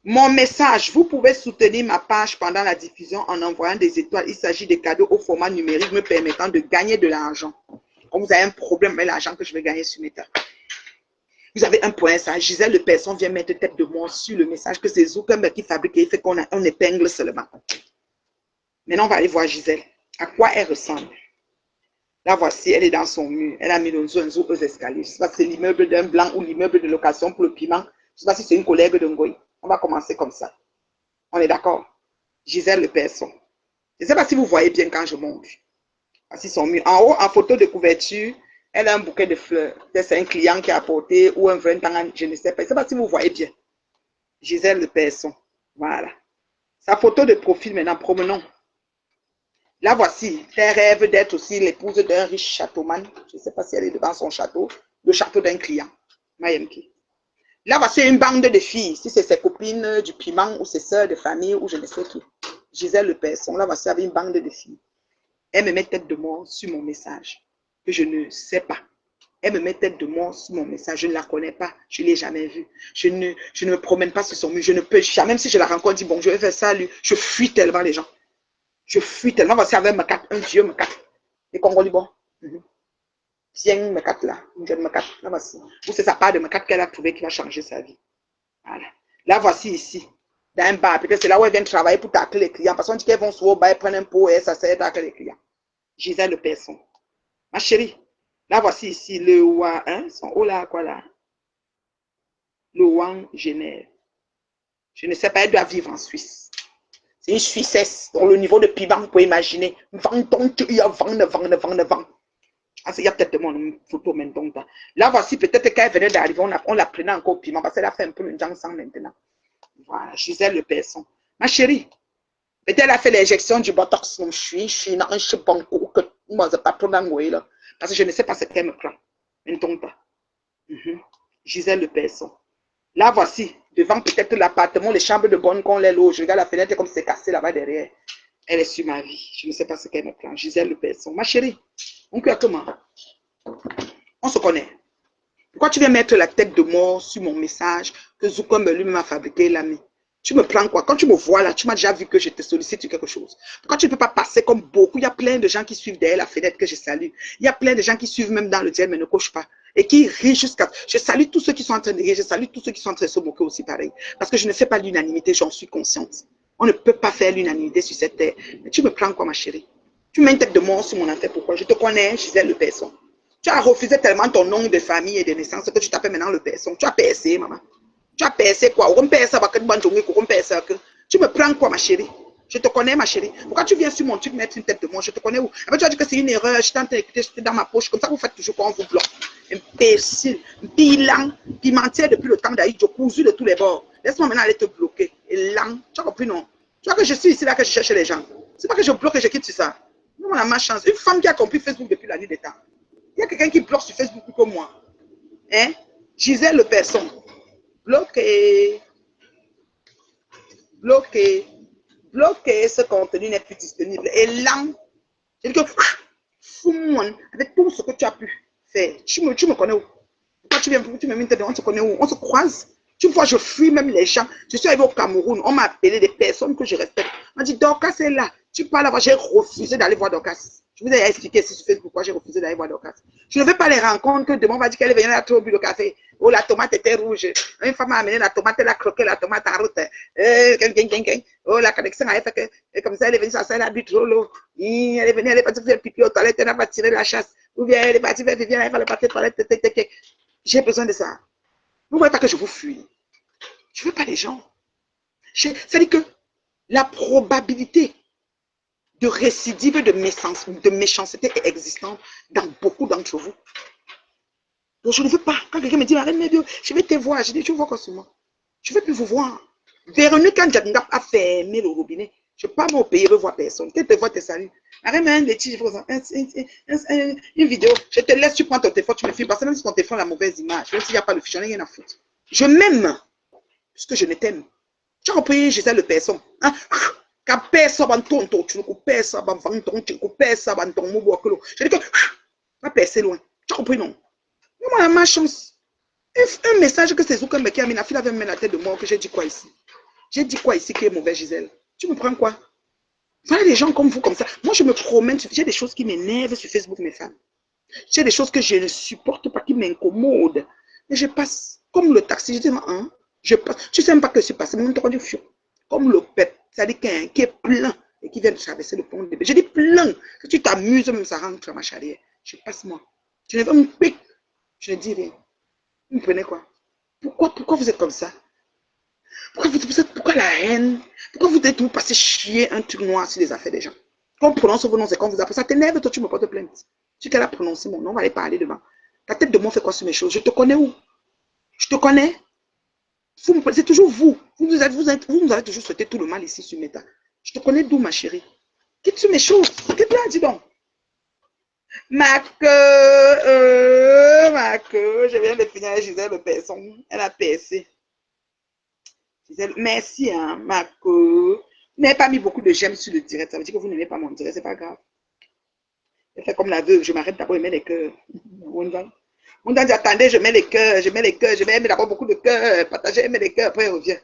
Mon message, vous pouvez soutenir ma page pendant la diffusion en envoyant des étoiles. Il s'agit de cadeaux au format numérique me permettant de gagner de l'argent. Quand vous avez un problème avec l'argent que je vais gagner sur Meta. Vous avez un point, ça. Gisèle Le Person vient mettre tête de mort sur le message que c'est Zuckerberg qui fabrique et il fait qu'on épingle seulement. Maintenant, on va aller voir Gisèle. À quoi elle ressemble? Là, voici, elle est dans son mur. Elle a mis un zoo aux escaliers. Je ne sais pas si c'est l'immeuble d'un blanc ou l'immeuble de location pour le piment. Je ne sais pas si c'est une collègue de Ngoï. On va commencer comme ça. On est d'accord? Gisèle Le Person. Je ne sais pas si vous voyez bien quand je monte. Voici son mur. En haut, en photo de couverture, elle a un bouquet de fleurs. C'est un client qui a apporté ou un vrai temps, je ne sais pas. Je ne sais pas si vous voyez bien. Gisèle Le Person. Voilà. Sa photo de profil maintenant, promenons. Là, voici. Elle rêve d'être aussi l'épouse d'un riche châteauman. Je ne sais pas si elle est devant son château. Le château d'un client. Mayemki. Là, voici une bande de filles. Si c'est ses copines du piment ou ses soeurs de famille ou je ne sais qui. Gisèle Le Person. Là, voici avec une bande de filles. Elle me met tête de mort sur mon message. Que je ne sais pas. Elle me met tête de mort sur mon message. Je ne la connais pas. Je ne l'ai jamais vue. Je ne me promène pas sur son mur. Je ne peux jamais. Même si je la rencontre, dis bon, je vais faire ça. Lui. Je fuis tellement les gens. Je fuis tellement. Voici avec Mekat. Un vieux Mekat. Et Congo dit bon. Tiens, Mekat là. Une jeune Mekat. Là, voici. Ou c'est sa part de Mekat qu'elle a trouvé qui va changer sa vie. Voilà. Là, voici ici. Dans un bar. Peut-être c'est là où elle vient travailler pour tacler les clients. Parce qu'on dit qu'elles vont souvent au bar, prendre un pot et ça sert à tacler les clients. Gisèle Le Person. Ma chérie. Là, voici ici le Ouan. Hein? Son haut là, quoi là? Le Ouan Genève. Je ne sais pas, elle doit vivre en Suisse. C'est une Suissesse. Dans le niveau de piment, vous pouvez imaginer. Vent. Ah, il y a peut-être mon photo maintenant. Là, voici peut-être qu'elle venait d'arriver, on la prenait encore au piment parce qu'elle a fait un peu le sang maintenant. Voilà, Gisèle Le Person. Ma chérie, peut-être elle a fait l'injection du botox. Je suis dans un chibanco que moi, je pas trop dans là. Parce que je ne sais pas ce qu'elle me prend. Maintenant, Gisèle Le Person. Là, voici, devant peut-être l'appartement, les chambres de bonne qu'on les loge. Je regarde la fenêtre comme c'est cassé là-bas derrière. Elle est sur ma vie. Je ne sais pas ce qu'elle me prend. Gisèle Le Person. Ma chérie, on cœur comment? On se connaît. Pourquoi tu viens mettre la tête de mort sur mon message que Zuckerberg lui-même a fabriqué l'ami? Tu me prends quoi? Quand tu me vois là, tu m'as déjà vu que je te sollicite sur quelque chose. Pourquoi tu ne peux pas passer comme beaucoup? Il y a plein de gens qui suivent derrière la fenêtre que je salue. Il y a plein de gens qui suivent même dans le ciel mais ne cochent pas. Et qui rient jusqu'à... Je salue tous ceux qui sont en train de rire. Je salue tous ceux qui sont en train de se moquer aussi pareil. Parce que je ne fais pas l'unanimité, j'en suis consciente. On ne peut pas faire l'unanimité sur cette terre. Mais tu me prends quoi, ma chérie? Tu mets une tête de mort sur mon affaire. Pourquoi? Je te connais, Gisèle Le Person. Tu as refusé tellement ton nom de famille et de naissance que tu t'appelles maintenant Le Person. Tu as percé, maman. Tu as percé quoi? Tu me prends quoi, ma chérie? Je te connais, ma chérie. Pourquoi tu viens sur mon truc mettre une tête de moi? Je te connais où? Après, tu as dit que c'est une erreur. Je t'ai en train d'écouter, j'étais dans ma poche. Comme ça, vous faites toujours quand on vous bloque. Imbécile, bilan, pimentière depuis le temps d'Aïdjo, cousu de tous les bords. Laisse-moi maintenant aller te bloquer. Et lent, tu as compris, non? Tu vois que je suis ici là que je cherche les gens. C'est pas que je bloque et je quitte sur ça. Non, on a ma chance. Une femme qui a compris Facebook depuis la nuit des temps. Il y a quelqu'un qui bloque sur Facebook plus que moi. Hein? Gisèle Le Person. Bloqué. Bloqué. Bloqué. Ce contenu n'est plus disponible. Et là, je dis que fous-moi avec tout ce que tu as pu faire. Tu me connais où? Quand tu viens, tu me mets dedans, on se connaît où? On se croise. Tu vois, je fuis même les gens. Je suis arrivé au Cameroun. On m'a appelé des personnes que je respecte. On m'a dit, Dorcas est là. Tu parles là-bas. J'ai refusé d'aller voir Dorcas. Je vous ai expliqué sur Facebook pourquoi j'ai refusé d'aller voir Dorcas. Je ne veux pas les rencontres que demain on va dire qu'elle est venue là trop au but de café. Oh, la tomate était rouge. Une femme m'a amené la tomate, elle a croqué la tomate en route. Oh, la connexion a fait que, comme ça, elle est venue s'asseoir, elle a bu trop l'eau. Elle est venue, elle est partie faire pipi aux toilettes, elle n'a pas tiré la chasse. Ou bien elle est partie faire pipi, elle va le papier toilette. J'ai besoin de ça. Vous ne voyez pas que je vous fuis. Je ne veux pas les gens. C'est-à-dire que la probabilité de récidive de méchanceté est existante dans beaucoup d'entre vous. Donc je ne veux pas. Quand quelqu'un me dit, arrête mes Dieu, je vais te voir. Je dis, tu vois quoi sur moi? Je ne veux plus vous voir. Véronique, quand Jadingap a fermé le robinet, je ne peux pas au pays, je ne veux voir personne. Qu'elle te voit, te salue. Arrête, mais une vidéo. Je te laisse, tu prends ton téléphone, tu me filmes. Parce que même si ton téléphone a la mauvaise image, même s'il n'y a pas le fichier, j'en ai rien à foutre. Je m'aime, puisque je ne t'aime. Tu as compris, Gisèle Le Person. Hein? Je dis que va percer loin. Tu as compris, non? Moi, à ma chance. Un message que c'est Zuckerberg qui a mis la fille avait mis la tête de mort que j'ai dit quoi ici? J'ai dit quoi ici qui est mauvais, Gisèle? Tu me prends quoi? Voilà des gens comme vous, comme ça. Moi, je me promène. J'ai des choses qui m'énervent sur Facebook, mes femmes. J'ai des choses que je ne supporte pas, qui m'incommodent. Et je passe comme le taxi. Je dis, hein? Je passe. Tu ne sais même pas que je suis passé. Comme le pep. C'est-à-dire qui est plein et qui vient de traverser le pont de bébé. Je dis plein. Si tu t'amuses, même ça rentre dans ma charrière. Je passe moi. Tu ne veux pas me piquer. Je ne dis rien. Vous me prenez quoi? Pourquoi vous êtes comme ça? Pourquoi la haine? Pourquoi vous êtes vous passez chier un truc noir sur les affaires des gens? Quand on prononce vos noms, c'est quand vous appelez ça. T'énerve, toi, tu me portes plainte. Si qu'elle a prononcé mon nom, on va aller parler devant. Ta tête de moi fait quoi sur mes choses? Je te connais où? Je te connais? C'est toujours vous. Vous nous avez toujours souhaité tout le mal ici sur Meta. Je te connais d'où, ma chérie? Quitte sur mes choses. Qu'est-ce que tu as dit donc? Ma queue, je viens de finir avec Gisèle Le Person. Elle a percé. Gisèle, merci, hein, ma queue. Vous n'avez pas mis beaucoup de j'aime sur le direct. Ça veut dire que vous n'aimez pas mon direct. C'est pas grave. Je fais comme la veuve. Je m'arrête d'abord et mets les cœurs. On dit, attendez, je mets les cœurs, je vais mettre d'abord beaucoup de cœurs, partager, je mets les cœurs, après, revient.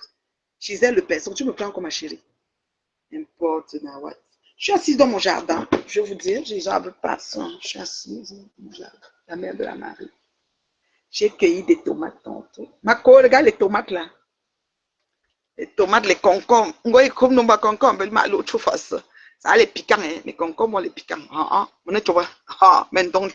Gisèle Le Person, tu me prends comme ma chérie. N'importe quoi. Je suis assise dans mon jardin. Je vais vous dire, j'ai jardin passant. Je suis assise dans mon jardin. La mère de la Marie. J'ai cueilli des tomates tantôt. Marco, regarde les tomates là. Les tomates, les concombres. On voit comme nous, concombres, l'autre face. Ça, les piquants, hein. Les concombres, les piquants. On est trouvé. Maintenant,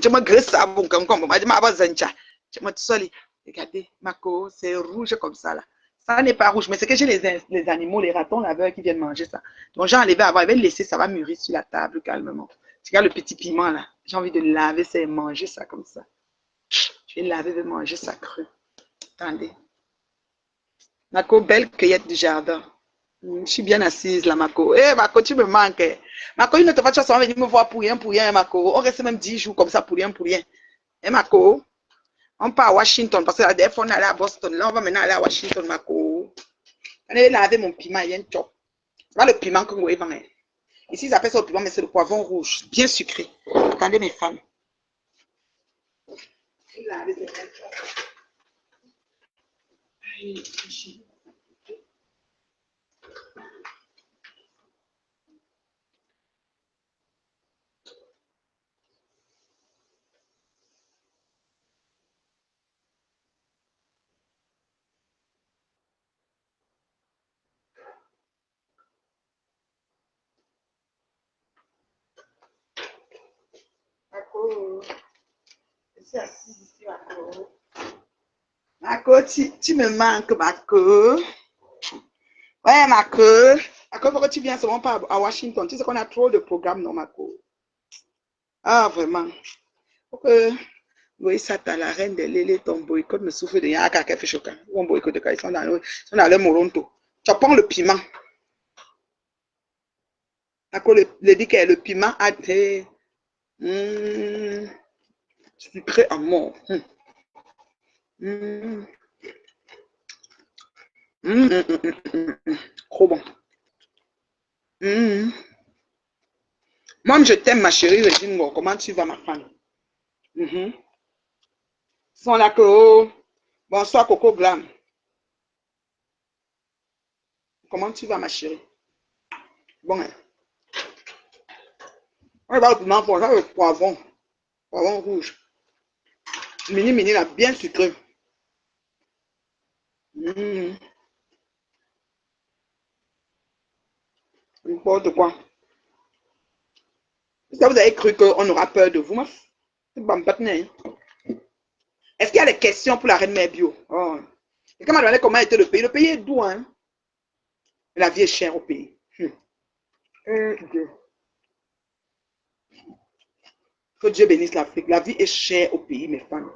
tu m'as graissé à bon concombre. Je m'as pas zencha. Tu m'as tout seul. Regardez, Marco, c'est rouge comme ça là. Ça n'est pas rouge, mais c'est que j'ai les animaux, les ratons laveurs qui viennent manger ça. Donc j'ai enlevé avant, je vais laisser, ça va mûrir sur la table calmement. Tu regardes le petit piment là. J'ai envie de laver ça et manger ça comme ça. Je vais laver et manger ça cru. Attendez. Marco, belle cueillette du jardin. Je suis bien assise là, Marco. Eh, Marco, tu me manques. Marco, une autre fois, tu vas venir me voir pour rien, Marco. On reste même 10 jours comme ça pour rien, pour rien. Eh, Marco, on part à Washington parce que la dernière fois, on est allé à Boston. Là, on va maintenant aller à Washington, Marco. On est laver mon piment, il y a une chop. Voilà le piment que vous voyez. Ici, ils appellent ça le piment, mais c'est le poivron rouge, bien sucré. Attendez, mes femmes. Marco, je suis assise ici, Marco. Marco, tu me manques, Marco. Ouais, Marco. Marco, pourquoi tu viens seulement pas à Washington? Tu sais qu'on a trop de programmes, non, Marco? Ah, vraiment. Pourquoi? Oui, ça, t'as la reine des Lélé, ton boycott me souffle de Yaka, qui fait choquant. Ou un boycott de cas, ils sont dans le Moronto. Tu prends le piment. Marco, le dit que le piment a été sucré à mort. Mm, Trop bon. Mm. Moi, je t'aime, ma chérie Régine. Comment tu vas, ma femme? Sont là que, oh, bonsoir, Coco Glam. Comment tu vas, ma chérie? Bon, hein. On va au piment pour ça, le poivron. Poivron rouge. Mini, mini, là, bien sucré. N'importe quoi. Est-ce que vous avez cru qu'on aura peur de vous, ma? Est-ce qu'il y a des questions pour la reine mère bio? Oh. Et quand m'a demandé comment était le pays est doux, hein? La vie est chère au pays. Que Dieu bénisse l'Afrique. La vie est chère au pays, mes femmes.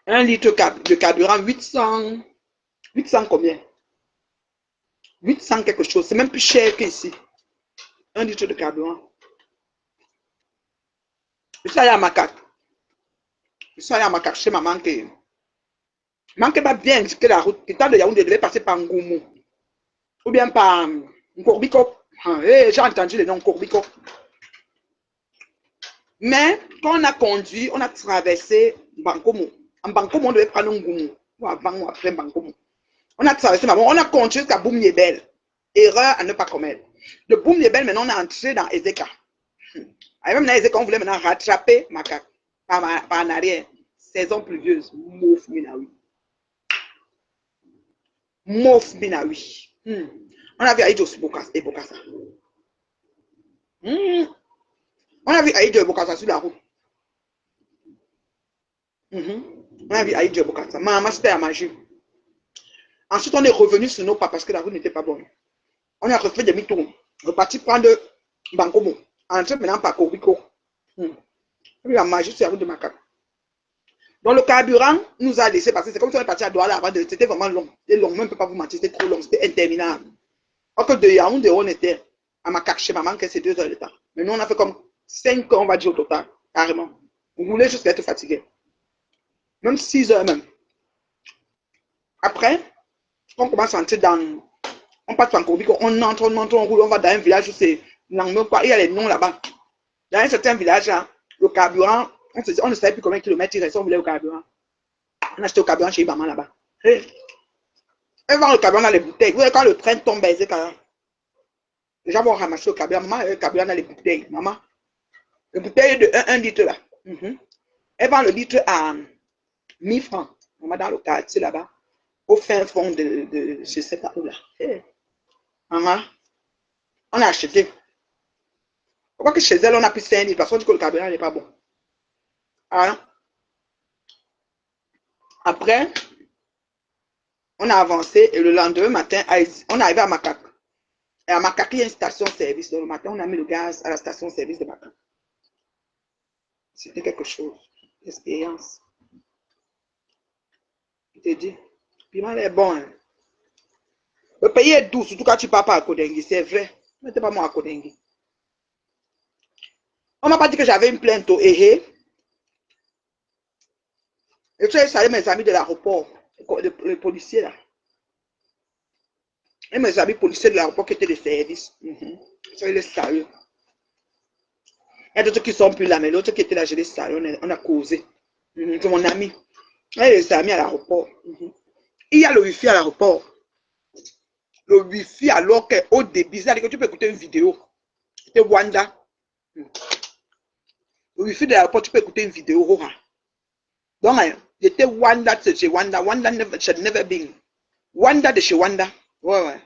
1 litre de carburant, 800 combien? 800 quelque chose. C'est même plus cher qu'ici. 1 litre de carburant. Je suis allé à Macaque. Je suis allé à Macaque chez maman qui manque pas bien que la route. L'état de Yaoundé devait passer par Ngoumou. Ou bien par Nkorbiko. J'ai entendu le nom Nkorbiko. Mais quand on a conduit, on a traversé Bankomo. En Bankomo, on devait prendre Ngoumou. Ou avant ou après Bankomo. On a traversé, on a conduit jusqu'à Boum-Yébel. Erreur à ne pas commettre. De Boum-Yébel, maintenant, on est entré dans Ezeka. Et même dans Ezeka, on voulait maintenant rattraper Macaque par en arrière. Saison pluvieuse. Mouf Minawi. Mouf Minawi. On a vu Aïdjo et Bokassa. On a vu Aïdjo et Bokassa sur la route. On a vu Aïdjo et Bokassa. Maman, c'était à manger. Ensuite, on est revenu sur nos pas parce que la route n'était pas bonne. On a refait demi-tour. Reparti prendre Bankomo. Entré maintenant par Koriko. La magie sur la route de Macaque. Donc le carburant nous a laissé passer. C'est comme si on est parti à Douala avant. C'était vraiment long. C'était long. Même, je ne peux pas vous mentir. C'était trop long. C'était interminable. Alors que de Yaoundé, on était à Macaque chez maman, que c'est 2 heures de temps. Mais nous, on a fait comme 5 heures, on va dire au total. Carrément. Vous voulez juste être fatigué. Même 6 heures même. Après, on commence à entrer dans. On passe par Korbico, on entre, on roule, on va dans un village où c'est. Il y a les noms là-bas. Dans un certain village, là, le carburant, on ne savait plus combien de kilomètres il restait, on voulait au carburant. On a acheté au carburant chez maman là-bas. Et vend le carburant dans les bouteilles. Vous voyez, quand le train tombe, c'est quand les gens vont ramasser le carburant. Maman, le carburant dans les bouteilles. Maman, le bouteille de 1 litre là. Elle vend le litre à 1000 francs. Maman, dans le quartier là-bas, au fin fond de je ne sais pas où là. Maman, on a acheté. Pourquoi que chez elle, on a pris 5 litres parce qu'on dit que le carburant n'est pas bon. Alors, après, on a avancé et le lendemain matin, on est arrivé à Macaque. Et à Makaka, il y a une station-service. Donc, le matin, on a mis le gaz à la station-service de Makaka. C'était quelque chose. Expérience. Je te dis. Piment est bon. Hein. Le pays est doux, surtout quand tu pars pas à Kodengi. C'est vrai. Mais c'est pas moi à Kodengi. On m'a pas dit que j'avais une plainte au Ehe. Et tu as salé mes amis de l'aéroport. Les policiers là. Et mes amis policiers de l'aéroport qui étaient des services. Ça, il est sérieux. Il y a d'autres qui sont plus là, mais l'autre qui était là, je les salue. On a causé. C'est mon ami. Il y a les amis à l'aéroport. Il y a le wifi à l'aéroport. Le wifi, alors qu'au début, c'est-à-dire que tu peux écouter une vidéo. C'était Wanda. Le wifi de l'aéroport, tu peux écouter une vidéo. Donc, j'étais Wanda de chez Wanda. Wanda should never been. Wanda de chez Wanda. Ouais. Moi,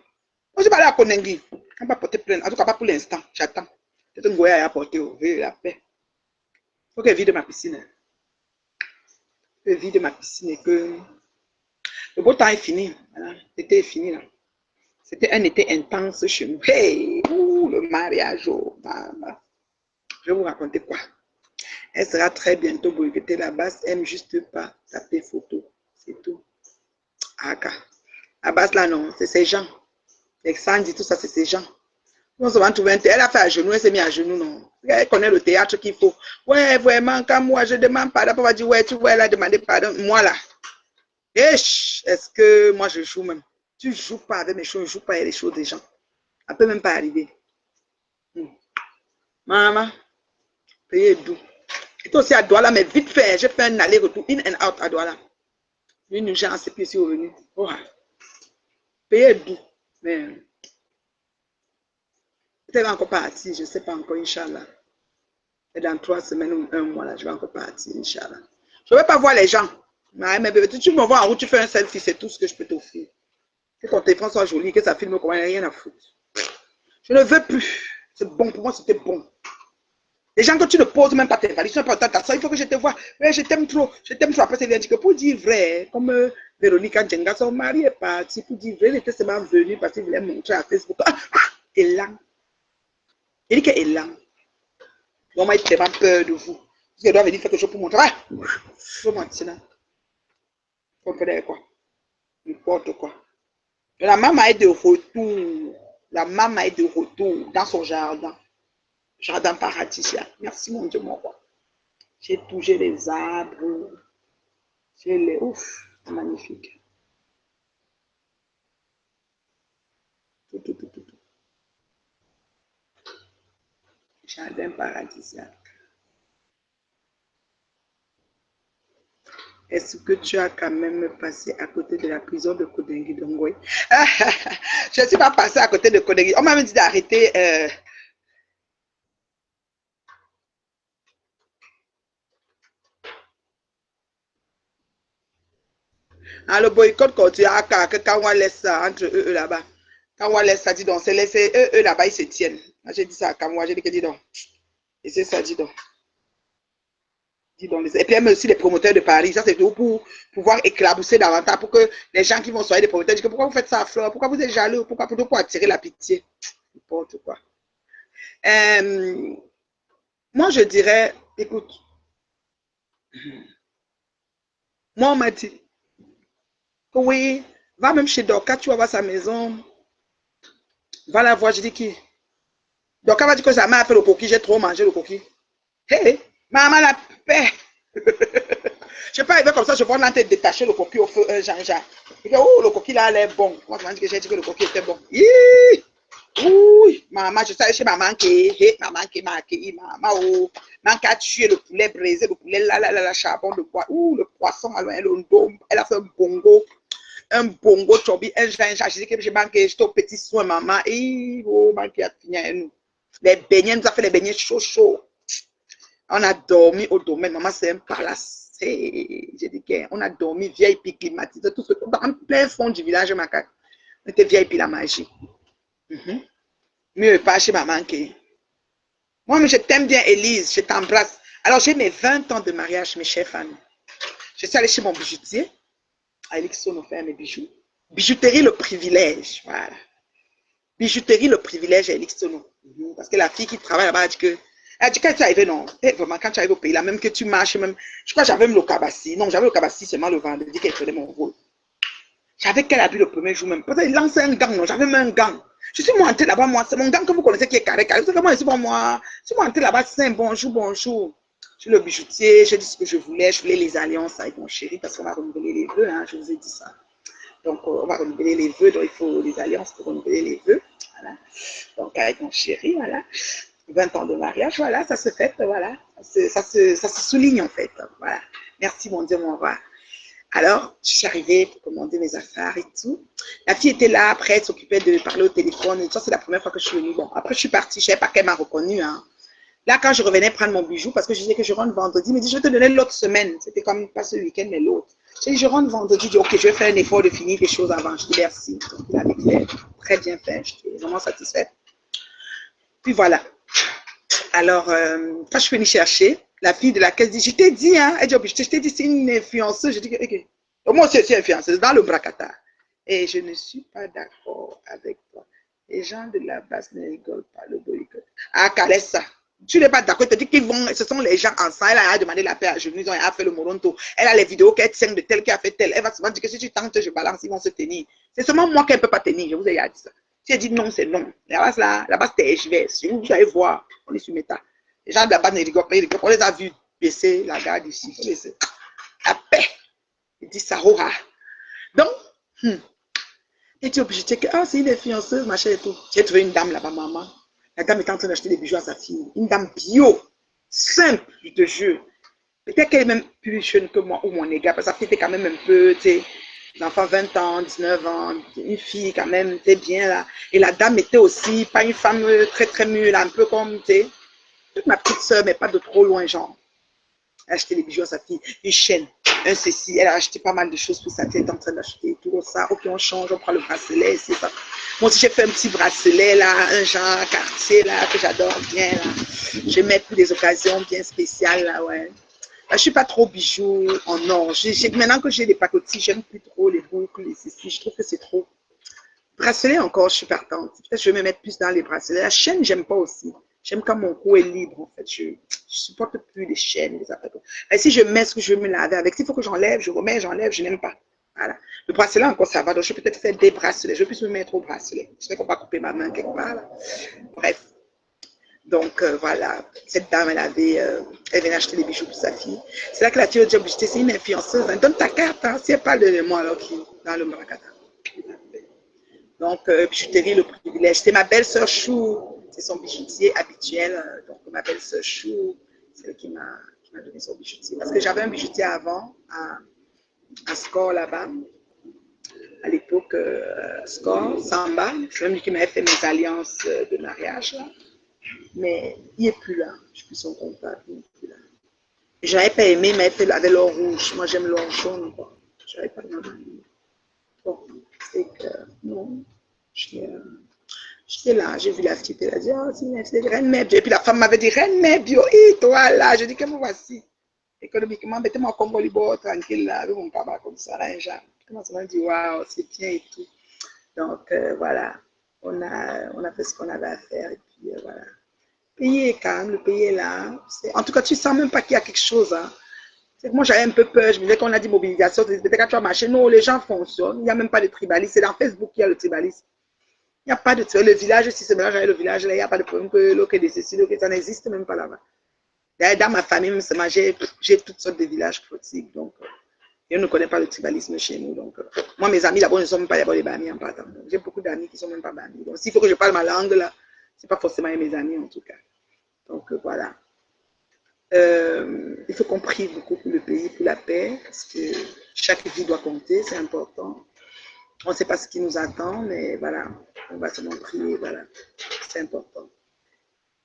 je vais aller à Konengi. On va porter plainte. En tout cas, pas pour l'instant. J'attends. C'est un goya à porter. La paix. Il faut que je vide ma piscine. Je vide ma piscine et que le beau temps est fini. Voilà. L'été est fini là. C'était un été intense chez nous. Hey, le mariage. Oh, je vais vous raconter quoi. Elle sera très bientôt boycottée. La base aime juste pas taper photo. C'est tout. Aka. La base là, non. C'est ces gens. Les Sandy, tout ça, c'est ces gens. On se va trouver elle a fait à genoux, elle s'est mise à genoux, non. Elle connaît le théâtre qu'il faut. Ouais, vraiment, quand moi je demande pardon, on va dire, ouais, tu vois, elle a demandé pardon. Moi là. Est-ce que moi je joue même? Tu joues pas avec mes choses, je joue pas avec les choses des gens. Ça peut même pas arriver. Maman, payez doux. Et toi aussi à Douala, mais vite fait, j'ai fait un aller-retour, in and out à Douala. Une urgence, et puis ici revenu. Oh, payez doux. Mais peut-être encore partir, je ne sais pas encore, Inch'Allah. Et dans 3 semaines ou 1 mois, là, je vais encore partir, Inch'Allah. Je ne vais pas voir les gens. Mais bébé, tu me vois en route, tu fais un selfie, c'est tout ce que je peux t'offrir. Que ton téléphone soit joli, que ça filme, il n'y a rien à foutre. Je ne veux plus. C'est bon, pour moi, c'était bon. Les gens que tu ne poses même pas tes valises, sont importants à ça, il faut que je te vois. Ouais, je t'aime trop, je t'aime trop. Après, c'est bien dit que pour dire vrai, comme Véronique Djenga, son mari est parti, pour dire vrai, il était seulement venu parce qu'il voulait montrer à Facebook. Élan. Il dit que Élan. Donc, moi, il a tellement peur de vous. Parce qu'il doit venir faire quelque chose pour montrer. Je vais mentir là. Vous comprenez quoi? N'importe quoi. La maman est de retour. La maman est de retour dans son jardin. Jardin paradisiaque. Merci mon Dieu, mon roi. J'ai touché les arbres. J'ai les... Ouf, c'est magnifique. Tout. Jardin paradisiaque. Est-ce que tu as quand même passé à côté de la prison de Kodengi Dongoy? Je ne suis pas passé à côté de Kodengi. On m'a même dit d'arrêter... le boycott continue quand on laisse ça entre eux là-bas. Quand on laisse ça, dis donc, c'est laissé eux là-bas, ils se tiennent. J'ai dit ça à Kamwa, j'ai dit que dis donc. Et c'est ça, dis donc. Dis donc. Et puis, même aussi les promoteurs de Paris, ça c'est tout pour pouvoir éclabousser davantage, pour que les gens qui vont soigner des promoteurs disent que pourquoi vous faites ça à Fleur, pourquoi vous êtes jaloux, pourquoi pour attirer la pitié. N'importe quoi. Moi, je dirais, écoute, moi, on m'a dit, oui, va même chez Doka, tu vas voir sa maison, va la voir, je dis qui? Doka va dire que sa mère a fait le coquille, j'ai trop mangé le coquille. Hé, maman la paix. Je ne peux pas arriver comme ça, je vois l'entête détacher le coquille au feu, Jean-Jacques. Il dit, oh, le coquille là, elle est bon. Moi, je m'en dis que j'ai dit que le coquille était bon. Oui, maman, je savais chez maman qui maman, oh, maman qui a tué le poulet braisé, le poulet là, charbon de bois. Ouh, le poisson, elle a fait un bongo, chobi, un Jean-Jacques. Je dis que j'ai manqué, j'étais au petit soin, maman. Oh, maman qui a fini à nous. Les beignets, nous a fait les beignets chaud. On a dormi au domaine. Maman, c'est un palace. J'ai dit qu'on a dormi VIP climatisé, tout ce en plein fond du village macaque. On était VIP la magie. Mieux pas chez maman qui. Moi, je t'aime bien, Élise. Je t'embrasse. Alors, j'ai mes 20 ans de mariage, mes chers fans. Je suis allée chez mon bijoutier. À Elixon, on fait mes bijoux. Bijouterie, le privilège. Voilà. Bijouterie, le privilège, Elix, non. Parce que la fille qui travaille là-bas, elle dit quand tu es arrivé, non. Vraiment, quand tu arrives au pays, là, même que tu marches, même. Je crois que j'avais même le cabassi. Non, j'avais le cabassi seulement le vendredi qu'elle prenait mon rôle. J'avais qu'elle a vu le premier jour même. Peut-être il lançait un gant, non. J'avais même un gant. Je suis montée là-bas, moi. C'est mon gant que vous connaissez qui est carré, carré. C'est comment c'est pour moi. Je suis montée là-bas, c'est un bonjour, bonjour. Je suis le bijoutier, j'ai dit ce que je voulais les alliances avec mon chéri parce qu'on va renouveler les vœux, hein, je vous ai dit ça. Donc, on va renouveler les vœux, donc il faut des alliances pour renouveler les vœux. Voilà. Donc, avec mon chéri, voilà. 20 ans de mariage, voilà, ça se fête, voilà. Ça se souligne, en fait. Voilà. Merci, mon Dieu, mon roi. Alors, je suis arrivée pour commander mes affaires et tout. La fille était là, après, elle s'occupait de parler au téléphone. Et ça, c'est la première fois que je suis venue. Bon, après, je suis partie, je ne savais pas qu'elle m'a reconnue, hein. Là, quand je revenais prendre mon bijou, parce que je disais que je rentre vendredi, il me dit, je vais te donner l'autre semaine. C'était comme pas ce week-end, mais l'autre. J'ai dit, je rentre vendredi, je dis, ok, je vais faire un effort de finir les choses avant. Je dis, merci. Donc, il avait fait, très bien fait. Je suis vraiment satisfaite. Puis voilà. Alors, quand je suis venue chercher, la fille de la caisse dit, je t'ai dit, hein, elle dit, oh, je t'ai dit, c'est une influenceuse. Je dis, ok. Moi, c'est influenceuse dans le bracata. Et je ne suis pas d'accord avec toi. Les gens de la base ne rigolent pas, le boycott. Ah, Kalessa. Tu n'es pas d'accord, tu te dis qu'ils vont, ce sont les gens ensemble. Elle a demandé la paix à genoux, ils ont fait le moronto. Elle a les vidéos qu'elle tient de tel qui a fait tel. Elle va souvent dire que si tu tentes, je balance, ils vont se tenir. C'est seulement moi qu'elle ne peut pas tenir, je vous ai dit ça. Si elle dit non, c'est non. La base, c'est je vais. Si vous allez voir, on est sur méta. Les gens de la base ne rigolent pas, on les a vus baisser la garde ici. La paix. Il dit ça, aura. Donc, et tu es obligé de dire que c'est une influenceuse, machin et tout. J'ai trouvé une dame là-bas, maman. La dame est en train d'acheter des bijoux à sa fille. Une dame bio, simple, je te jure. Peut-être qu'elle est même plus jeune que moi ou mon égard, parce que sa fille était quand même un peu, tu sais, l'enfant 20 ans, 19 ans, une fille quand même, tu sais, bien là. Et la dame était aussi pas une femme très très mûre, un peu comme, tu sais, toute ma petite soeur, mais pas de trop loin, genre. Elle a acheté des bijoux à sa fille, une chaîne, un ceci. Elle a acheté pas mal de choses pour sa fille. Elle est en train d'acheter tout ça. Ok, on change, on prend le bracelet, c'est ça. Moi aussi, j'ai fait un petit bracelet là, un genre quartier là, que j'adore bien là. Je mets pour des occasions bien spéciales là, ouais. Là, je suis pas trop bijoux en or. Maintenant que j'ai des pacotis, j'aime plus trop les boucles, les ceci. Je trouve que c'est trop. Bracelet encore, je suis partante. Peut-être que je vais me mettre plus dans les bracelets. La chaîne, j'aime pas aussi. J'aime quand mon cou est libre, en fait. Je supporte plus les chaînes, les affaires. Et si je mets ce que je veux me laver avec, s'il faut que j'enlève, je remets, j'enlève, je n'aime pas. Voilà. Le bracelet, encore, ça va. Donc, je vais peut-être faire des bracelets. Je vais plus me mettre au bracelet. Je sais qu'on va couper ma main quelque part, là. Bref. Donc, voilà. Cette dame, elle venait acheter des bijoux pour sa fille. C'est là que la fille a dit, c'est une influenceuse. Hein. Donne ta carte, hein. Si elle parle de moi, alors, qui, dans le Maracata. Donc, bijouterie, le privilège. C'est ma belle-sœur Chou, c'est son bijoutier habituel. Donc, ma belle-sœur Chou, c'est elle qui m'a donné son bijoutier. Parce que j'avais un bijoutier avant, à Score là-bas. À l'époque, Score, Samba. C'est même lui qui m'avait fait mes alliances de mariage, là. Mais il n'est plus là. Je ne suis plus son contact, il n'est plus là. Je n'avais pas aimé, mais il fait avec l'or rouge. Moi, j'aime l'or jaune. Je n'avais pas aimé. Bon, c'est que, non. J'étais là, j'ai vu la fille, elle a dit, oh, c'est Reine Meb. Et puis la femme m'avait dit, Reine Meb, et toi là, je dis, que me voici. Économiquement, mettez-moi au Congo Libre, tranquille là, avec mon papa comme ça, là, genre. Comment ça m'a dit, waouh, c'est bien et tout. Donc voilà, on a fait ce qu'on avait à faire et puis voilà. Le pays est calme, le pays est là. En tout cas, tu sens même pas qu'il y a quelque chose. Hein. Moi, j'avais un peu peur. Je me disais qu'on a dit mobilisation, peut-être quand tu vas marcher. Non, les gens fonctionnent. Il n'y a même pas de tribalisme. C'est dans Facebook qu'il y a le tribalisme. Il n'y a pas de le village, si se mélange avec le village, là, il n'y a pas de problème que l'eau de ceci, que ça n'existe même pas là-bas. Dans ma famille, j'ai toutes sortes de villages politiques, donc je ne connais pas le tribalisme chez nous. Donc, moi, mes amis là-bas ne sont même pas les bamis en partant. J'ai beaucoup d'amis qui ne sont même pas bamis. Donc, s'il faut que je parle ma langue, là, ce n'est pas forcément mes amis en tout cas. Donc, voilà. Il faut qu'on prie beaucoup pour le pays, pour la paix, parce que chaque vie doit compter, c'est important. On ne sait pas ce qui nous attend, mais voilà, on va seulement prier, voilà, c'est important.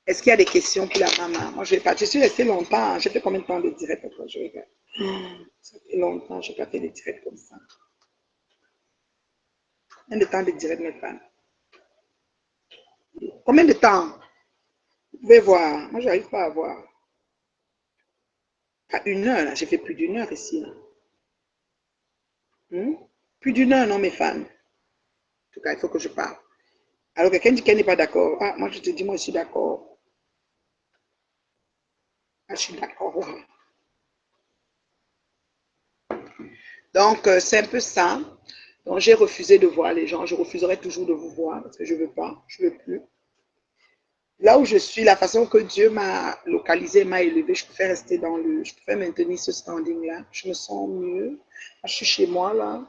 Est-ce qu'il y a des questions pour la maman? Moi, je suis restée longtemps, j'ai fait combien de temps de direct après, je regarde. Ça fait longtemps, je n'ai pas fait des directs comme ça. Combien de temps de direct, mes femmes? Combien de temps? Vous pouvez voir, moi, je n'arrive pas à voir. À 1 heure, là, j'ai fait plus d'1 heure ici. Plus d'1 heure, non, mes femmes. En tout cas, il faut que je parle. Alors quelqu'un dit qu'elle n'est pas d'accord. Ah, moi je te dis, moi je suis d'accord. Ah, je suis d'accord. Donc c'est un peu ça. Donc j'ai refusé de voir les gens. Je refuserai toujours de vous voir parce que je ne veux pas. Je ne veux plus. Là où je suis, la façon que Dieu m'a localisé, m'a élevé, je préfère rester dans le... Je préfère maintenir ce standing-là. Je me sens mieux. Je suis chez moi, là.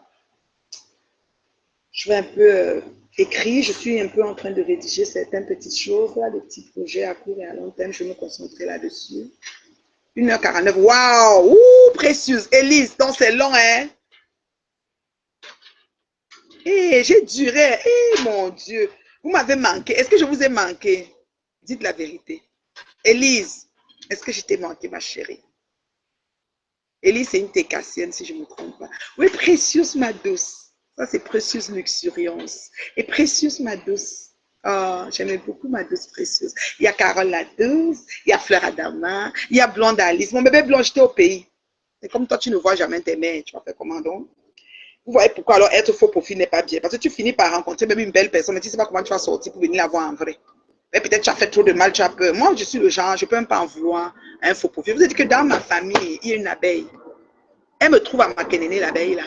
Je vais un peu écrire. Je suis un peu en train de rédiger certaines petites choses, là, des petits projets à court et à long terme. Je vais me concentrer là-dessus. 1h49. Waouh! Ouh, précieuse. Élise, donc c'est long, hein? Eh, j'ai duré. Eh, mon Dieu. Vous m'avez manqué. Est-ce que je vous ai manqué? Dites la vérité. Élise, est-ce que je t'ai manqué, ma chérie? Élise, c'est une técassienne, si je ne me trompe pas. Oui, précieuse, ma douce. Ça, c'est précieuse luxuriance. Et précieuse, ma douce. Oh, j'aimais beaucoup ma douce précieuse. Il y a Carole la douce, il y a Fleur Adama, il y a Blonde Alice. Mon bébé Blanc, j'étais au pays. Et comme toi, tu ne vois jamais tes mères, tu vas faire comment donc? Vous voyez pourquoi alors être faux profil n'est pas bien. Parce que tu finis par rencontrer même une belle personne, mais tu ne sais pas comment tu vas sortir pour venir la voir en vrai. Mais peut-être tu as fait trop de mal, tu as peur. Moi, je suis le genre, je ne peux même pas en vouloir un faux profil. Vous avez dit que dans ma famille, il y a une abeille. Elle me trouve à Makénéné, l'abeille là.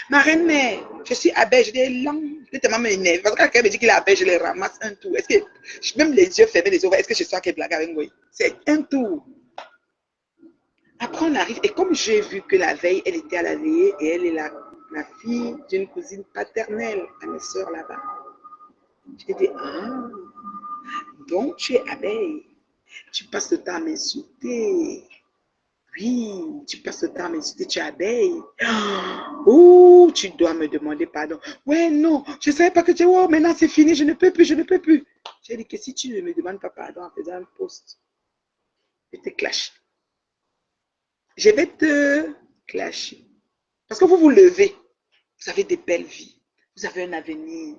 Ma reine mère, je suis abeille, je dis non, je vais tellement m'énerver. Parce que quand elle me dit qu'il est abeille, je les ramasse un tour. Est-ce que, même les yeux fermés, les oreilles, est-ce que je sens qu'elle blague avec moi? C'est un tour. Après, on arrive, et comme j'ai vu que la veille, elle était à la veillée, et elle est la fille d'une cousine paternelle à mes soeurs là-bas. J'ai dit, ah, donc tu es abeille. Tu passes le temps à m'insulter. Oui, tu passes le temps à m'insulter, tu es abeille. Oh, tu dois me demander pardon. Ouais, non, je ne savais pas que tu es. Oh, maintenant c'est fini, je ne peux plus, je ne peux plus. J'ai dit que si tu ne me demandes pas pardon en faisant un post, je te clash. Je vais te clasher. Parce que vous vous levez, vous avez des belles vies, vous avez un avenir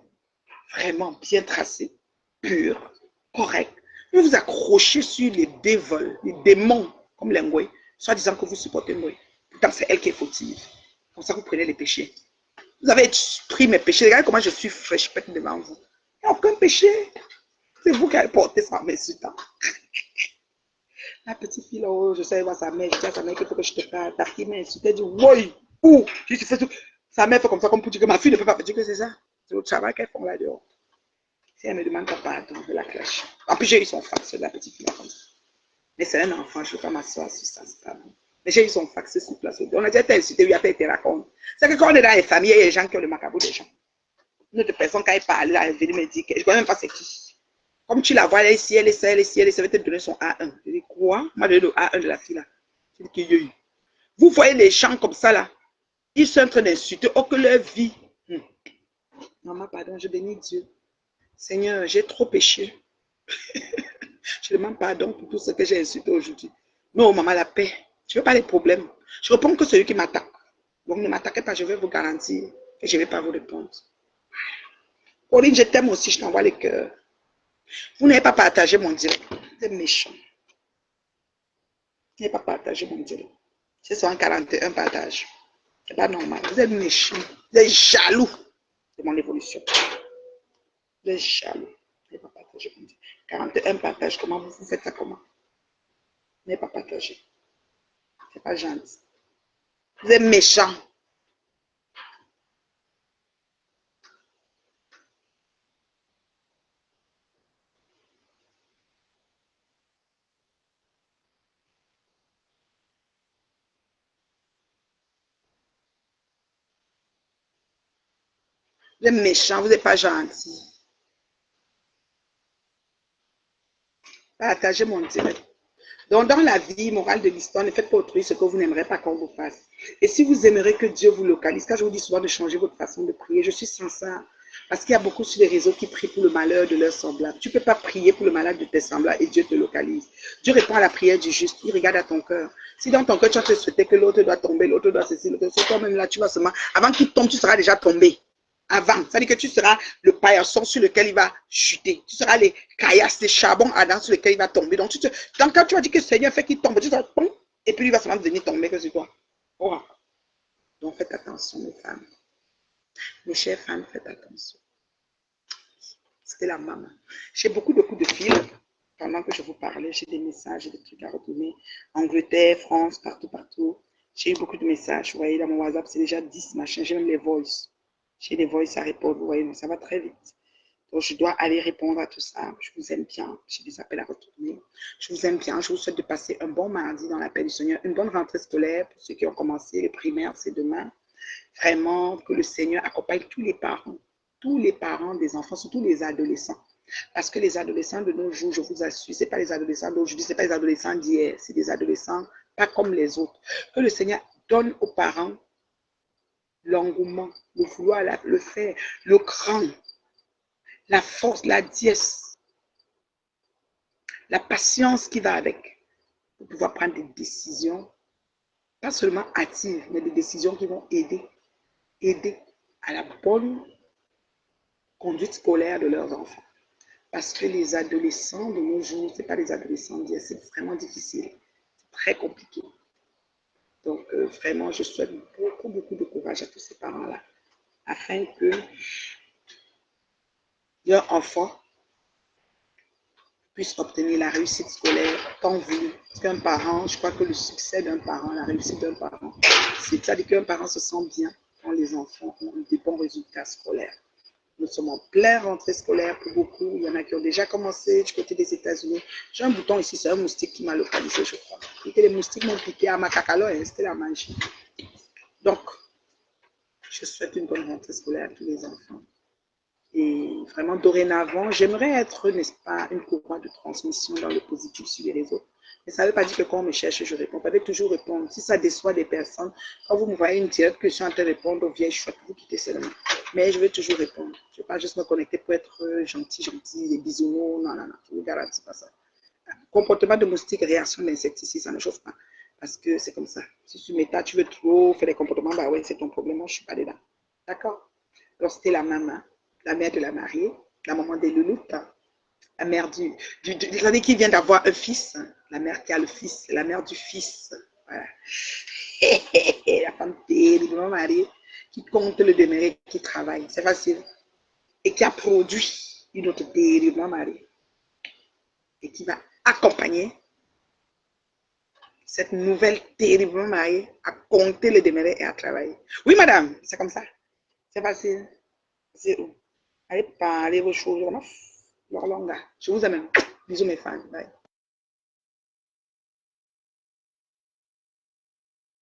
vraiment bien tracé, pur, correct. Vous vous accrochez sur les dévols, les démons, comme l'engoué, soit disant que vous supportez l'engoué. Pourtant, c'est elle qui est fautive. Comme ça, vous prenez les péchés. Vous avez pris mes péchés. Regardez comment je suis fraîche pète devant vous. Il n'y a aucun péché. C'est vous qui avez porté ça en m'insultant. La petite fille, là, oh, je savais voir sa mère. Je dis à sa mère qu'il faut que je te parle. Ta fille m'a insulté. Elle dit, oui, où? Je dis, fais tout. Sa mère fait comme ça, comme pour dire que ma fille ne peut pas me dire que c'est ça. C'est le travail qu'elle font là dehors. Si elle me demande pas pardon, je la clash. En plus, j'ai eu son fax, la petite fille là comme ça. Mais c'est un enfant, je ne peux pas m'asseoir sur ça, c'est pas bon. Mais j'ai eu son fax sur place. On a déjà été insulté, lui a fait été raconte. C'est que quand on est dans les familles, il y a des gens qui ont le macabre des gens. Une autre personne, quand elle parle, elle est venue me dire que je ne connais même pas c'est qui. Comme tu la vois, elle est ici, elle est ça, elle est ici, elle est ça, elle va te donner son A1. Je dis, quoi? Moi, je donne le A1 de la fille là. Je dis qu'il y a eu. Vous voyez les gens comme ça là, ils sont en train d'insulter, oh que leur vie. Maman, pardon, je bénis Dieu. Seigneur, j'ai trop péché. Je demande pardon pour tout ce que j'ai insulté aujourd'hui. Non, maman, la paix. Je ne veux pas les problèmes. Je réponds que celui qui m'attaque. Donc ne m'attaquez pas, je vais vous garantir que je ne vais pas vous répondre. Pauline, je t'aime aussi, je t'envoie les cœurs. Vous n'avez pas partagé mon direct. Vous êtes méchant. Vous n'avez pas partagé mon direct. C'est 141 partages. C'est pas normal. Vous êtes méchant. Vous êtes jaloux de mon évolution. Vous êtes jaloux. Vous n'avez pas partagé mon direct. 41 partages, comment vous faites ça comment? Vous n'avez pas partagé. C'est pas gentil. Vous êtes méchant. Vous êtes méchant, vous n'êtes pas gentil. Partagez mon direct. Donc, dans la vie, morale de l'histoire, ne faites pas autrui ce que vous n'aimerez pas qu'on vous fasse. Et si vous aimerez que Dieu vous localise, car je vous dis souvent de changer votre façon de prier, je suis sans ça. Parce qu'il y a beaucoup sur les réseaux qui prient pour le malheur de leurs semblables. Tu ne peux pas prier pour le malheur de tes semblables et Dieu te localise. Dieu répond à la prière du juste. Il regarde à ton cœur. Si dans ton cœur, tu as souhaité que l'autre doit tomber, l'autre doit ceci, l'autre, c'est toi-même là, tu vas seulement. Avant qu'il tombe, tu seras déjà tombé. Avant, ça veut dire que tu seras le paillasson sur lequel il va chuter. Tu seras les caillasses, les charbons ardents sur lesquels il va tomber. Donc, quand tu vas dire que le Seigneur fait qu'il tombe, tu seras bon, et puis il va seulement venir tomber que c'est toi. Oh. Donc, faites attention, mes femmes. Mes chères femmes, faites attention. C'était la maman. J'ai beaucoup de coups de fil. Pendant que je vous parlais, j'ai des messages, j'ai des trucs à retourner. Angleterre, France, partout, partout. J'ai eu beaucoup de messages. Vous voyez, dans mon WhatsApp, c'est déjà 10 machins. J'ai même les voices. J'ai des voices à répondre. Vous voyez, mais ça va très vite. Donc, je dois aller répondre à tout ça. Je vous aime bien. J'ai des appels à retourner. Je vous aime bien. Je vous souhaite de passer un bon mardi dans la paix du Seigneur. Une bonne rentrée scolaire pour ceux qui ont commencé. Les primaires, c'est demain. Vraiment, que le Seigneur accompagne tous les parents des enfants, surtout les adolescents. Parce que les adolescents de nos jours, je vous assure, ce n'est pas les adolescents d'aujourd'hui, ce n'est pas les adolescents d'hier, c'est des adolescents pas comme les autres. Que le Seigneur donne aux parents l'engouement, le vouloir le faire, le cran, la force, la dièse, la patience qui va avec, pour pouvoir prendre des décisions, pas seulement hâtives, mais des décisions qui vont aider à la bonne conduite scolaire de leurs enfants. Parce que les adolescents de nos jours, ce n'est pas les adolescents d'hier, c'est vraiment difficile, c'est très compliqué. Donc, vraiment, je souhaite beaucoup de courage à tous ces parents-là, afin que leur enfant puisse obtenir la réussite scolaire tant voulue. Parce qu'un parent, je crois que le succès d'un parent, la réussite d'un parent, c'est-à-dire qu'un parent se sent bien quand les enfants ont des bons résultats scolaires. Nous sommes en pleine rentrée scolaire pour beaucoup. Il y en a qui ont déjà commencé du côté des États-Unis. J'ai un bouton ici, c'est un moustique qui m'a localisé, je crois. Et que les moustiques m'ont piqué à ma cacalo, c'était la magie. Donc, je souhaite une bonne rentrée scolaire à tous les enfants. Et vraiment, dorénavant, j'aimerais être, n'est-ce pas, une courroie de transmission dans le positif sur les réseaux. Mais ça ne veut pas dire que quand on me cherche, je réponds. Vous pouvez toujours répondre. Si ça déçoit des personnes, quand vous me voyez une directe que je suis en train de répondre aux vieilles chouettes, vous quittez seulement. Mais je vais toujours répondre. Je ne vais pas juste me connecter pour être gentil, des bisounours. Non, je ne vous garantis pas ça. Comportement de moustique, réaction d'insecticide, ça ne chauffe pas. Parce que c'est comme ça. Si tu m'étales, tu veux trop faire des comportements, bah ouais, c'est ton problème. Moi, je ne suis pas dedans. D'accord? Alors, c'était la maman, la mère de la mariée, la maman des louloutes, la mère qui vient d'avoir un fils, la mère qui a le fils, la mère du fils. Voilà. La femme terriblement mariée qui compte le demeuré, qui travaille. C'est facile. Et qui a produit une autre terriblement mariée. Et qui va accompagner cette nouvelle terriblement mariée à compter le demeuré et à travailler. Oui, madame, c'est comme ça. C'est facile. C'est où? Allez parler vos choses. Je vous aime. Bisous mes fans. Bye.